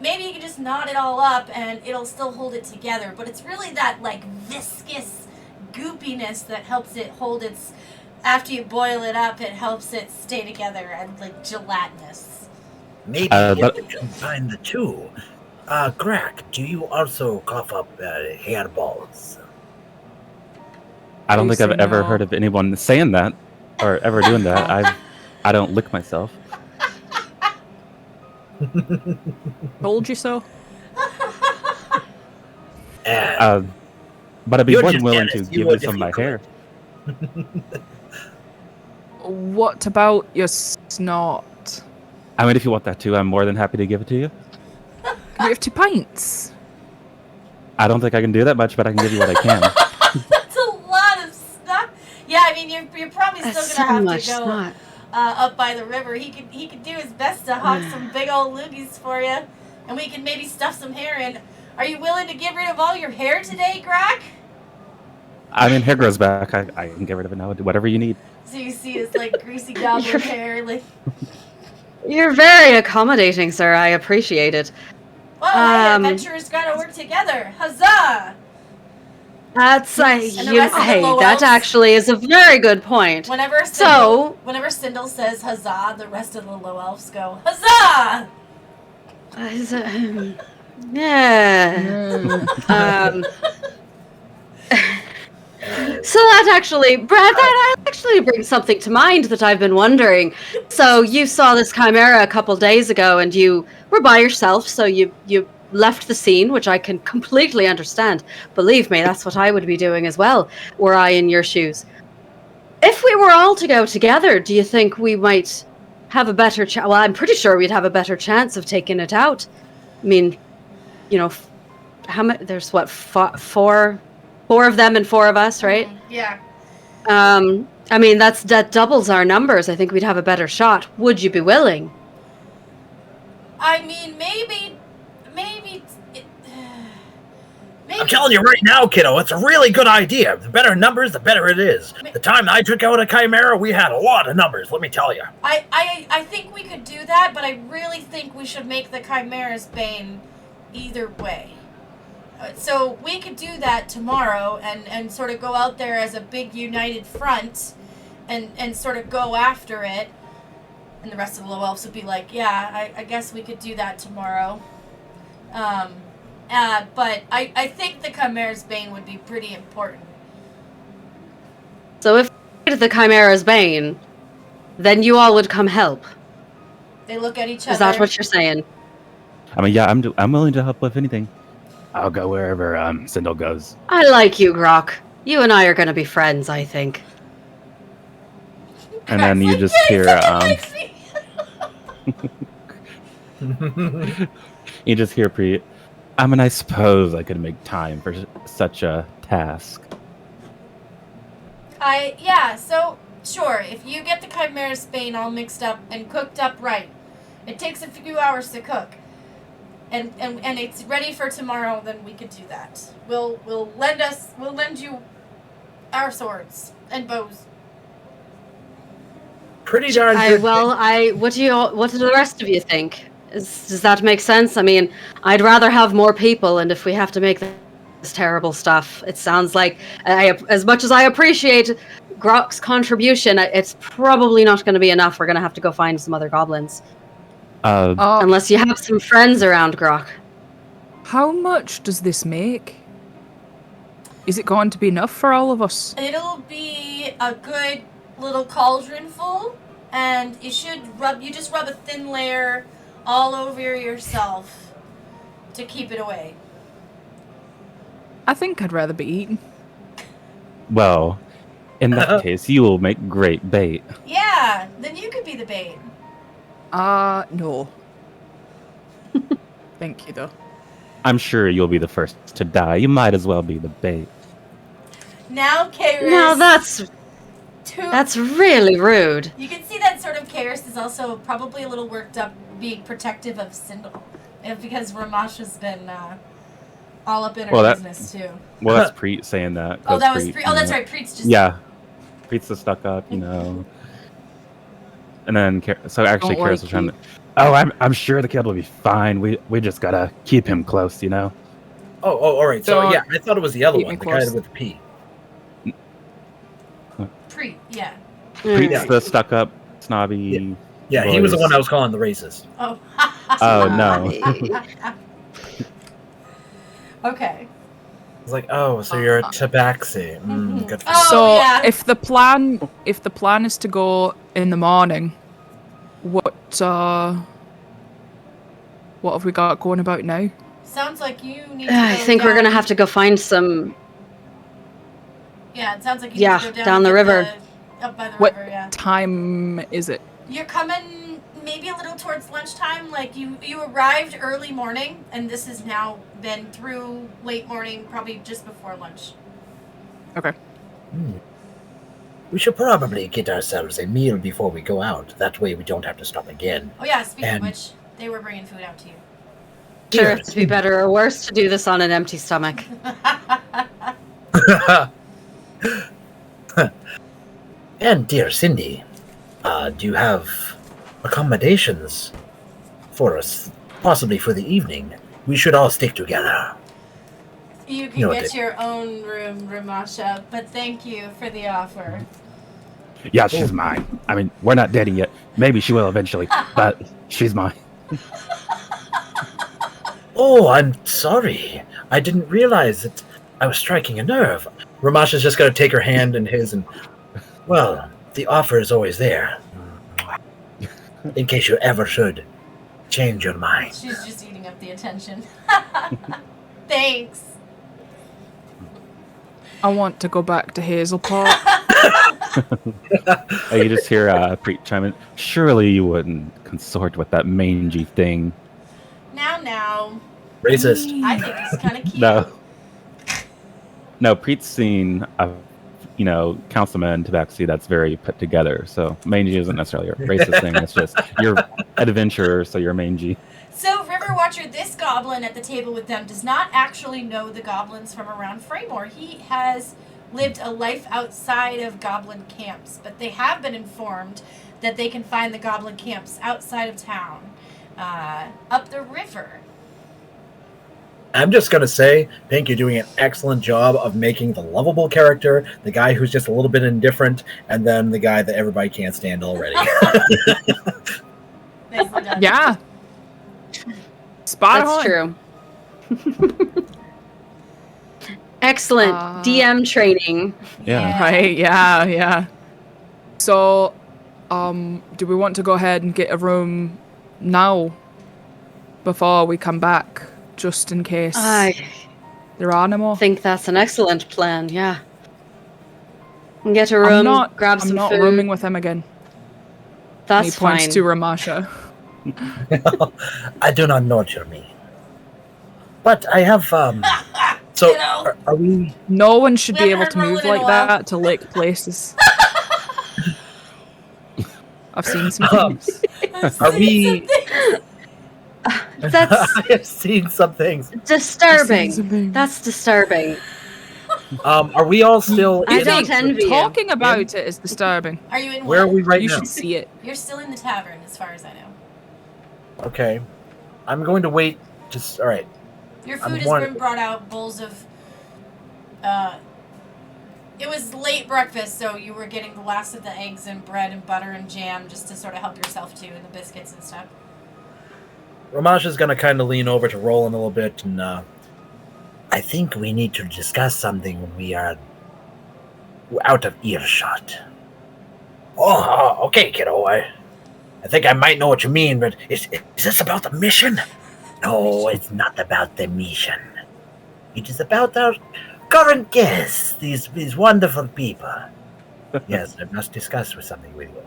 Speaker 2: maybe you can just knot it all up and it'll still hold it together. But it's really that, like, viscous goopiness that helps it hold its... After you boil it up, it helps it stay together and, like, gelatinous.
Speaker 1: Maybe you could combine the two. Grak, do you also cough up hairballs?
Speaker 5: I don't think I've ever heard of anyone saying that or ever doing that. I don't lick myself.
Speaker 3: Told you so.
Speaker 5: But I'd be
Speaker 1: You're
Speaker 5: more
Speaker 1: just
Speaker 5: than willing
Speaker 1: jealous.
Speaker 5: to
Speaker 1: You
Speaker 5: give
Speaker 1: would
Speaker 5: you some of my
Speaker 1: if you
Speaker 5: hair.
Speaker 3: What about your snot?
Speaker 5: I mean, if you want that too, I'm more than happy to give it to you.
Speaker 3: We have 2 pints.
Speaker 5: I don't think I can do that much, but I can give you what I can.
Speaker 2: That's a lot of snot. Yeah, I mean, you're probably still
Speaker 4: That's
Speaker 2: gonna
Speaker 4: so
Speaker 2: have
Speaker 4: much
Speaker 2: to go
Speaker 4: snot.
Speaker 2: up by the river. He could do his best to hawk some big old loogies for you, and we can maybe stuff some hair in. Are you willing to get rid of all your hair today, Grak?
Speaker 5: I mean, hair grows back. I can get rid of it now. Whatever you need.
Speaker 2: So you see his like greasy goblin hair, like.
Speaker 4: You're very accommodating, sir. I appreciate it.
Speaker 2: Well, hey, adventurers gotta work together. Huzzah!
Speaker 4: That's
Speaker 2: And the rest of the
Speaker 4: hey,
Speaker 2: low
Speaker 4: that
Speaker 2: elves?
Speaker 4: actually is a very good point.
Speaker 2: Whenever Sindel says huzzah, the rest of the low elves go huzzah!
Speaker 4: Yeah. So that actually, Brad, that actually brings something to mind that I've been wondering. So you saw this chimera a couple days ago, and you were by yourself, so you left the scene, which I can completely understand. Believe me, that's what I would be doing as well, were I in your shoes. If we were all to go together, do you think we might have a better chance? Well, I'm pretty sure we'd have a better chance of taking it out. I mean, you know, how many? There's what, four of them and 4 of us, right?
Speaker 2: Yeah.
Speaker 4: I mean, that doubles our numbers. I think we'd have a better shot. Would you be willing?
Speaker 2: I mean, maybe.
Speaker 1: I'm telling you right now, kiddo, it's a really good idea. The better numbers, the better it is. The time I took out a chimera, we had a lot of numbers, let me tell you.
Speaker 2: I think we could do that, but I really think we should make the Chimera's Bane either way. So we could do that tomorrow and sort of go out there as a big united front and sort of go after it. And the rest of the low elves would be like, yeah, I guess we could do that tomorrow. But I think the Chimera's Bane would be pretty important.
Speaker 4: So if we did the Chimera's Bane, then you all would come help.
Speaker 2: They look at each other.
Speaker 4: Is that what you're saying?
Speaker 5: I mean, yeah, I'm willing to help with anything. I'll go wherever Sindel goes.
Speaker 4: I like you, Grok. You and I are going to be friends, I think.
Speaker 5: And then you just hear you just hear I mean, I suppose I could make time for such a task.
Speaker 2: So, sure, if you get the Chimera's Bane all mixed up and cooked up right, it takes a few hours to cook, and it's ready for tomorrow, then we could do that. We'll lend you our swords and bows.
Speaker 6: Pretty darn good.
Speaker 4: What do the rest of you think? Does that make sense? I mean, I'd rather have more people, and if we have to make this terrible stuff, it sounds like as much as I appreciate Grok's contribution, it's probably not going to be enough. We're going to have to go find some other goblins. Unless you have some friends around, Grok.
Speaker 3: How much does this make? Is it going to be enough for all of us?
Speaker 2: It'll be a good little cauldron full, and you just rub a thin layer all over yourself to keep it away.
Speaker 3: I think I'd rather be eaten.
Speaker 5: Well, in that case, you will make great bait.
Speaker 2: Yeah, then you could be the bait.
Speaker 3: No. Thank you, though.
Speaker 5: I'm sure you'll be the first to die. You might as well be the bait.
Speaker 2: Now, Karis.
Speaker 4: No, that's really rude.
Speaker 2: You can see that sort of Karis is also probably a little worked up being protective of Sindel. Because Ramash has been all up in her business, too.
Speaker 5: Well, that's Preet saying that.
Speaker 2: Oh, that was Preet. Oh, that's right. Preet's just...
Speaker 5: Yeah. Preet's the stuck up, you know. And then, so actually, Karis was trying to... Oh, I'm sure the kid will be fine. We just gotta keep him close, you know?
Speaker 6: Oh, all right. So, yeah, I thought it was the other one, the guy with the P.
Speaker 2: Preet, yeah.
Speaker 5: Preet's the stuck up, snobby...
Speaker 6: Yeah, he was the one I was calling the racist.
Speaker 2: Oh.
Speaker 5: Oh, no.
Speaker 2: Okay.
Speaker 6: It's like, oh, so you're a tabaxi. Good for
Speaker 2: Oh,
Speaker 3: so
Speaker 2: yeah.
Speaker 3: if the plan is to go in the morning, what have we got going about now?
Speaker 2: Sounds like you need to
Speaker 4: I think we're gonna have to go find some.
Speaker 2: Yeah, it sounds like you need to go
Speaker 4: down the river.
Speaker 2: Up by the
Speaker 3: What
Speaker 2: river, yeah.
Speaker 3: time is it?
Speaker 2: You're coming maybe a little towards lunchtime. Like you arrived early morning, and this has now been through late morning, probably just before lunch.
Speaker 3: Okay.
Speaker 1: We should probably get ourselves a meal before we go out. That way we don't have to stop again.
Speaker 2: Oh yeah, speaking of which, they were bringing food out to you.
Speaker 4: Sure, if it'd be better or worse to do this on an empty stomach.
Speaker 1: And dear Cindy, do you have accommodations for us, possibly for the evening? We should all stick together.
Speaker 2: You can get your own room, Ramasha, but thank you for the offer.
Speaker 5: Yeah, she's mine. I mean, we're not dating yet. Maybe she will eventually, but she's mine.
Speaker 1: Oh, I'm sorry. I didn't realize that I was striking a nerve.
Speaker 6: Ramasha's just going to take her hand in his and...
Speaker 1: Well, the offer is always there. In case you ever should change your mind.
Speaker 2: She's just eating up the attention. Thanks.
Speaker 3: I want to go back to Hazel Park.
Speaker 5: You just hear Preet chime in. Surely you wouldn't consort with that mangy thing.
Speaker 2: Now.
Speaker 6: Racist.
Speaker 2: I think he's kind of cute.
Speaker 5: No, Preet's seen a, councilman tabaxi that's very put together. So mangy isn't necessarily a racist thing. It's just you're an adventurer, so you're mangy.
Speaker 2: So, River Watcher, this goblin at the table with them does not actually know the goblins from around Fraymore. He has lived a life outside of goblin camps, but they have been informed that they can find the goblin camps outside of town, up the river.
Speaker 6: I'm just going to say, Pink, you're doing an excellent job of making the lovable character, the guy who's just a little bit indifferent, and then the guy that everybody can't stand already.
Speaker 2: Nicely done.
Speaker 3: Yeah. Spot
Speaker 4: That's
Speaker 3: on.
Speaker 4: true. Excellent DM training.
Speaker 5: Yeah.
Speaker 3: Right, yeah. So, do we want to go ahead and get a room now before we come back, just in case there are no more?
Speaker 4: I think that's an excellent plan, yeah. And get a room, grab some food.
Speaker 3: I'm not rooming with him again.
Speaker 4: That's
Speaker 3: he points
Speaker 4: fine.
Speaker 3: to Ramasha.
Speaker 1: I do not know what you mean. But I have,
Speaker 6: So,
Speaker 1: are we...
Speaker 3: No one should
Speaker 2: We
Speaker 3: be
Speaker 2: haven't
Speaker 3: able to
Speaker 2: heard
Speaker 3: move
Speaker 2: Merlin in
Speaker 3: like
Speaker 2: a while.
Speaker 3: that to lick places. I've seen some things.
Speaker 6: Are we...
Speaker 4: That's
Speaker 6: I have seen some things.
Speaker 4: disturbing. That's disturbing.
Speaker 6: Are we all still
Speaker 4: I
Speaker 6: in...
Speaker 4: don't envy you.
Speaker 3: Talking about it is disturbing.
Speaker 2: Are you in
Speaker 6: Where are
Speaker 2: what?
Speaker 6: we right
Speaker 3: You
Speaker 6: now?
Speaker 3: should see it.
Speaker 2: You're still in the tavern, as far as I know.
Speaker 6: Okay. I'm going to wait. Just... All right.
Speaker 2: Your
Speaker 6: I'm
Speaker 2: food has
Speaker 6: one-
Speaker 2: been brought out, bowls of It was late breakfast, so you were getting the last of the eggs and bread and butter and jam just to sort of help yourself too, and the biscuits and stuff.
Speaker 6: Ramash is going to kind of lean over to Roland a little bit, and
Speaker 1: I think we need to discuss something when we are out of earshot. Oh, okay, kiddo. I think I might know what you mean, but is this about the mission? No, it's not about the mission. It is about our current guests, these wonderful people. Yes, I must discuss something with you.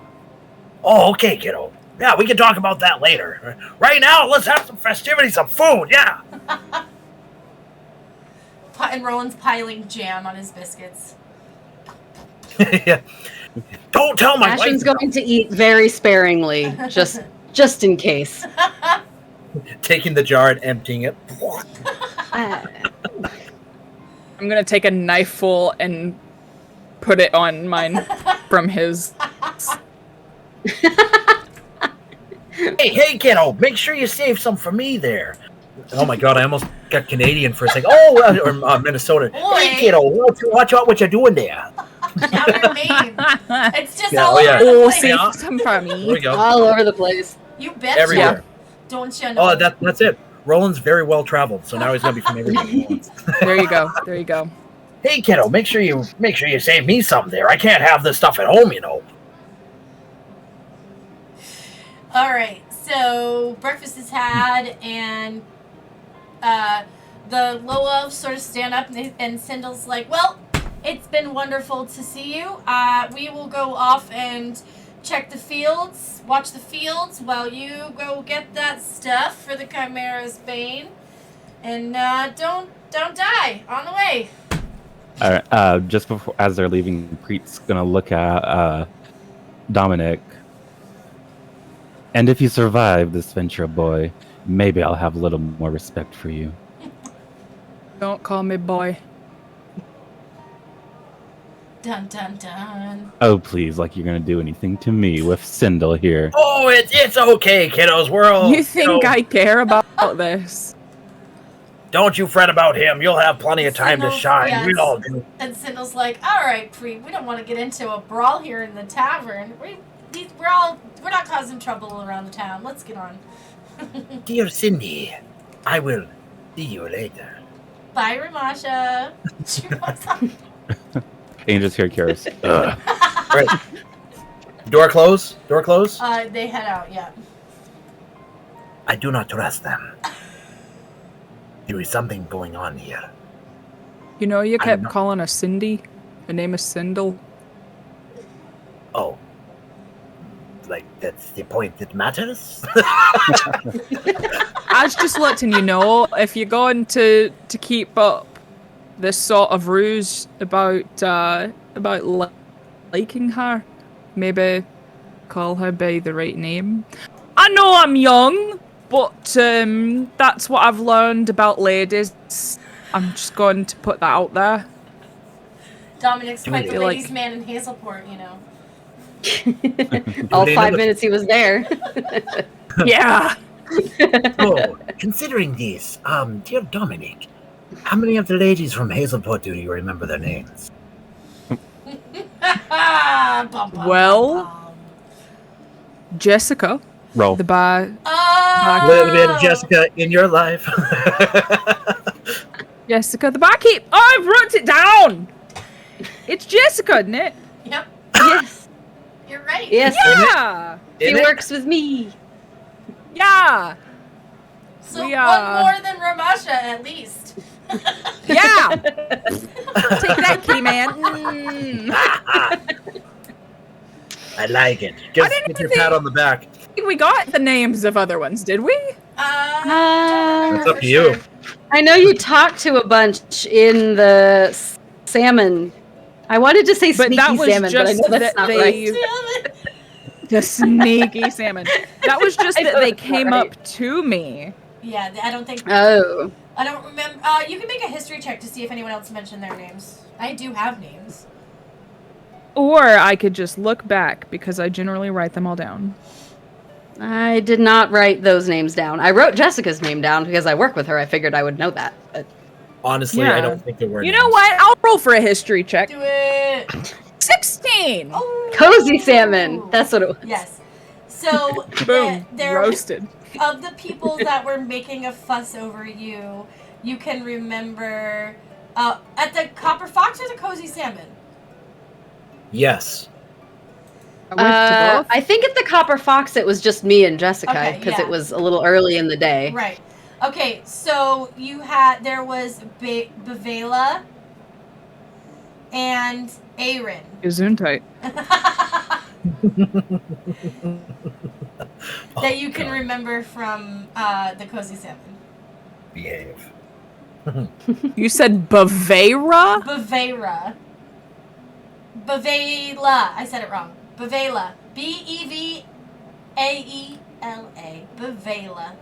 Speaker 1: Oh, okay, kiddo. Yeah, we can talk about that later. Right now, let's have some festivities, some food, yeah.
Speaker 2: And Roland's piling jam on his biscuits.
Speaker 6: yeah.
Speaker 1: Don't tell my
Speaker 4: Ashton's
Speaker 1: wife.
Speaker 4: going to eat very sparingly, just in case.
Speaker 6: Taking the jar and emptying it.
Speaker 3: I'm gonna take a knife full and put it on mine from his.
Speaker 1: Hey, kiddo, make sure you save some for me there.
Speaker 6: Oh my god, I almost got Canadian for a second. Oh, or Minnesota.
Speaker 2: Boy.
Speaker 1: Hey, kiddo, watch out what you're doing there.
Speaker 2: Now you're Maine. It's just
Speaker 6: Yeah,
Speaker 2: all
Speaker 6: oh, yeah.
Speaker 2: over the
Speaker 3: Oh,
Speaker 2: place.
Speaker 3: save
Speaker 6: Yeah.
Speaker 3: some for
Speaker 6: There we
Speaker 3: me.
Speaker 6: go.
Speaker 4: All over the place.
Speaker 2: You bet.
Speaker 6: Everywhere.
Speaker 2: Don't you know?
Speaker 6: Oh, that's it. Roland's very well traveled, so now he's gonna be from everywhere.
Speaker 3: There you go. There you go.
Speaker 1: Hey, kiddo, make sure you save me some there. I can't have this stuff at home, you know.
Speaker 2: All right, so breakfast is had, and the low elves sort of stand up, and Sindel's like, "Well, it's been wonderful to see you. We will go off and check the fields, watch the fields, while you go get that stuff for the Chimera's Bane, and don't die on the way."
Speaker 5: All right, just before, as they're leaving, Preet's gonna look at Dominic. And if you survive this venture, boy, maybe I'll have a little more respect for you.
Speaker 3: Don't call me boy.
Speaker 2: Dun dun dun.
Speaker 5: Oh, please, like you're gonna do anything to me with Sindel here.
Speaker 1: Oh, it's okay, kiddos. We're all.
Speaker 3: You think I care about this?
Speaker 1: Don't you fret about him. You'll have plenty of time to
Speaker 2: Sindel,
Speaker 1: shine.
Speaker 2: yes.
Speaker 1: We all do.
Speaker 2: And Sindel's like, "All right, Pre, we don't want to get into a brawl here in the tavern. We're not causing trouble around the town. Let's get on."
Speaker 1: Dear Cindy, I will see you later.
Speaker 2: Bye, Ramasha.
Speaker 5: Angel's here, Karis.
Speaker 6: Right. Door close. Door close.
Speaker 2: They head out. Yeah.
Speaker 1: I do not trust them. There is something going on here.
Speaker 3: You know, you
Speaker 1: I
Speaker 3: kept
Speaker 1: know.
Speaker 3: calling us Cindy. Her name is Sindel.
Speaker 1: Oh. Like, that's the point that matters?
Speaker 3: I was just letting you know, if you're going to keep up this sort of ruse about liking her, maybe call her by the right name. I know I'm young, but that's what I've learned about ladies. I'm just going to put that out there.
Speaker 2: Dominic's
Speaker 1: Do
Speaker 2: quite
Speaker 1: you
Speaker 2: the
Speaker 3: like-
Speaker 2: ladies' man in Hazelport, you know.
Speaker 4: All
Speaker 6: they
Speaker 4: 5
Speaker 6: know-
Speaker 4: minutes he was there.
Speaker 3: Yeah.
Speaker 1: Oh, considering this, dear Dominic, how many of the ladies from Hazelport do you remember their names?
Speaker 2: Bum, bum,
Speaker 3: Well-
Speaker 2: bum, bum.
Speaker 3: Jessica,
Speaker 5: Roll.
Speaker 3: the bar.
Speaker 2: Oh!
Speaker 6: Little bit of Jessica in your life.
Speaker 3: Jessica, the barkeep. Oh, I wrote it down. It's Jessica, isn't it?
Speaker 2: Yep,
Speaker 4: Yes.
Speaker 2: you're right.
Speaker 4: Yes.
Speaker 3: Yeah.
Speaker 4: He
Speaker 6: In it?
Speaker 4: works with me.
Speaker 3: Yeah.
Speaker 2: So
Speaker 3: We,
Speaker 2: one more than Ramasha, at least.
Speaker 3: Yeah. Take that, key man. Mm.
Speaker 6: I like it. Get
Speaker 3: didn't
Speaker 6: your
Speaker 3: think-
Speaker 6: pat on the back.
Speaker 3: We got the names of other ones, did we?
Speaker 6: It's up
Speaker 2: For
Speaker 6: to you.
Speaker 2: sure.
Speaker 4: I know you talked to a bunch in the salmon. I wanted to say
Speaker 3: But
Speaker 4: sneaky
Speaker 3: that was
Speaker 4: salmon, but I
Speaker 3: just
Speaker 4: know that's
Speaker 3: that
Speaker 4: not
Speaker 3: they-
Speaker 4: right.
Speaker 2: Damn it.
Speaker 3: The sneaky salmon. That was just
Speaker 4: I
Speaker 3: that
Speaker 4: know
Speaker 3: they
Speaker 4: that's not
Speaker 3: came
Speaker 4: right.
Speaker 3: up to me.
Speaker 2: Yeah, I don't think.
Speaker 4: Oh.
Speaker 2: I don't remember. You can make a history check to see if anyone else mentioned their names. I do have names.
Speaker 3: Or I could just look back because I generally write them all down.
Speaker 4: I did not write those names down. I wrote Jessica's name down because I work with her. I figured I would know that. But
Speaker 6: Honestly, I don't think there were.
Speaker 3: You know what? I'll roll for a history check.
Speaker 2: Do it.
Speaker 3: 16.
Speaker 2: Oh.
Speaker 4: Cozy salmon. That's what it was.
Speaker 2: Yes. So
Speaker 3: Boom.
Speaker 2: there
Speaker 3: Roasted.
Speaker 2: of the people that were making a fuss over you, you can remember at the Copper Fox or the Cozy Salmon?
Speaker 6: Yes.
Speaker 4: I think at the Copper Fox it was just me and Jessica
Speaker 2: Okay,
Speaker 4: because
Speaker 2: yeah.
Speaker 4: it was a little early in the day.
Speaker 2: Right. Okay, so there was Bavela and Aaron.
Speaker 3: Gesundheit.
Speaker 2: That you can remember from the Cozy Salmon.
Speaker 6: Behave.
Speaker 3: You said Bavera?
Speaker 2: Bavela. Bavela. I said it wrong. Bavela. Bevaela. Bavela.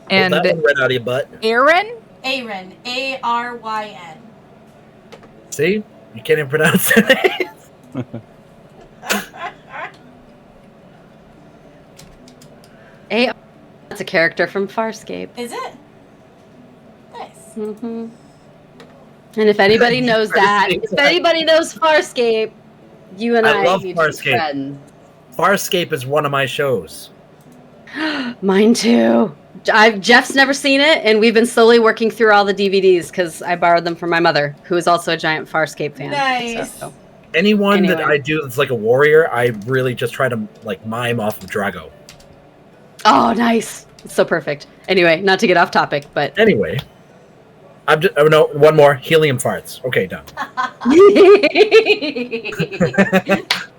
Speaker 3: And
Speaker 6: Pull that one right out of your butt.
Speaker 3: Aaron?
Speaker 2: Aaron. Aryn.
Speaker 6: See? You can't even pronounce it.
Speaker 4: That's a character from Farscape.
Speaker 2: Is it? Nice.
Speaker 4: Mm-hmm. And if anybody knows that, if anybody knows Farscape, you and I
Speaker 6: love
Speaker 4: need to be
Speaker 6: Farscape.
Speaker 4: friends.
Speaker 6: Farscape is one of my shows.
Speaker 4: Mine too. Jeff's never seen it, and we've been slowly working through all the DVDs because I borrowed them from my mother, who is also a giant Farscape fan.
Speaker 2: Nice.
Speaker 4: So.
Speaker 6: Anyone that
Speaker 4: Anyway.
Speaker 6: I do that's like a warrior, I really just try to like mime off of Drago.
Speaker 4: Oh, nice. It's so perfect. Anyway, not to get off topic, but
Speaker 6: Anyway, no, one more helium farts. Okay, done.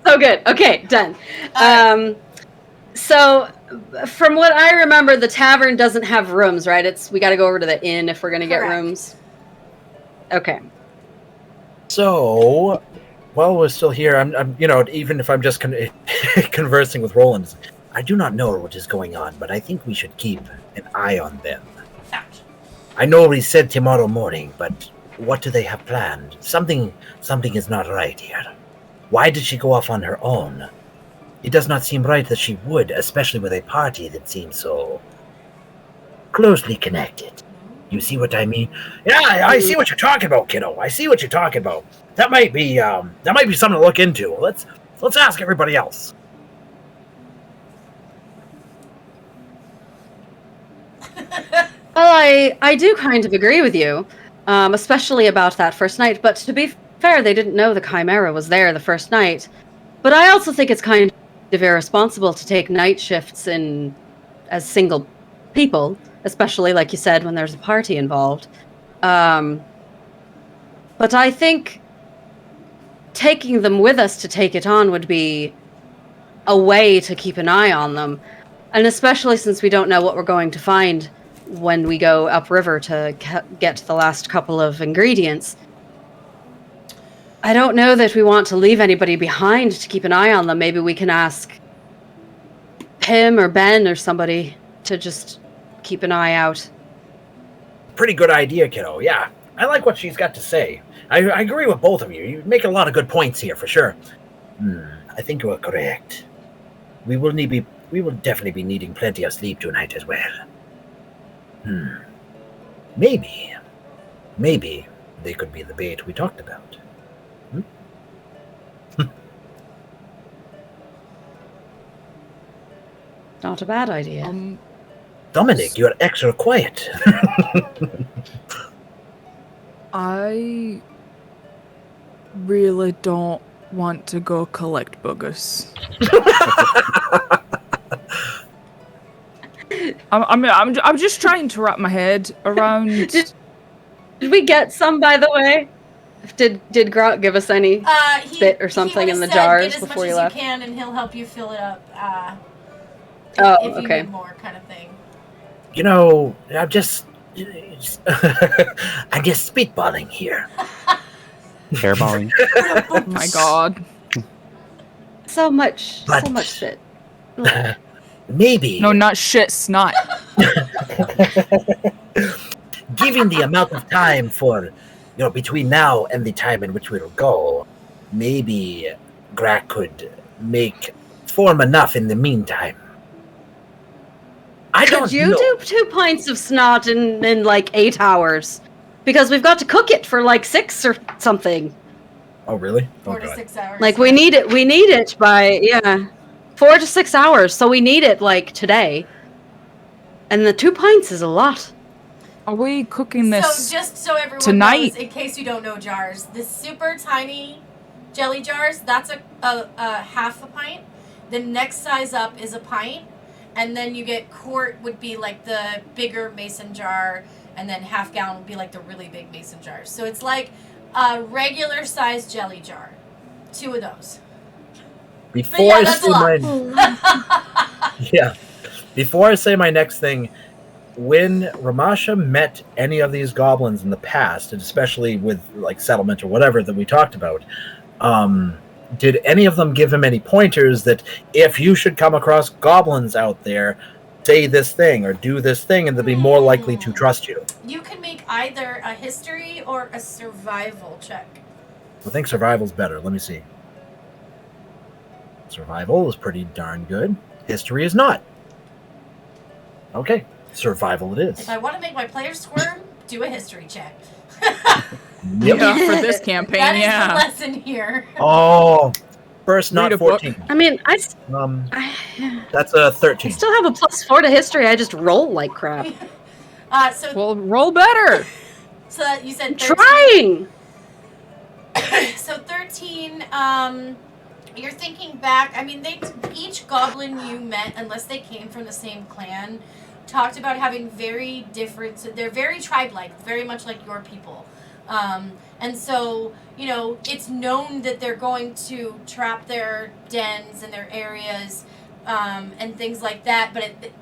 Speaker 4: so good. Okay, done. So from what I remember, the tavern doesn't have rooms, right? We got to go over to the inn if we're going to get
Speaker 2: Correct.
Speaker 4: rooms. Okay.
Speaker 6: So, while we're still here, I'm even if I'm just conversing with Roland, I do not know what is going on, but I think we should keep an eye on them.
Speaker 2: Ouch.
Speaker 6: I know we said tomorrow morning, but what do they have planned? Something is not right here. Why did she go off on her own? It does not seem right that she would, especially with a party that seems so closely connected. You see what I mean? Yeah, I see what you're talking about, kiddo. I see what you're talking about. That might be something to look into. Let's ask everybody else.
Speaker 4: Well, I do kind of agree with you, especially about that first night. But to be fair, they didn't know the Chimera was there the first night. But I also think it's kind of irresponsible to take night shifts as single people, especially, like you said, when there's a party involved. But I think taking them with us to take it on would be a way to keep an eye on them. And especially since we don't know what we're going to find when we go upriver to get to the last couple of ingredients. I don't know that we want to leave anybody behind to keep an eye on them. Maybe we can ask Pim or Ben or somebody to just keep an eye out.
Speaker 6: Pretty good idea, kiddo. Yeah, I like what she's got to say. I agree with both of you. You make a lot of good points here, for sure. I think you are correct. We will definitely be needing plenty of sleep tonight as well. Maybe they could be the bait we talked about.
Speaker 4: Not a bad idea.
Speaker 6: Dominic, you're extra quiet.
Speaker 3: I really don't want to go collect boogers. I'm just trying to wrap my head around.
Speaker 4: Did we get some, by the way? Did Grot give us any spit or something in the jars before you left?
Speaker 2: Get as much as you can, and he'll help you fill it up. If you
Speaker 4: okay.
Speaker 2: need more, kind of thing.
Speaker 6: I'm just spitballing here.
Speaker 5: Hairballing.
Speaker 3: Oh my god.
Speaker 4: So much
Speaker 6: But-
Speaker 4: spit.
Speaker 6: Maybe
Speaker 3: No, not shit, snot.
Speaker 6: given the amount of time for, between now and the time in which we'll go, maybe Grak could form enough in the meantime.
Speaker 4: Could you do 2 pints of snot in like 8 hours? Because we've got to cook it for like 6 or something.
Speaker 6: Oh, really?
Speaker 2: 4 to 6 hours.
Speaker 4: Like we need it by 4 to 6 hours. So we need it like today. And the 2 pints is a lot.
Speaker 3: Are we cooking this
Speaker 2: So just so everyone
Speaker 3: tonight?
Speaker 2: knows, in case you don't know jars, the super tiny jelly jars, that's a half a pint. The next size up is a pint. And then you get quart would be like the bigger mason jar. And then half gallon would be like the really big mason jars. So it's like a regular size jelly jar. 2 of those.
Speaker 6: Before I
Speaker 2: that's
Speaker 6: say before I say my next thing, when Ramasha met any of these goblins in the past, and especially with like settlement or whatever that we talked about, did any of them give him any pointers that if you should come across goblins out there, say this thing or do this thing, and they'll be more likely to trust you?
Speaker 2: You can make either a history or a survival check.
Speaker 6: I think survival's better. Let me see. Survival is pretty darn good. History is not. Okay, survival it is.
Speaker 2: If I want to make my players squirm, do a history check.
Speaker 3: Yeah, for this campaign,
Speaker 2: That is
Speaker 3: yeah.
Speaker 2: the lesson here.
Speaker 6: Oh, first
Speaker 3: Read
Speaker 6: not
Speaker 3: a book.
Speaker 6: 14.
Speaker 4: I mean,
Speaker 6: That's a 13.
Speaker 4: I still have a +4 to history. I just roll like crap.
Speaker 2: So
Speaker 3: Well, roll better.
Speaker 2: so that you said 13.
Speaker 4: Trying.
Speaker 2: So 13, you're thinking back, I mean, each goblin you met, unless they came from the same clan, talked about having very different, so they're very tribe-like, very much like your people. And so, it's known that they're going to trap their dens and their areas, and things like that, but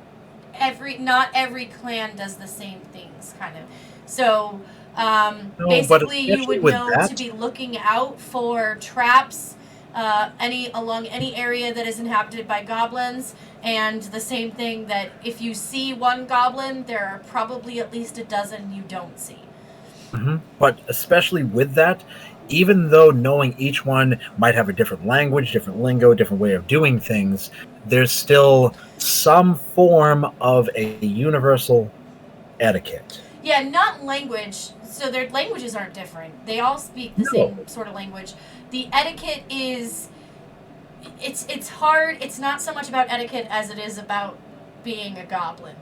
Speaker 2: not every clan does the same things, kind of. So, basically, you would know to be looking out for traps along any area that is inhabited by goblins, and the same thing that if you see one goblin, there are probably at least a dozen you don't see.
Speaker 6: Mm-hmm. But especially with that, even though knowing each one might have a different language, different lingo, different way of doing things, there's still some form of a universal etiquette.
Speaker 2: Yeah, not language. So their languages aren't different. They all speak the same sort of language. The etiquette is, it's hard. It's not so much about etiquette as it is about being a goblin.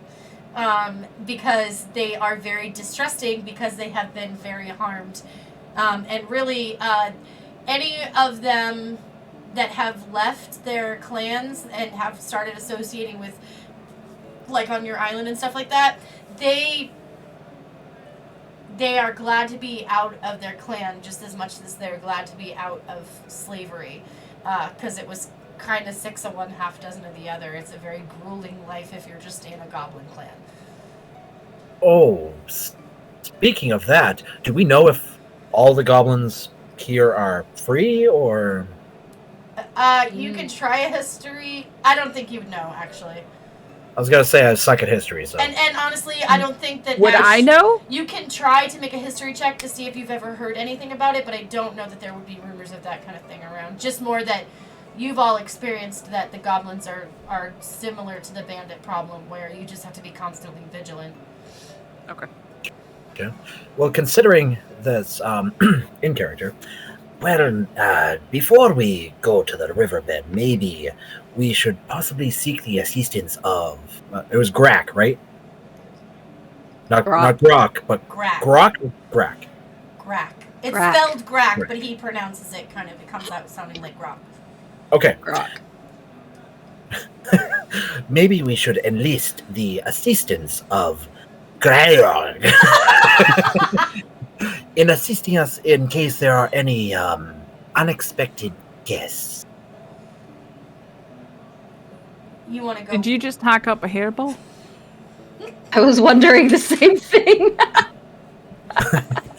Speaker 2: Because they are very distrusting because they have been very harmed. And really, any of them that have left their clans and have started associating with, like on your island and stuff like that, they are glad to be out of their clan just as much as they're glad to be out of slavery. Because it was kind of 6 of one, half dozen of the other. It's a very grueling life if you're just in a goblin clan.
Speaker 6: Oh, speaking of that, do we know if all the goblins here are free, or?
Speaker 2: You can try a history. I don't think you would know, actually.
Speaker 6: I was gonna say I suck at history, so.
Speaker 2: And honestly, I don't think that...
Speaker 3: Would I know?
Speaker 2: You can try to make a history check to see if you've ever heard anything about it, but I don't know that there would be rumors of that kind of thing around. Just more that you've all experienced that the goblins are similar to the bandit problem, where you just have to be constantly vigilant.
Speaker 3: Okay.
Speaker 6: Okay. Well, considering this in character, well, before we go to the riverbed, maybe we should possibly seek the assistance of... it was Grak, right? Not Grok, but
Speaker 2: Grak.
Speaker 6: Grok or Grak?
Speaker 2: Grak. It's
Speaker 4: Grak.
Speaker 2: spelled Grak, but he pronounces it kind of, it comes out sounding like Grok.
Speaker 6: Okay.
Speaker 4: Grok.
Speaker 6: Maybe we should enlist the assistance of Greyog in assisting us in case there are any unexpected guests.
Speaker 2: You want to go...
Speaker 3: Did you just hack up a hairball?
Speaker 4: I was wondering the same thing.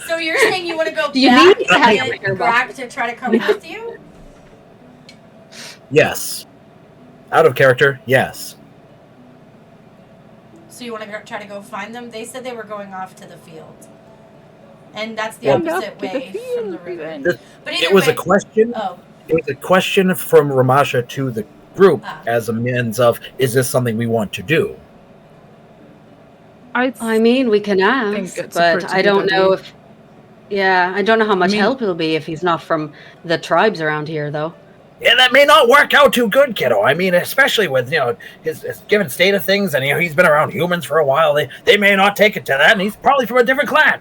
Speaker 2: So you're saying you want to go
Speaker 4: Do you
Speaker 2: back
Speaker 4: need to hang
Speaker 2: and
Speaker 4: up your
Speaker 2: get Grak to try to come with you?
Speaker 6: Yes. Out of character, yes.
Speaker 2: So you want to try to go find them? They said they were going off to the field. And that's the
Speaker 6: Well,
Speaker 2: opposite way from the river. But either
Speaker 6: It was
Speaker 2: way,
Speaker 6: a question.
Speaker 2: Oh,
Speaker 6: It was a question from Ramasha to the group
Speaker 2: Ah.
Speaker 6: as a means of, is this something we want to do?
Speaker 4: I mean, we can
Speaker 3: think
Speaker 4: ask,
Speaker 3: it's a
Speaker 4: but
Speaker 3: pretty
Speaker 4: I don't
Speaker 3: good
Speaker 4: know
Speaker 3: idea.
Speaker 4: if. Yeah, I don't know how much
Speaker 3: mean-
Speaker 4: help he'll be if he's not from the tribes around here, though.
Speaker 1: Yeah, that may not work out too good, kiddo. I mean, especially with his given state of things, and he's been around humans for a while. They may not take it to that, and he's probably from a different clan.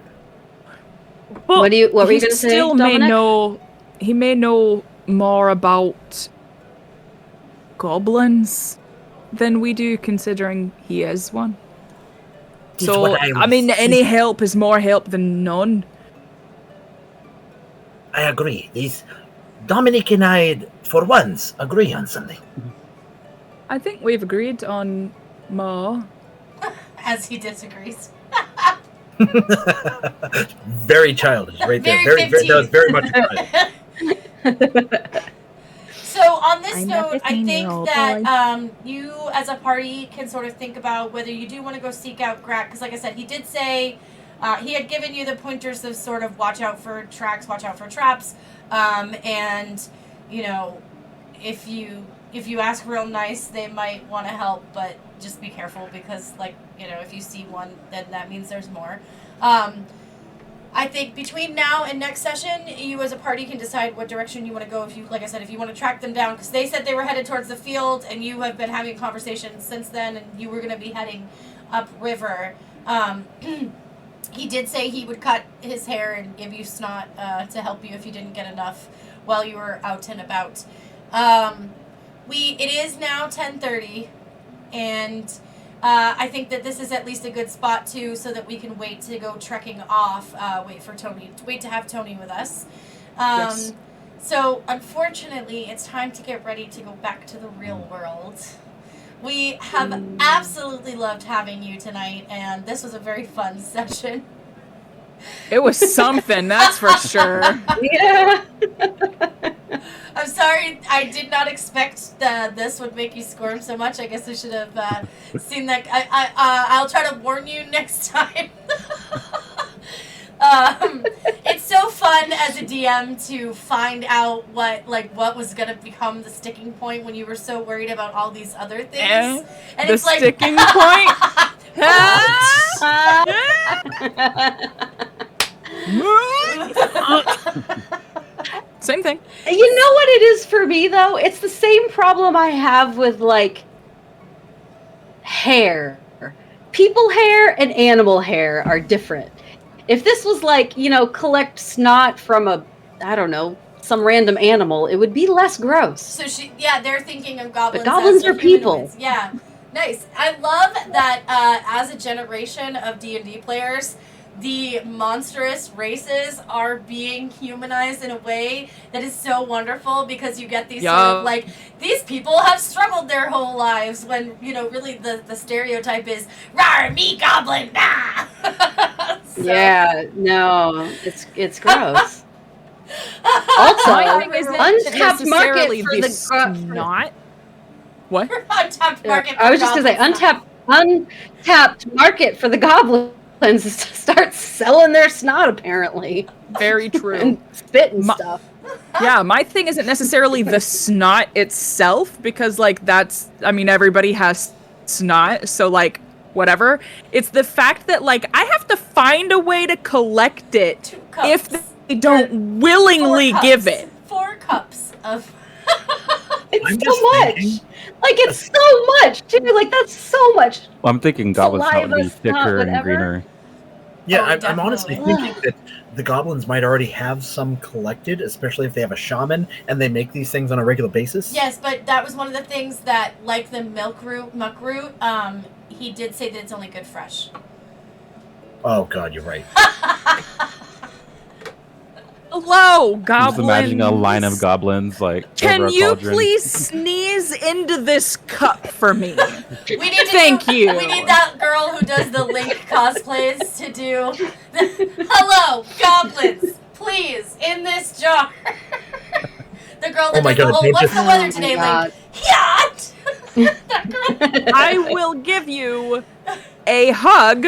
Speaker 3: Well,
Speaker 4: What were you going to
Speaker 3: he
Speaker 4: say,
Speaker 3: still may
Speaker 4: Dominic?
Speaker 3: know. He may know more about goblins than we do, considering he is one.
Speaker 1: It's
Speaker 3: So,
Speaker 1: what
Speaker 3: I mean, any help is more help than none.
Speaker 1: I agree. These Dominic and I, for once, agree on something.
Speaker 3: I think we've agreed on more.
Speaker 2: As he disagrees.
Speaker 1: Very childish, right there.
Speaker 2: Very
Speaker 1: That was
Speaker 2: 15.
Speaker 1: very much childish.
Speaker 2: So on this
Speaker 3: I'm a
Speaker 2: note, I think
Speaker 3: 15-year-old
Speaker 2: that you as a party can sort of think about whether you do want to go seek out Grak, because like I said, he did say he had given you the pointers of sort of watch out for tracks, watch out for traps, and if you ask real nice, they might want to help, but just be careful because if you see one, then that means there's more. I think between now and next session, you as a party can decide what direction you want to go. If you want to track them down, because they said they were headed towards the field, and you have been having conversations since then, and you were going to be heading upriver. He did say he would cut his hair and give you snot to help you if you didn't get enough while you were out and about. It is now 10:30, and I think that this is at least a good spot too, so that we can wait to go trekking off. Wait to have Tony with us.
Speaker 3: Yes.
Speaker 2: So unfortunately, it's time to get ready to go back to the real world. We have absolutely loved having you tonight, and this was a very fun session.
Speaker 3: It was something, that's for sure.
Speaker 4: Yeah.
Speaker 2: I'm sorry, I did not expect that this would make you squirm so much. I guess I should have seen that. I'll try to warn you next time. It's so fun as a DM to find out what was gonna become the sticking point when you were so worried about all these other things. And
Speaker 3: the
Speaker 2: it's like
Speaker 3: sticking point? Same thing.
Speaker 4: You know what it is for me, though? It's the same problem I have with, hair. People hair and animal hair are different. If this was collect snot from some random animal, it would be less gross.
Speaker 2: So they're thinking of goblins.
Speaker 4: But goblins
Speaker 2: as
Speaker 4: are people.
Speaker 2: humanoids. Yeah, nice. I love that as a generation of D&D players, the monstrous races are being humanized in a way that is so wonderful, because you get these sort of these people have struggled their whole lives, when really the stereotype is rawr, me goblin, nah.
Speaker 4: Yeah, no, it's gross. Also,
Speaker 3: My thing isn't
Speaker 4: untapped market
Speaker 3: necessarily
Speaker 4: for
Speaker 3: the
Speaker 4: the
Speaker 3: snot. What?
Speaker 2: Untapped market.
Speaker 4: I was just gonna say untapped market for the goblins to start selling their snot, apparently.
Speaker 3: Very true.
Speaker 4: And spit and stuff.
Speaker 3: Yeah, my thing isn't necessarily the snot itself, because everybody has snot, so whatever. It's the fact that I have to find a way to collect it
Speaker 2: 2 cups.
Speaker 3: if they don't willingly
Speaker 2: 4
Speaker 3: give
Speaker 2: cups.
Speaker 3: it.
Speaker 2: 4 cups of.
Speaker 4: It's
Speaker 1: I'm
Speaker 4: so
Speaker 1: just
Speaker 4: much.
Speaker 1: thinking-
Speaker 4: It's so much, too. That's so much.
Speaker 5: Well, I'm thinking goblins snot would be
Speaker 4: Saliva, snot,
Speaker 5: thicker and
Speaker 4: whatever.
Speaker 5: greener.
Speaker 1: Yeah,
Speaker 2: Oh,
Speaker 1: I'm honestly
Speaker 2: definitely.
Speaker 1: thinking that the goblins might already have some collected, especially if they have a shaman and they make these things on a regular basis.
Speaker 2: Yes, but that was one of the things that, like the muck root, he did say that it's only good fresh.
Speaker 1: Oh god, you're right.
Speaker 3: Hello,
Speaker 5: I'm just
Speaker 3: goblins.
Speaker 5: imagining a line of goblins
Speaker 3: Can
Speaker 5: over a
Speaker 3: you
Speaker 5: cauldron.
Speaker 3: please sneeze into this cup for me?
Speaker 2: We need to
Speaker 3: Thank you.
Speaker 2: We need that girl who does the Link cosplays to do. Hello, goblins, please, in this jar. The girl that
Speaker 1: Oh my
Speaker 2: does the
Speaker 1: God,
Speaker 2: whole,
Speaker 1: don't
Speaker 2: what's
Speaker 1: just-
Speaker 2: the weather
Speaker 4: Oh
Speaker 2: today,
Speaker 4: my
Speaker 2: Link? Yacht! That girl.
Speaker 3: I will give you a hug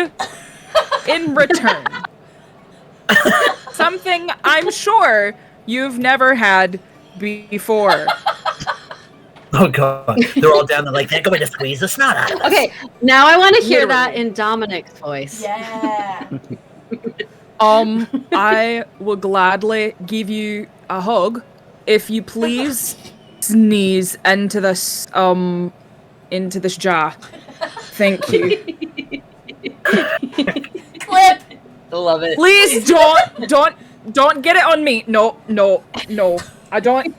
Speaker 3: in return. Something I'm sure you've never had before.
Speaker 6: Oh god, they're all down there like they're going to squeeze the snot out of us.
Speaker 4: Okay, now I want to hear that
Speaker 3: Literally.
Speaker 4: in Dominic's voice.
Speaker 2: Yeah.
Speaker 3: I will gladly give you a hug if you please sneeze into this jar. Thank you.
Speaker 2: Clip.
Speaker 4: Love it.
Speaker 3: Please don't get it on me. No. I don't.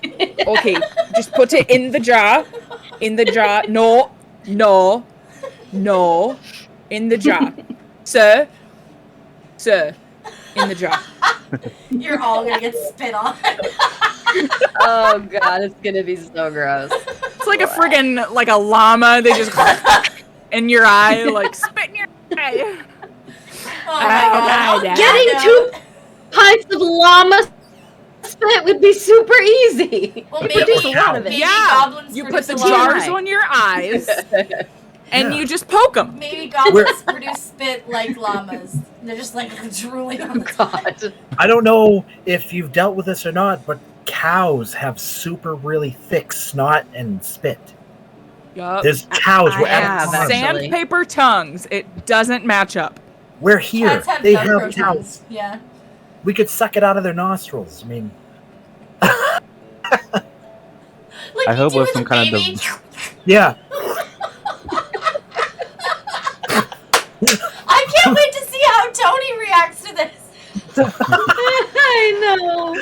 Speaker 3: Okay, just put it in the jar. In the jar. No. In the jar. Sir. In the jar.
Speaker 2: You're all gonna get spit on.
Speaker 4: Oh god, it's gonna be so gross.
Speaker 3: It's like a friggin' like a llama. They just in your eye, like spit in your eye.
Speaker 2: Oh my god.
Speaker 3: God.
Speaker 4: Getting 2 pints of llama spit would be super easy.
Speaker 2: Well,
Speaker 4: Produce
Speaker 2: maybe,
Speaker 4: a lot of it.
Speaker 2: maybe
Speaker 3: Yeah,
Speaker 2: goblins
Speaker 3: you put
Speaker 2: produce
Speaker 3: the
Speaker 2: a lot of-
Speaker 3: jars on your eyes and
Speaker 6: Yeah.
Speaker 3: you just poke them.
Speaker 2: Maybe goblins produce spit like llamas. They're just like drooling on the top.
Speaker 4: God.
Speaker 6: I don't know if you've dealt with this or not, but cows have super really thick snot and spit.
Speaker 3: Yup.
Speaker 6: There's cows.
Speaker 4: I
Speaker 6: We're at
Speaker 4: have,
Speaker 6: a farm.
Speaker 4: actually.
Speaker 3: Sandpaper tongues. It doesn't match up.
Speaker 6: We're here.
Speaker 2: Cats have
Speaker 6: They
Speaker 2: Velcro
Speaker 6: have cows.
Speaker 2: tongues. Yeah.
Speaker 6: We could suck it out of their nostrils. I mean,
Speaker 2: Like
Speaker 5: I
Speaker 2: you
Speaker 5: hope
Speaker 2: do
Speaker 5: with
Speaker 2: with
Speaker 5: some
Speaker 2: a
Speaker 5: kind of
Speaker 2: baby.
Speaker 6: yeah.
Speaker 2: I can't wait to see how Tony reacts to this.
Speaker 4: I know.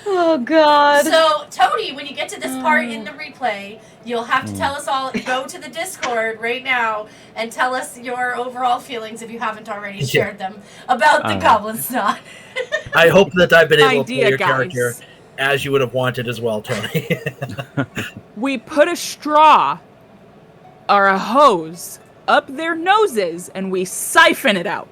Speaker 4: Oh god.
Speaker 2: So, Tony, when you get to this part in the replay, you'll have to tell us all, go to the Discord right now and tell us your overall feelings, if you haven't already
Speaker 6: Yeah.
Speaker 2: shared them, about the goblin snot.
Speaker 6: I hope that I've been able to play
Speaker 3: Idea,
Speaker 6: your
Speaker 3: guys.
Speaker 6: character as you would have wanted as well, Tony.
Speaker 3: We put a straw or a hose up their noses and we siphon it out.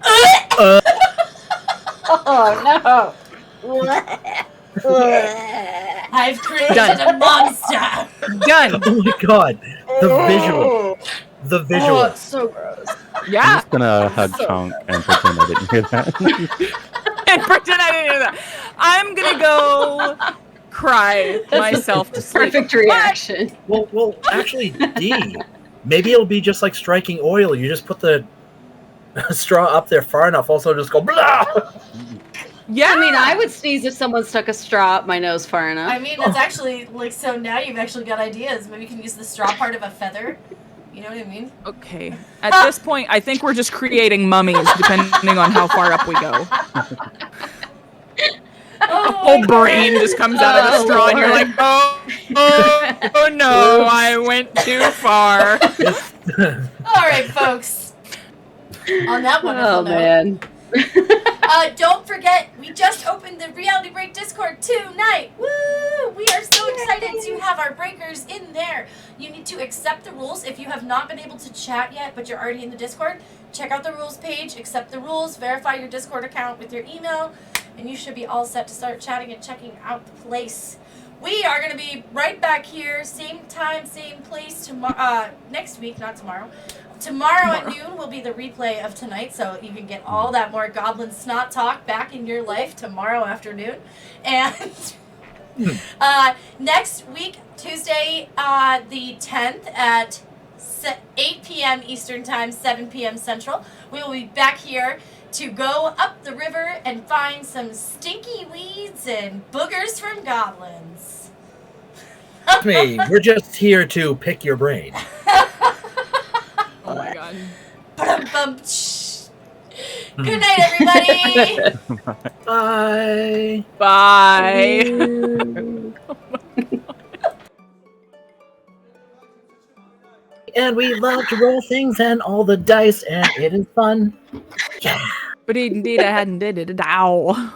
Speaker 4: Oh
Speaker 2: I've created
Speaker 3: Done.
Speaker 2: a monster.
Speaker 3: Done.
Speaker 6: Oh my god, the visual, the
Speaker 4: no.
Speaker 6: visual.
Speaker 4: Oh, it's so gross.
Speaker 5: I'm
Speaker 3: Yeah.
Speaker 5: just gonna hug Chunk and pretend I didn't hear that.
Speaker 3: And pretend I didn't hear that. I'm gonna go cry myself to sleep.
Speaker 4: Perfect reaction.
Speaker 6: Well, actually, D, maybe it'll be just like striking oil. You just put the straw up there far enough, also just go blah.
Speaker 3: Yeah.
Speaker 4: I mean, I would sneeze if someone stuck a straw up my nose far enough.
Speaker 2: I mean, that's actually, like, so now you've actually got ideas. Maybe you can use the straw part of a feather. You know what I mean?
Speaker 3: Okay. At this point, I think we're just creating mummies, depending on how far up we go.
Speaker 2: Oh,
Speaker 3: Whole brain just comes out of the
Speaker 4: Oh,
Speaker 3: straw, and you're
Speaker 4: Lord.
Speaker 3: like, oh no, I went too far.
Speaker 2: All right, folks. On that wonderful
Speaker 4: Oh
Speaker 2: note.
Speaker 4: man.
Speaker 2: Don't forget, we just opened the Reality Break Discord tonight. Woo! We are so excited to have our breakers in there. You need to accept the rules. If you have not been able to chat yet, but you're already in the Discord, check out the rules page, accept the rules, verify your Discord account with your email, and you should be all set to start chatting and checking out the place. We are going to be right back here, same time, same place, next week, not tomorrow. Tomorrow at noon will be the replay of tonight, so you can get all that more goblin snot talk back in your life tomorrow afternoon. And next week, Tuesday, the 10th at 8 p.m. Eastern Time, 7 p.m. Central, we will be back here to go up the river and find some stinky weeds and boogers from goblins.
Speaker 6: Me, we're just here to pick your brain.
Speaker 3: Oh my god.
Speaker 2: Ba-dum-bum, tsh. Good night, everybody.
Speaker 6: Bye.
Speaker 3: Bye.
Speaker 6: And we love to roll things and all the dice, and it is fun. Yeah.
Speaker 3: But indeed, I hadn't did it. Ow.